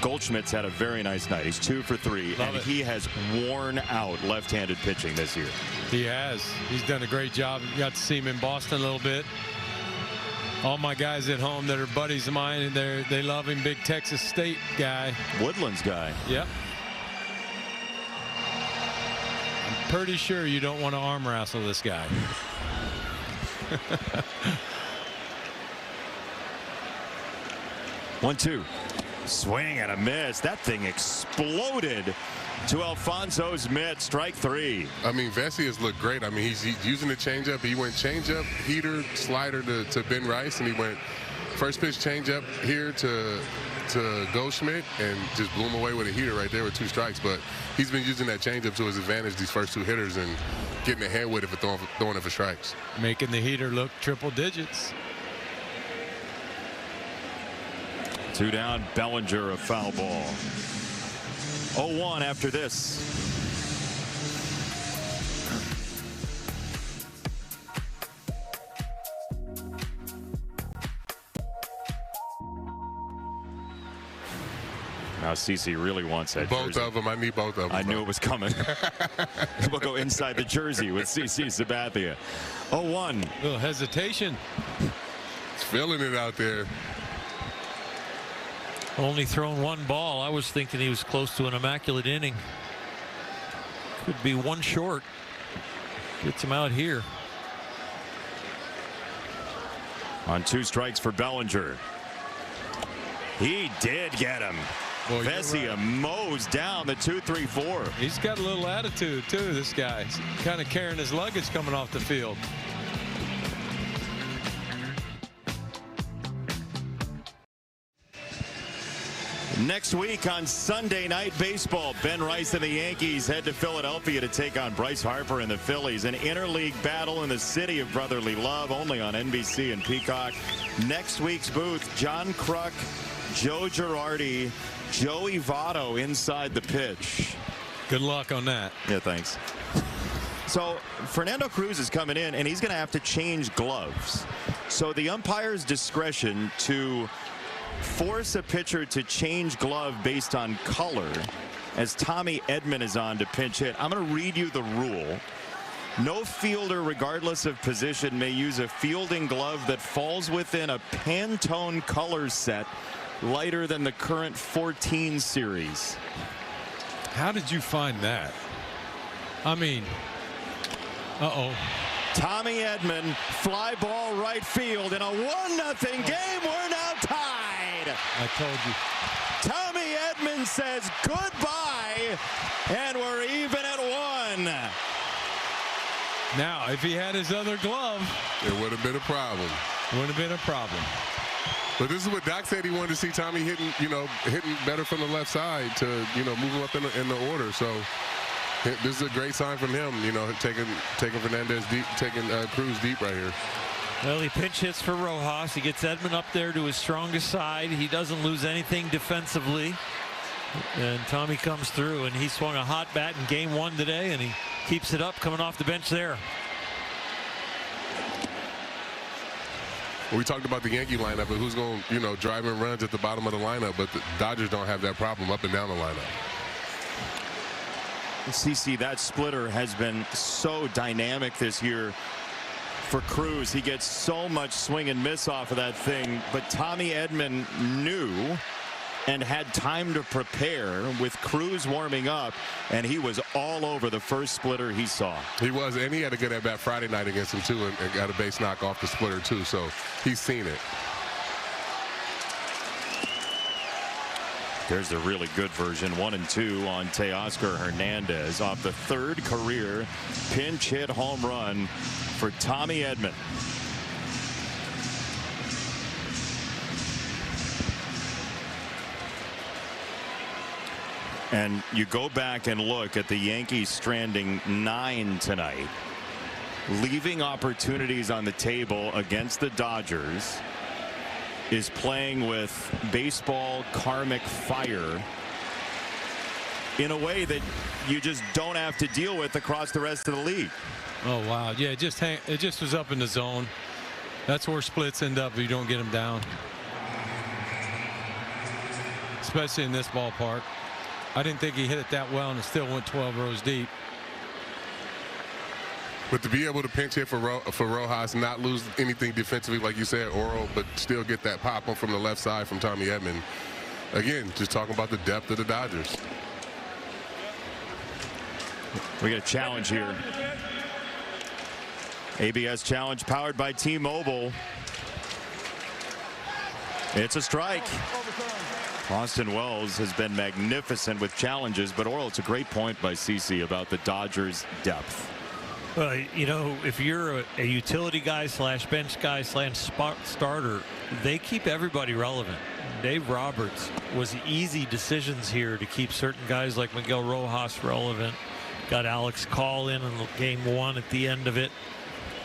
Goldschmidt's had a very nice night. He's 2 for 3, and he has worn out left-handed pitching this year. He has. He's done a great job. Got to see him in Boston a little bit. All my guys at home that are buddies of mine, and they love him. Big Texas State guy. Woodlands guy. Yep. I'm pretty sure you don't want to arm wrestle this guy. 1-2. Swing and a miss. That thing exploded To Alfonso's mitt, strike 3. I mean, Vesey has looked great. I mean, he's using the changeup. He went changeup, heater, slider to Ben Rice, and he went first pitch changeup here to Goldschmidt and just blew him away with a heater right there with 2 strikes. But he's been using that changeup to his advantage these first 2 hitters and getting ahead with it for throwing it for strikes. Making the heater look triple digits. 2 down, Bellinger, a foul ball. 0-1 after this. Now CeCe really wants that Both jersey. of them. I need both of them. I knew it was coming. We'll go inside the jersey with CeCe Sabathia. 0-1. A little hesitation. He's feeling it out there. Only thrown 1 ball. I was thinking he was close to an immaculate inning. Could be 1 short. Gets him out here. On 2 strikes for Bellinger. He did get him. Vesey mows down the 2-3-4. He's got a little attitude too, this guy. He's kind of carrying his luggage coming off the field. Next week on Sunday Night Baseball, Ben Rice and the Yankees head to Philadelphia to take on Bryce Harper and the Phillies. An interleague battle in the city of brotherly love, only on NBC and Peacock. Next week's booth, John Kruk, Joe Girardi, Joey Votto inside the pitch. Good luck on that. Yeah, thanks. So Fernando Cruz is coming in, and he's going to have to change gloves. So the umpire's discretion to force a pitcher to change glove based on color, as Tommy Edman is on to pinch hit. I'm going to read you the rule. No fielder, regardless of position, may use a fielding glove that falls within a Pantone color set lighter than the current 14 series. How did you find that? I mean, Tommy Edman, fly ball right field in a 1-0 game. We're now tied. I told you. Tommy Edman says goodbye, and we're even at 1. Now, if he had his other glove, it would have been a problem. Would have been a problem. But this is what Doc said. He wanted to see Tommy hitting better from the left side to, move him up in the order. So this is a great sign from him, taking Fernandez deep, taking Cruz deep right here. Well, he pinch hits for Rojas. He gets Edman up there to his strongest side. He doesn't lose anything defensively. And Tommy comes through, and he swung a hot bat in game 1 today, and he keeps it up coming off the bench there. We talked about the Yankee lineup and who's going to, drive in runs at the bottom of the lineup, but the Dodgers don't have that problem up and down the lineup. CeCe, that splitter has been so dynamic this year for Cruz. He gets so much swing and miss off of that thing, but Tommy Edman knew and had time to prepare with Cruz warming up, and he was all over the first splitter he saw. He was, and he had a good at-bat Friday night against him, too, and got a base knock off the splitter, too, so he's seen it. There's the really good version, 1-2 on Teoscar Hernandez off the 3rd career pinch hit home run for Tommy Edman. And you go back and look at the Yankees stranding 9 tonight, leaving opportunities on the table against the Dodgers, is playing with baseball karmic fire in a way that you just don't have to deal with across the rest of the league. Oh, wow. Yeah, it just was up in the zone. That's where splits end up if you don't get them down. Especially in this ballpark. I didn't think he hit it that well, and it still went 12 rows deep. But to be able to pinch hit for Rojas, not lose anything defensively, like you said, Oro, but still get that pop on from the left side from Tommy Edman. Again, just talking about the depth of the Dodgers. We got a challenge here. ABS challenge powered by T-Mobile. It's a strike. Austin Wells has been magnificent with challenges, but Orel, it's a great point by CC about the Dodgers' depth. Well, you know, if you're a utility guy / bench guy / starter, they keep everybody relevant. Dave Roberts was easy decisions here to keep certain guys like Miguel Rojas relevant. Got Alex Call in game 1 at the end of it.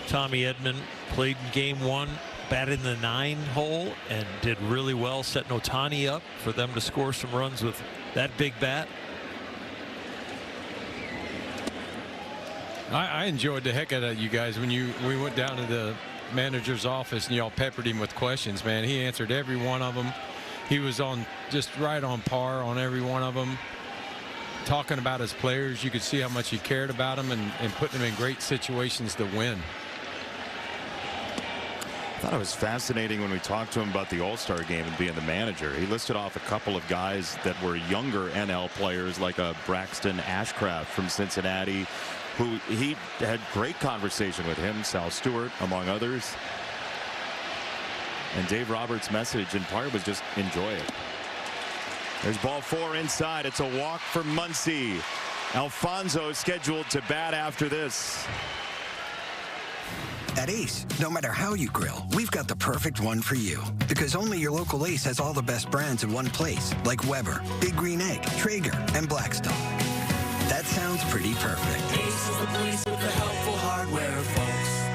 Tommy Edman played in game 1, batted in the 9 hole, and did really well, setting Ohtani up for them to score some runs with that big bat. I enjoyed the heck out of you guys when we went down to the manager's office and y'all peppered him with questions. Man, he answered every one of them. He was on just right on par on every one of them. Talking about his players, you could see how much he cared about them and putting them in great situations to win. I thought it was fascinating when we talked to him about the All-Star game and being the manager. He listed off a couple of guys that were younger NL players, like a Braxton Ashcraft from Cincinnati, who he had great conversation with him, Sal Stewart, among others. And Dave Roberts' message in part was just enjoy it. There's ball 4 inside. It's a walk for Muncy. Alfonso scheduled to bat after this. At Ace, no matter how you grill, we've got the perfect one for you. Because only your local Ace has all the best brands in one place, like Weber, Big Green Egg, Traeger, and Blackstone. That sounds pretty perfect. Ace is the place with the helpful hardware, folks.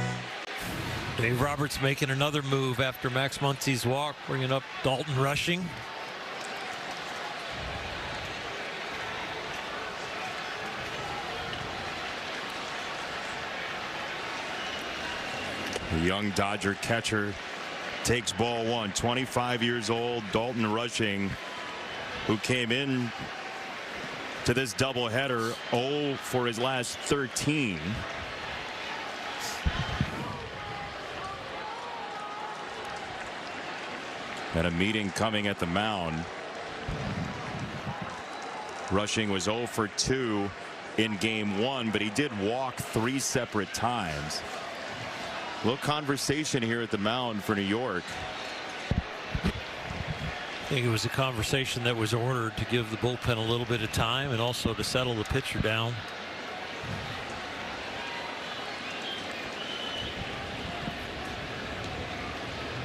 Dave Roberts making another move after Max Muncy's walk, bringing up Dalton Rushing. The young Dodger catcher takes ball 1. 25 years old, Dalton Rushing, who came in to this doubleheader 0 for his last 13. And a meeting coming at the mound. Rushing was 0 for 2 in game 1, but he did walk 3 separate times. A little conversation here at the mound for New York. I think it was a conversation that was ordered to give the bullpen a little bit of time and also to settle the pitcher down.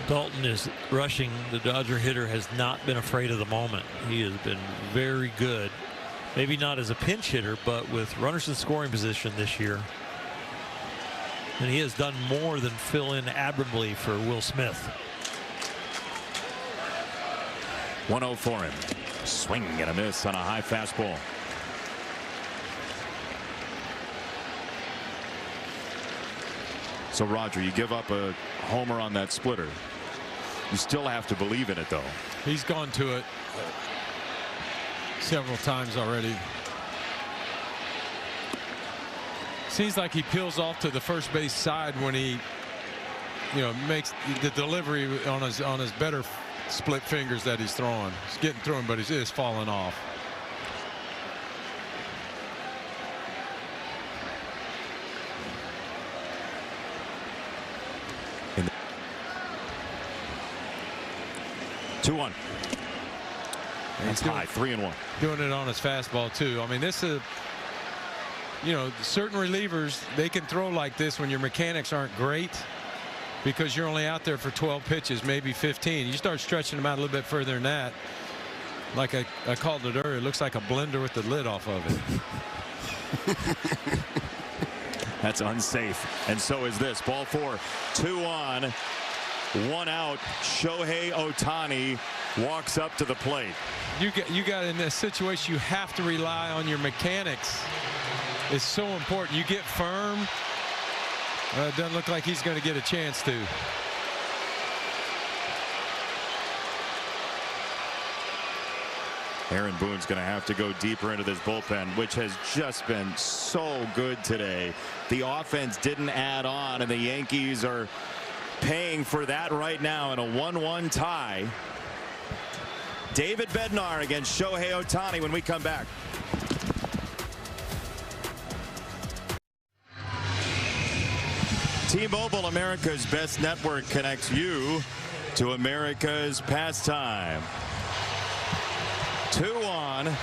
Dalton is rushing. The Dodger hitter has not been afraid of the moment. He has been very good. Maybe not as a pinch hitter, but with runners in scoring position this year. And he has done more than fill in admirably for Will Smith. 1-0 for him. Swing and a miss on a high fastball. So Roger, you give up a homer on that splitter. You still have to believe in it, though. He's gone to it several times already. Seems like he peels off to the first base side when he, makes the delivery on his better split fingers that he's throwing. He's getting through him, but he's just falling off. Two-1. That's high. 3-1. Doing it on his fastball too. I mean, this is, certain relievers, they can throw like this when your mechanics aren't great because you're only out there for 12 pitches, maybe 15. You start stretching them out a little bit further than that. Like I called it earlier, it looks like a blender with the lid off of it. That's unsafe. And so is this. Ball 4. 2 on. 1 out. Shohei Ohtani walks up to the plate. You got in this situation, you have to rely on your mechanics. It's so important. You get firm. It doesn't look like he's going to get a chance to. Aaron Boone's going to have to go deeper into this bullpen, which has just been so good today. The offense didn't add on, and the Yankees are paying for that right now in a 1-1 tie. David Bednar against Shohei Ohtani when we come back. T-Mobile, America's best network, connects you to America's pastime. on,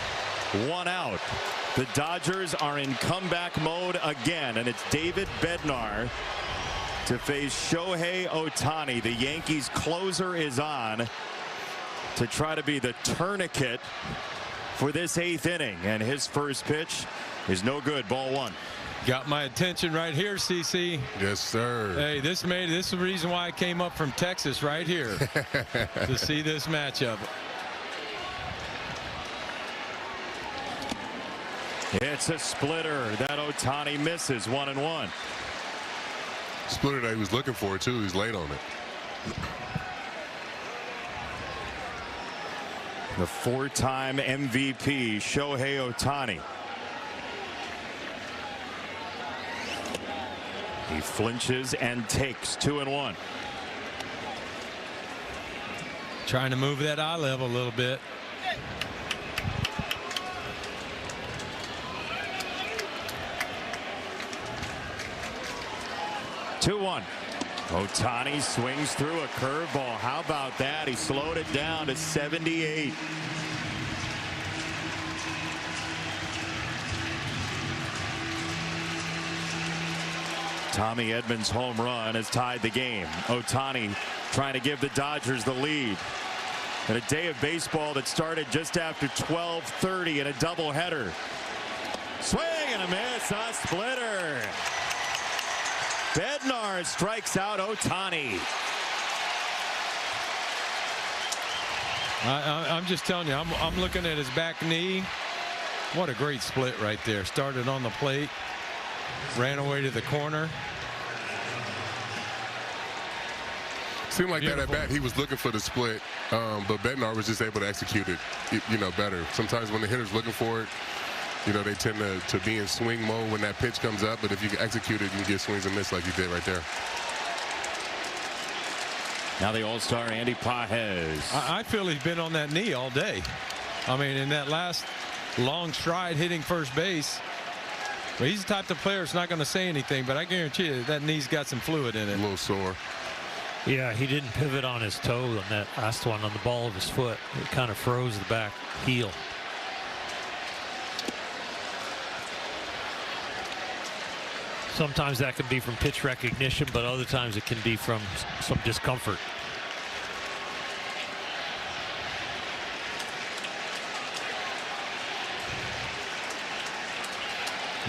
1 out. The Dodgers are in comeback mode again, and it's David Bednar to face Shohei Ohtani. The Yankees closer is on to try to be the tourniquet for this 8th inning, and his first pitch is no good. Ball 1. Got my attention right here, CC. Yes, sir. Hey, this is the reason why I came up from Texas right here to see this matchup. It's a splitter that Ohtani misses. 1-1. Splitter that he was looking for too. He's late on it. The 4-time MVP Shohei Ohtani. He flinches and takes 2-1. Trying to move that eye level a little bit. Ohtani swings through a curveball. How about that? He slowed it down to 78. Tommy Edmonds' home run has tied the game. Ohtani trying to give the Dodgers the lead. In a day of baseball that started just after 12:30 in a doubleheader. Swing and a miss, a splitter. Bednar strikes out Ohtani. I'm just telling you, I'm looking at his back knee. What a great split right there. Started on the plate, ran away to the corner. Seemed like that at bat, he was looking for the split, but Bednar was just able to execute it, better. Sometimes when the hitter's looking for it, they tend to be in swing mode when that pitch comes up, but if you can execute it, you can get swings and miss like you did right there. Now the All-Star Andy Pages. I feel he's been on that knee all day. I mean, in that last long stride hitting first base, but he's the type of player that's not going to say anything, but I guarantee you that knee's got some fluid in it. A little sore. Yeah, he didn't pivot on his toe on that last one on the ball of his foot. It kind of froze the back heel. Sometimes that can be from pitch recognition, but other times it can be from some discomfort.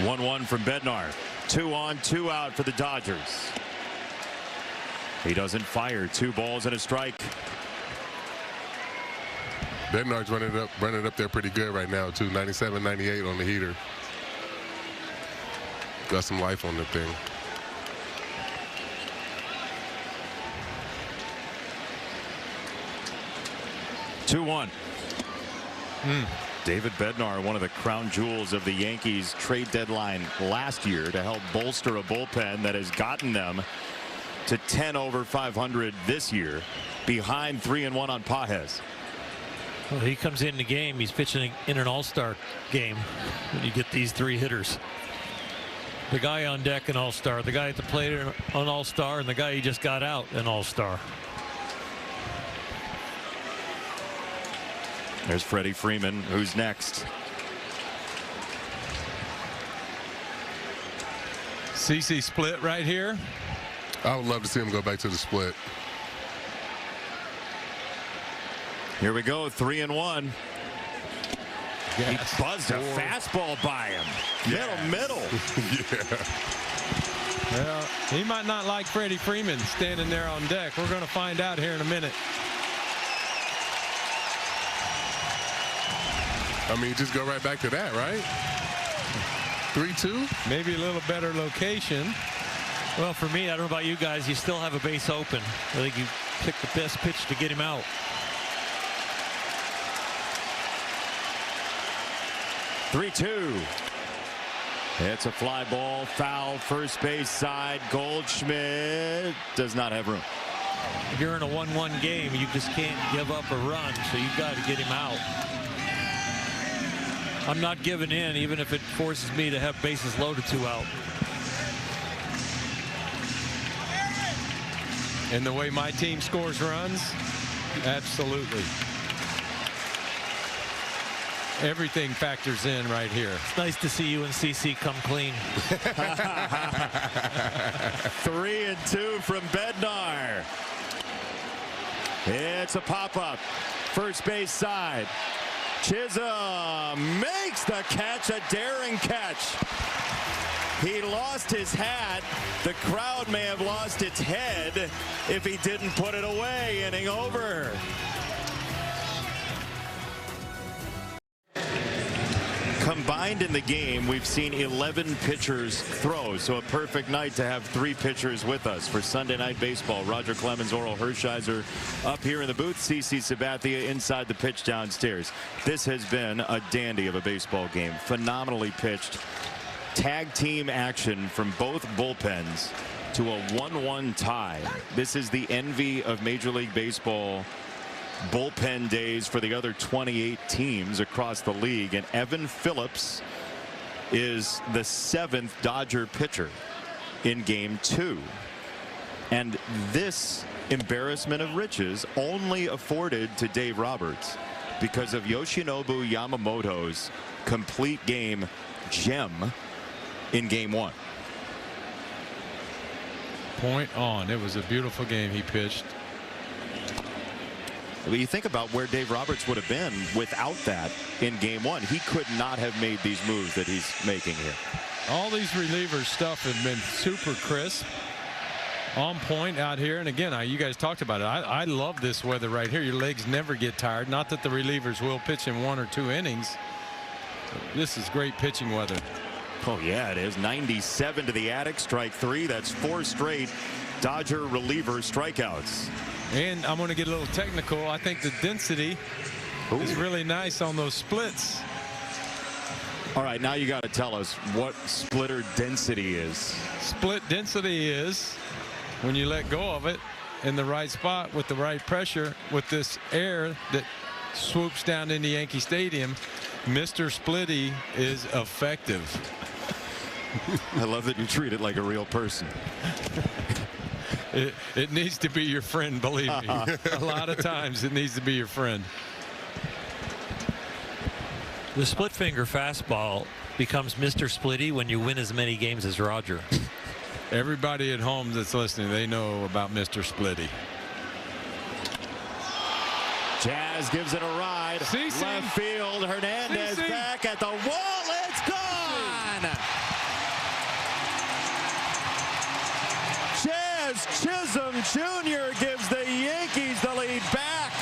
One from Bednar. 2 on, 2 out for the Dodgers. He doesn't fire. 2 balls and a strike. Bednar's running up there pretty good right now too. 97, 98 on the heater. Got some life on the thing. Two-one. David Bednar, one of the crown jewels of the Yankees trade deadline last year to help bolster a bullpen that has gotten them to 10 over 500 this year, behind 3-1 on Pages. Well, he comes in the game. He's pitching in an all-star game when you get these 3 hitters. The guy on deck, an all-star. The guy at the plate, an all-star. And the guy he just got out, an all-star. There's Freddie Freeman. Who's next? CC split right here. I would love to see him go back to the split. Here we go. 3-1. Yes. He buzzed a fastball by him. Yes. Middle. Yeah. Well, he might not like Freddie Freeman standing there on deck. We're going to find out here in a minute. I mean, just go right back to that, right? 3-2. Maybe a little better location. Well, for me, I don't know about you guys, you still have a base open. I think you picked the best pitch to get him out. It's a fly ball, foul, first base side. Goldschmidt does not have room. If you're in a 1-1 game, you just can't give up a run, so you've got to get him out. I'm not giving in, even if it forces me to have bases loaded 2 out. And the way my team scores runs, absolutely. everything factors in right here. It's nice to see you and CC come clean. 3-2 from Bednar. It's a pop-up. First base side. Chisholm makes the catch, a daring catch. He lost his hat. The crowd may have lost its head if he didn't put it away. Inning over. Combined in the game, we've seen 11 pitchers throw, so a perfect night to have 3 pitchers with us for Sunday Night Baseball. Roger Clemens, Oral Hershiser up here in the booth, CC Sabathia inside the pitch downstairs. This has been a dandy of a baseball game. Phenomenally pitched. Tag team action from both bullpens to a 1-1 tie. This is the envy of Major League Baseball bullpen days for the other 28 teams across the league, and Evan Phillips is the 7th Dodger pitcher in game 2, and this embarrassment of riches only afforded to Dave Roberts because of Yoshinobu Yamamoto's complete game gem in game 1. Point on. It was a beautiful game he pitched. But you think about where Dave Roberts would have been without that in game 1. He could not have made these moves that he's making here. All these relievers stuff have been super crisp, on point out here. And again, you guys talked about it. I love this weather right here. Your legs never get tired. Not that the relievers will pitch in 1 or 2 innings. This is great pitching weather. Oh yeah, it is. 97 to the attic, strike 3. That's 4 straight Dodger reliever strikeouts. And I'm going to get a little technical. I think the density is really nice on those splits. All right, now you got to tell us what splitter density is. Split density is when you let go of it in the right spot with the right pressure with this air that swoops down into Yankee Stadium. Mr. Splitty is effective. I love that you treat it like a real person. It needs to be your friend, believe me. A lot of times it needs to be your friend. The split finger fastball becomes Mr. Splitty when you win as many games as Roger. Everybody at home that's listening, they know about Mr. Splitty. Jazz gives it a ride. CeCe. Left field. Hernandez CeCe. back at the wall. It's gone. Jazz Chisholm Jr. gives the Yankees the lead back.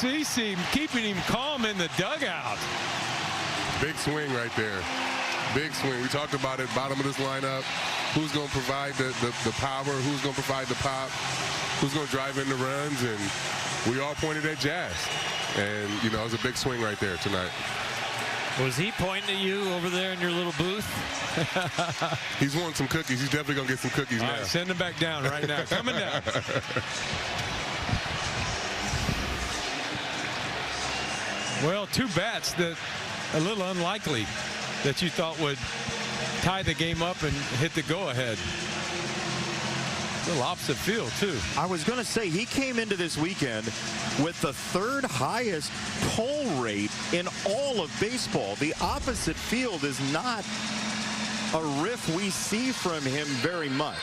CeCe keeping him calm in the dugout. Big swing right there. Big swing. We talked about it, bottom of this lineup. Who's going to provide the power? Who's going to provide the pop? Who's going to drive in the runs? And we all pointed at Jazz. And, you know, it was a big swing right there tonight. Was he pointing at you over there in your little booth? He's wanting some cookies. He's definitely going to get some cookies All now. right, send him back down right now. Coming down. Well, 2 bats that a little unlikely that you thought would tie the game up and hit the go-ahead. A little opposite field, too. I was going to say, he came into this weekend with the 3rd highest pull rate in all of baseball. The opposite field is not a riff we see from him very much.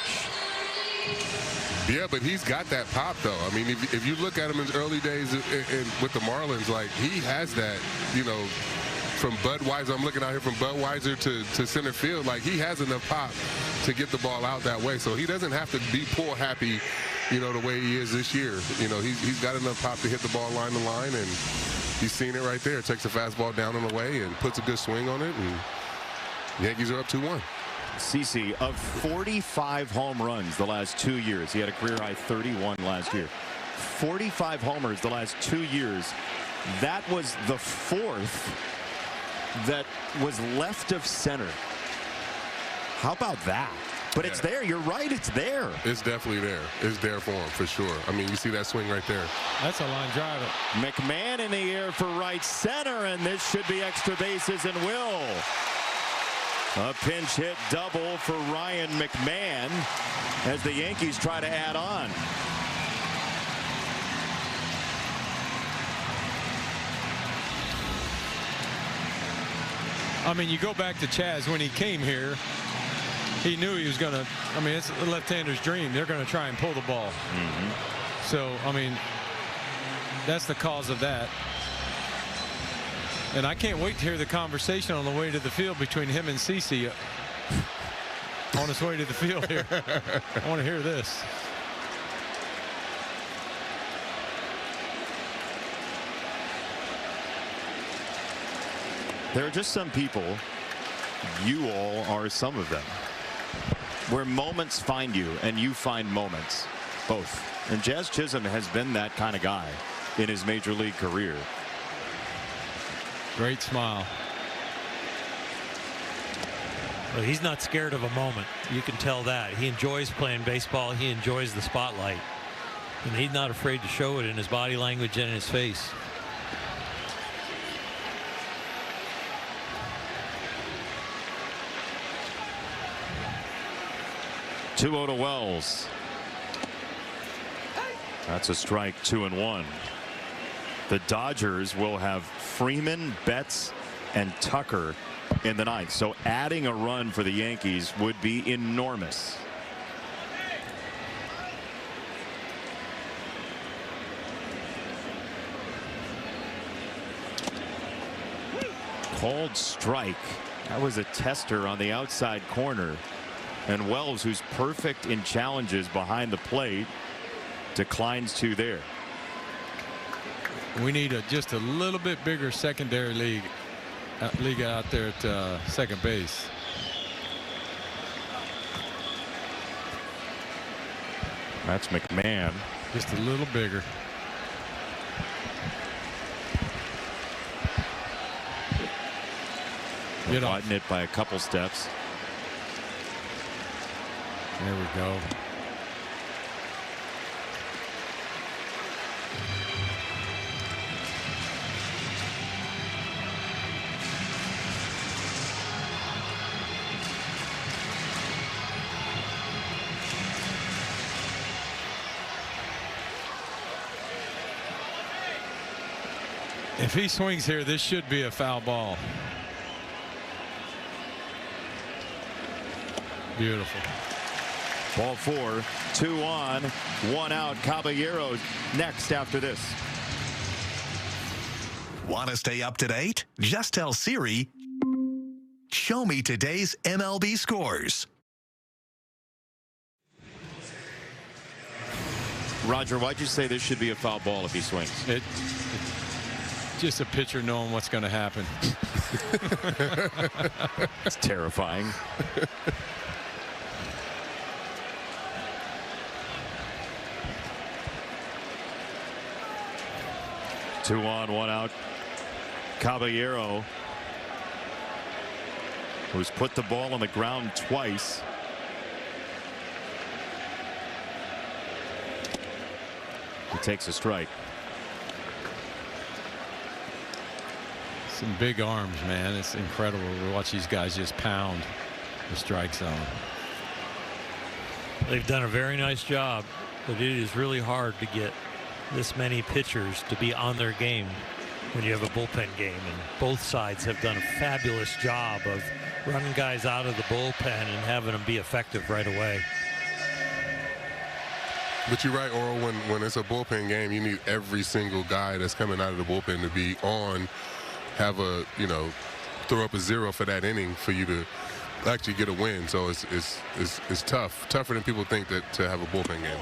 Yeah, but he's got that pop, though. I mean, if you look at him in his early days with the Marlins, like, he has that, you know, from Budweiser. I'm looking out here from Budweiser to center field. Like, he has enough pop to get the ball out that way. So he doesn't have to be pull happy, you know, the way he is this year. You know, he's got enough pop to hit the ball line to line, and you've seen it right there. Takes a fastball down and away and puts a good swing on it, and Yankees are up 2-1. CeCe, of 45 home runs the last 2 years, he had a career high 31 last year. 45 homers the last 2 years. That was the 4th that was left of center. How about that? But it's there. You're right. It's there. It's definitely there. It's there for him, for sure. I mean, you see that swing right there. That's a line drive. McMahon in the air for right center, and this should be extra bases and will. A pinch hit double for Ryan McMahon as the Yankees try to add on. I mean, you go back to Chaz when he came here. He knew he was going to. I mean, it's a left-hander's dream. They're going to try and pull the ball. So, I mean, that's the cause of that. And I can't wait to hear the conversation on the way to the field between him and CeCe on his way to the field here. I want to hear this. There are just some people, you all are some of them, where moments find you and you find moments, both. And Jazz Chisholm has been that kind of guy in his major league career. Great smile. Well, he's not scared of a moment. You can tell that. He enjoys playing baseball. He enjoys the spotlight. And he's not afraid to show it in his body language and in his face. Two to Wells. That's a strike, 2-1. The Dodgers will have Freeman, Betts, and Tucker in the ninth. So adding a run for the Yankees would be enormous. Called strike. That was a tester on the outside corner. And Wells, who's perfect in challenges behind the plate, declines to there. We need just a little bit bigger secondary league out there at second base. That's McMahon. Just a little bigger. Widen it by a couple steps. There we go. If he swings here, this should be a foul ball. Beautiful. Ball 4, 2 on, 1 out. Caballero next after this. Want to stay up to date? Just tell Siri, show me today's MLB scores. Roger, why'd you say this should be a foul ball if he swings? Just a pitcher knowing what's going to happen. It's terrifying. Two on, 1 out. Caballero, who's put the ball on the ground twice. He takes a strike. Some big arms, man. It's incredible to watch these guys just pound the strike zone. They've done a very nice job, but it is really hard to get this many pitchers to be on their game when you have a bullpen game, and both sides have done a fabulous job of running guys out of the bullpen and having them be effective right away. But you're right, Oral, when it's a bullpen game, you need every single guy that's coming out of the bullpen to be on, have a, throw up a 0 for that inning for you to actually get a win. So it's tougher than people think that to have a bullpen game.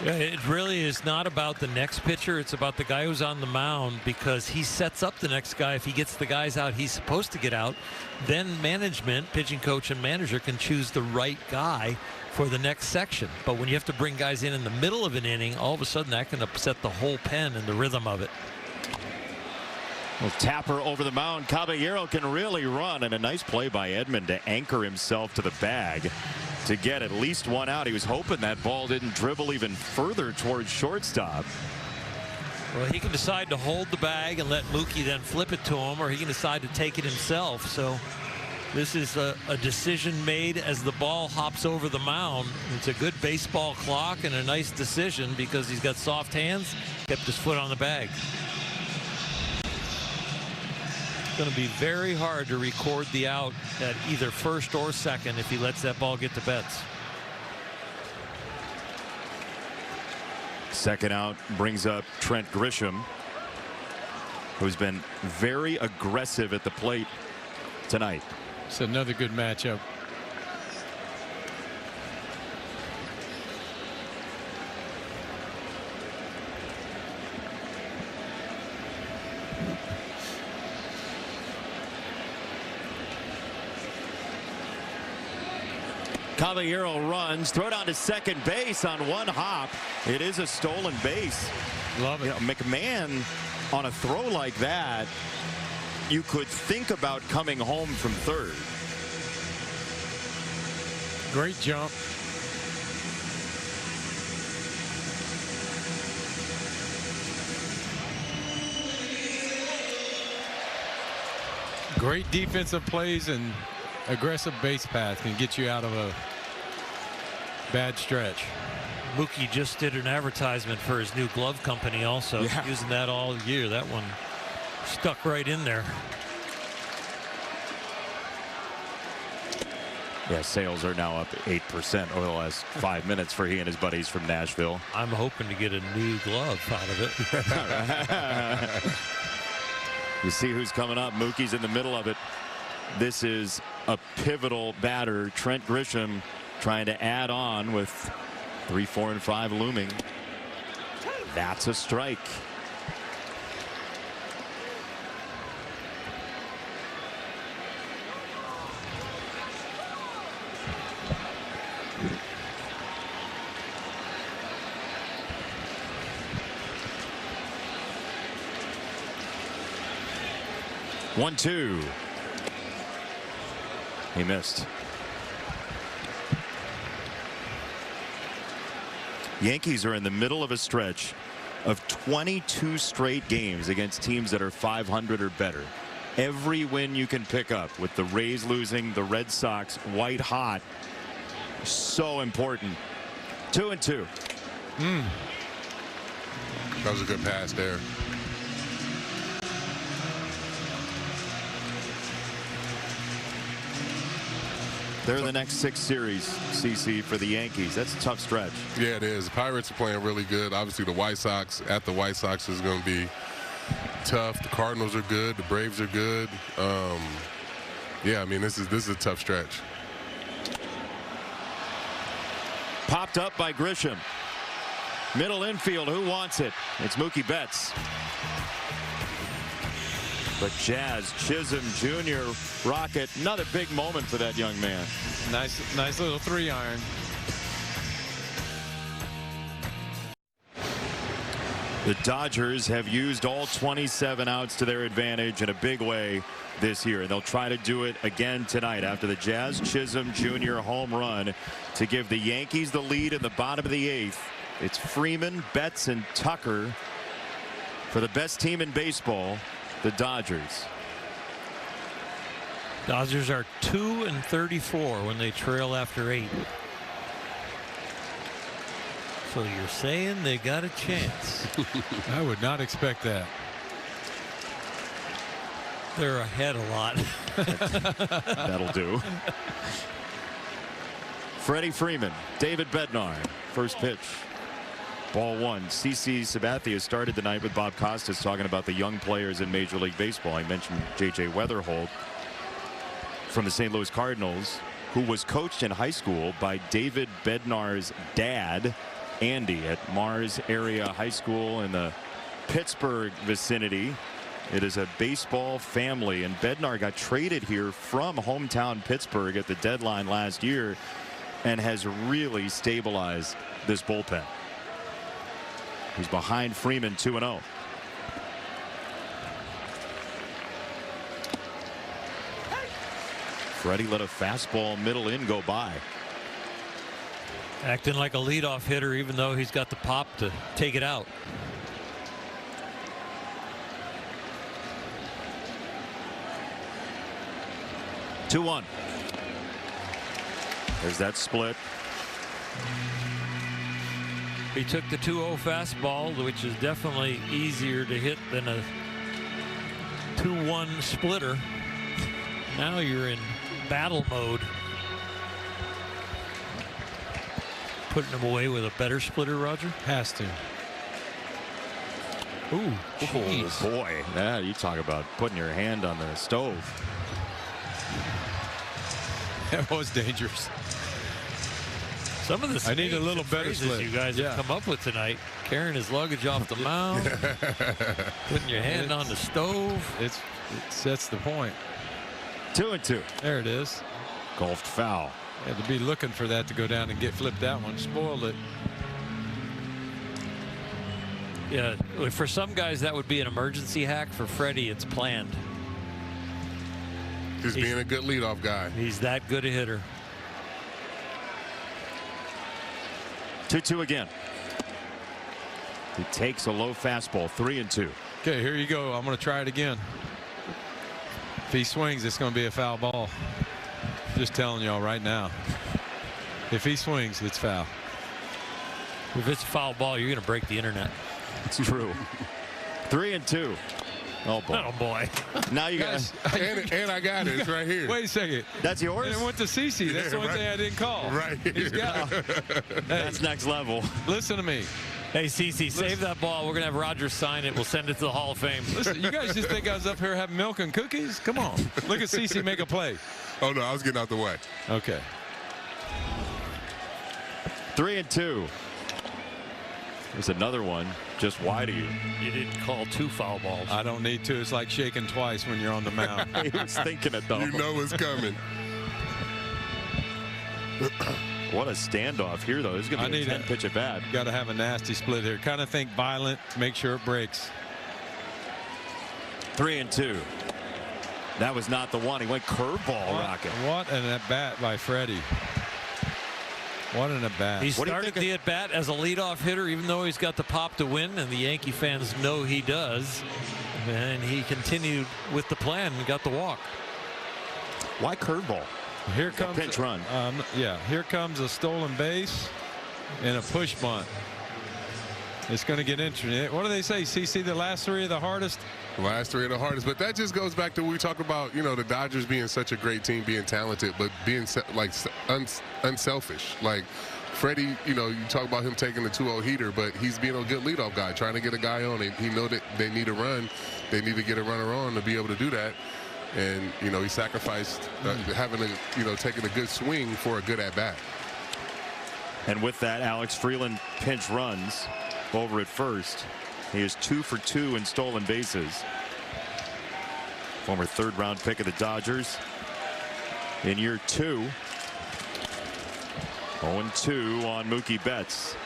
Yeah, it really is not about the next pitcher. It's about the guy who's on the mound, because he sets up the next guy. If he gets the guys out he's supposed to get out, then management, pitching coach and manager, can choose the right guy for the next section. But when you have to bring guys in the middle of an inning, all of a sudden that can upset the whole pen and the rhythm of it. Well, Tapper over the mound. Caballero can really run, and a nice play by Edman to anchor himself to the bag to get at least 1 out. He was hoping that ball didn't dribble even further towards shortstop. Well, he can decide to hold the bag and let Mookie then flip it to him, or he can decide to take it himself. So this is a decision made as the ball hops over the mound. It's a good baseball clock and a nice decision because he's got soft hands, kept his foot on the bag. going to be very hard to record the out at either first or second if he lets that ball get to Betts. Second out brings up Trent Grisham, who's been very aggressive at the plate tonight. It's another good matchup. Caballero runs, throw down to second base on one hop. It is a stolen base. Love it. You know, McMahon on a throw like that, you could think about coming home from third. Great jump. Great defensive plays and aggressive base path can get you out of a bad stretch. Mookie just did an advertisement for his new glove company also. Yeah. Using that all year. That one stuck right in there. Yeah, sales are now up 8% over the last 5 minutes for he and his buddies from Nashville. I'm hoping to get a new glove out of it. You see who's coming up. Mookie's in the middle of it. This is a pivotal batter. Trent Grisham trying to add on with 3, 4, and 5 looming. That's a strike. One, two. He missed. Yankees are in the middle of a stretch of 22 straight games against teams that are 500 or better. Every win you can pick up, with the Rays losing, the Red Sox white hot, so important. 2-2. That was a good pass there. They're the next 6 series, CC, for the Yankees. That's a tough stretch. Yeah, it is. The Pirates are playing really good. Obviously, the White Sox at the White Sox is going to be tough. The Cardinals are good. The Braves are good. Yeah, I mean, this is a tough stretch. Popped up by Grisham. Middle infield. Who wants it? It's Mookie Betts. But Jazz Chisholm Jr. rocket. Another big moment for that young man. Nice little 3-iron. The Dodgers have used all 27 outs to their advantage in a big way this year, and they'll try to do it again tonight after the Jazz Chisholm Jr. home run to give the Yankees the lead in the bottom of the 8th. It's Freeman, Betts, and Tucker for the best team in baseball, the Dodgers. Dodgers are 2-34 when they trail after 8. So you're saying they got a chance? I would not expect that. They're ahead a lot. That'll do. Freddie Freeman, David Bednar, first pitch. Ball 1. CC Sabathia started the night with Bob Costas talking about the young players in Major League Baseball. He mentioned J.J. Weatherholt from the St. Louis Cardinals, who was coached in high school by David Bednar's dad, Andy, at Mars Area High School in the Pittsburgh vicinity. It is a baseball family, and Bednar got traded here from hometown Pittsburgh at the deadline last year and has really stabilized this bullpen. He's behind Freeman 2-0. Freddie let a fastball middle in go by. Acting like a leadoff hitter, even though he's got the pop to take it out. Two-one. There's that split. He took the 2-0 fastball, which is definitely easier to hit than a 2-1 splitter. Now you're in battle mode. Putting him away with a better splitter, Roger? Has to. Ooh, oh boy. Yeah, you talk about putting your hand on the stove. That was dangerous. Some of the I need a little better split. You guys have come up with tonight. Carrying his luggage off the mound. Putting your hand on the stove. It sets the point. 2-2. There it is. Golfed foul. Had to be looking for that to go down and get flipped that one. Spoiled it. Yeah, for some guys that would be an emergency hack. For Freddie, it's planned. Just being a good leadoff guy. He's that good a hitter. 2-2 again. He takes a low fastball. 3-2. Okay, here you go. I'm going to try it again. If he swings, it's going to be a foul ball. Just telling y'all right now. If he swings, it's foul. If it's a foul ball, you're going to break the internet. It's true. 3-2. Oh boy. Oh boy. Now you guys. And I got it. It's right here. Wait a second. That's yours? And it went to CC. That's the one thing I didn't call. Right. He's got it. That's next level. Listen to me. Hey, CC, save that ball. We're going to have Roger sign it. We'll send it to the Hall of Fame. Listen, you guys just think I was up here having milk and cookies? Come on. Look at CC make a play. Oh, no, I was getting out the way. Okay. 3-2. There's another one just wide of you. You didn't call 2 foul balls. I don't need to. It's like shaking twice when you're on the mound. He was thinking it, though. You know it's coming. What a standoff here, though. This is going to be a 10-pitch at bat. Got to have a nasty split here. Kind of think violent to make sure it breaks. 3-2. That was not the one. He went curveball rocket. What an at-bat by Freddie. What an at-bat. He started the at-bat as a leadoff hitter, even though he's got the pop to win, and the Yankee fans know he does. And he continued with the plan and got the walk. Why curveball? Here comes a pinch run. Yeah, here comes a stolen base and a push bunt. It's going to get interesting. What do they say, CC? The last 3 are the hardest? The last 3 are the hardest. But that just goes back to what we talk about, you know, the Dodgers being such a great team, being talented, but being like unselfish. Like Freddie, you know, you talk about him taking the 2-0 heater, but he's being a good leadoff guy, trying to get a guy on it. He know that they need a run. They need to get a runner on to be able to do that. And, you know, he sacrificed having a, you know, taking a good swing for a good at-bat. And with that, Alex Freeland pinch runs over at first. He is 2 for 2 in stolen bases. Former 3rd-round pick of the Dodgers in year 2. 0-2 on Mookie Betts.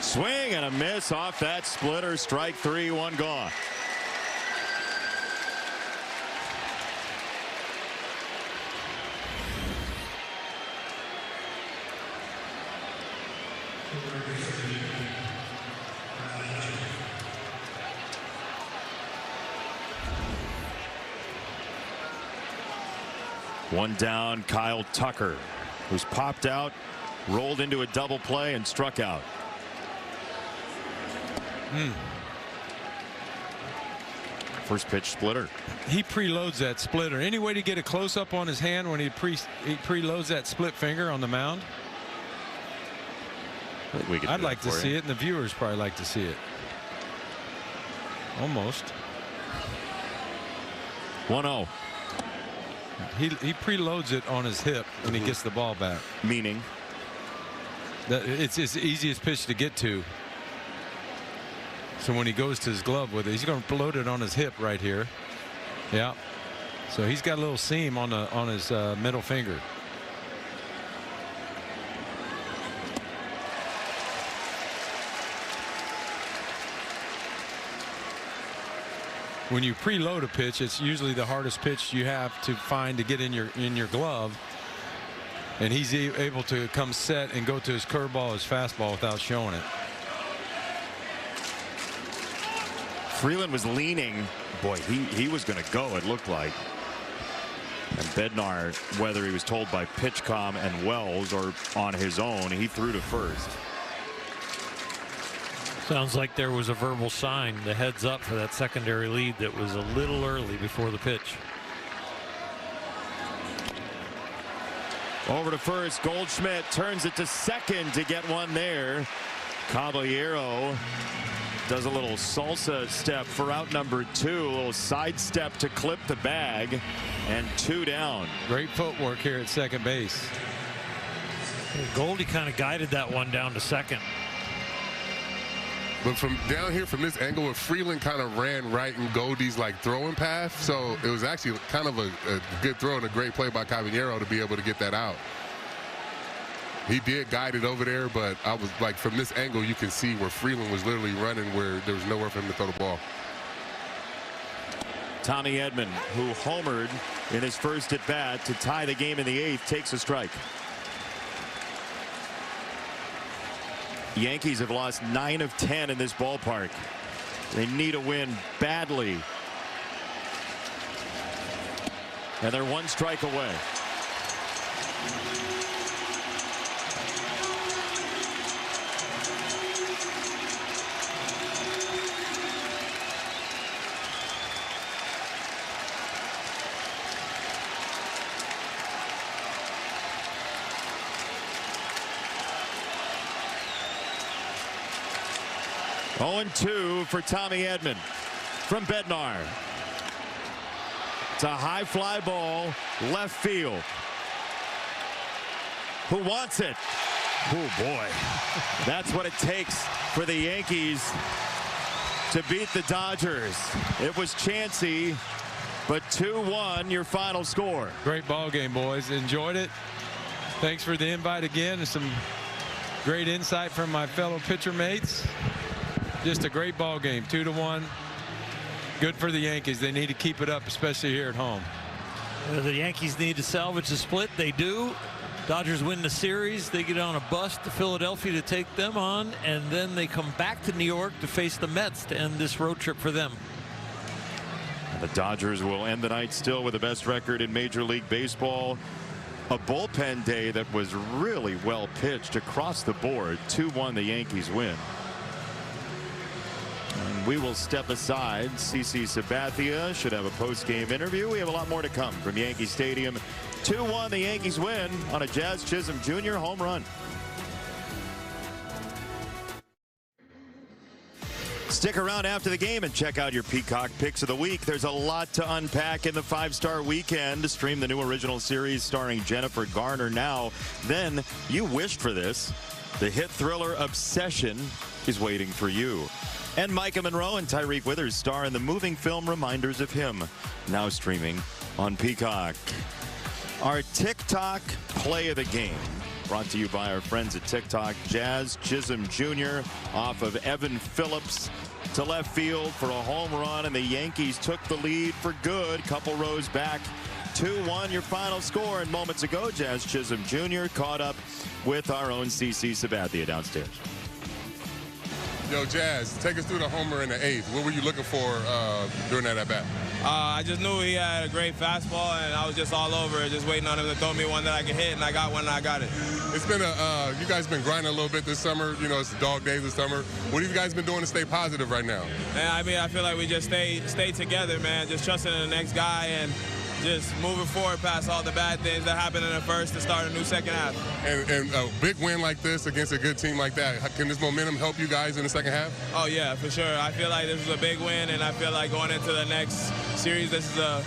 Swing and a miss off that splitter. Strike 3, 1 gone. One down, Kyle Tucker, who's popped out, rolled into a double play, and struck out. First pitch splitter. He preloads that splitter. Any way to get a close up on his hand when he preloads that split finger on the mound? I'd like to see it, and the viewers probably like to see it. Almost. 1-0. He preloads it on his hip when he gets the ball back. Meaning? That it's his easiest pitch to get to. So when he goes to his glove with it, he's going to load it on his hip right here. Yeah. So he's got a little seam on his middle finger. When you preload a pitch, it's usually the hardest pitch you have to find to get in your glove. and he's able to come set and go to his curveball, his fastball without showing it. Freeland was leaning. Boy, he was going to go, it looked like. And Bednar, whether he was told by PitchCom and Wells or on his own, he threw to first. Sounds like there was a verbal sign, the heads up for that secondary lead that was a little early before the pitch. Over to first, Goldschmidt turns it to second to get one there. Caballero does a little salsa step for out number 2, a little side step to clip the bag, and 2 down. Great footwork here at second base. Goldie kind of guided that one down to second. But from down here, from this angle, where Freeland kind of ran right in Goldie's like throwing path, so it was actually kind of a good throw and a great play by Caballero to be able to get that out. He did guide it over there, but I was like, from this angle, you can see where Freeland was literally running where there was nowhere for him to throw the ball. Tommy Edman, who homered in his first at bat to tie the game in the 8th, takes a strike. Yankees have lost 9 of 10 in this ballpark. They need a win badly. And they're 1 strike away. Oh, 0-2 for Tommy Edman from Bednar. It's a high fly ball, left field. Who wants it? Oh, boy. That's what it takes for the Yankees to beat the Dodgers. It was chancy, but 2-1 your final score. Great ball game, boys. Enjoyed it. Thanks for the invite again, and some great insight from my fellow pitcher mates. Just a great ball game, 2-1. Good for the Yankees. They need to keep it up, especially here at home. The Yankees need to salvage the split. They do. Dodgers win the series. They get on a bus to Philadelphia to take them on, and then they come back to New York to face the Mets to end this road trip for them. The Dodgers will end the night still with the best record in Major League Baseball. A bullpen day that was really well pitched across the board. 2-1 the Yankees win. And we will step aside. CC Sabathia should have a post-game interview. We have a lot more to come from Yankee Stadium. 2-1 the Yankees win on a Jazz Chisholm Jr. home run. Stick around after the game and check out your Peacock Picks of the Week. There's a lot to unpack in the 5-Star Weekend. Stream the new original series starring Jennifer Garner now. Then you wished for this. The hit thriller Obsession is waiting for you. And Micah Monroe and Tyreek Withers star in the moving film Reminders of Him, now streaming on Peacock. Our TikTok play of the game, brought to you by our friends at TikTok. Jazz Chisholm Jr. off of Evan Phillips to left field for a home run, and the Yankees took the lead for good. Couple rows back. 2-1 your final score, and moments ago Jazz Chisholm Jr. caught up with our own CC Sabathia downstairs. Yo, Jazz, take us through the homer in the 8th. What were you looking for during that at-bat? I just knew he had a great fastball, and I was just all over it, just waiting on him to throw me one that I could hit, and I got one, and I got it. It's been you guys been grinding a little bit this summer. You know, it's the dog days of summer. What have you guys been doing to stay positive right now? And I mean, I feel like we just stay together, man, just trusting in the next guy and just moving forward past all the bad things that happened in the first to start a new second half. And a big win like this against a good team like that, can this momentum help you guys in the second half? Oh, yeah, for sure. I feel like this is a big win, and I feel like going into the next series, this is a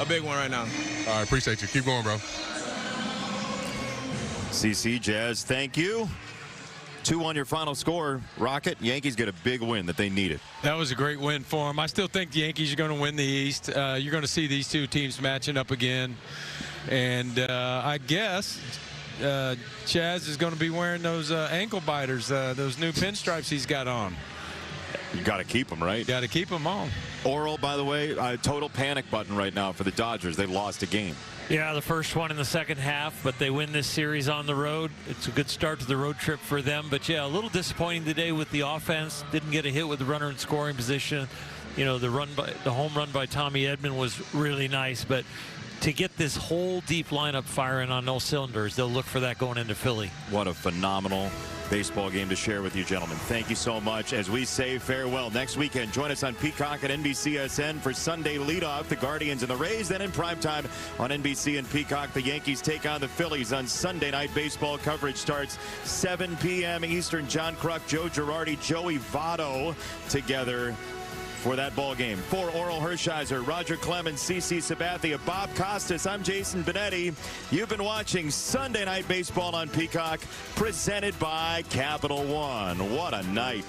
big one right now. All right, appreciate you. Keep going, bro. CC, Jazz, thank you. 2-1 your final score. Rocket, Yankees get a big win that they needed. That was a great win for them. I still think the Yankees are going to win the East. You're going to see these two teams matching up again. And I guess Chaz is going to be wearing those ankle biters, those new pinstripes he's got on. You got to keep them, right? Got to keep them on. Oral, by the way, total panic button right now for the Dodgers. They lost a game. Yeah, the first one in the second half, but they win this series on the road. It's a good start to the road trip for them. But yeah, a little disappointing today with the offense. Didn't get a hit with the runner in scoring position. You know, the home run by Tommy Edman was really nice, but to get this whole deep lineup firing on all cylinders, they'll look for that going into Philly. What a phenomenal baseball game to share with you, gentlemen. Thank you so much. As we say farewell next weekend, join us on Peacock and NBCSN for Sunday leadoff, the Guardians and the Rays. Then in primetime on NBC and Peacock, the Yankees take on the Phillies on Sunday night. Baseball coverage starts 7 p.m. Eastern. John Kruk, Joe Girardi, Joey Votto together for that ball game. For Oral Hershiser, Roger Clemens, CC Sabathia, Bob Costas, I'm Jason Benetti. You've been watching Sunday Night Baseball on Peacock, presented by Capital One. What a night.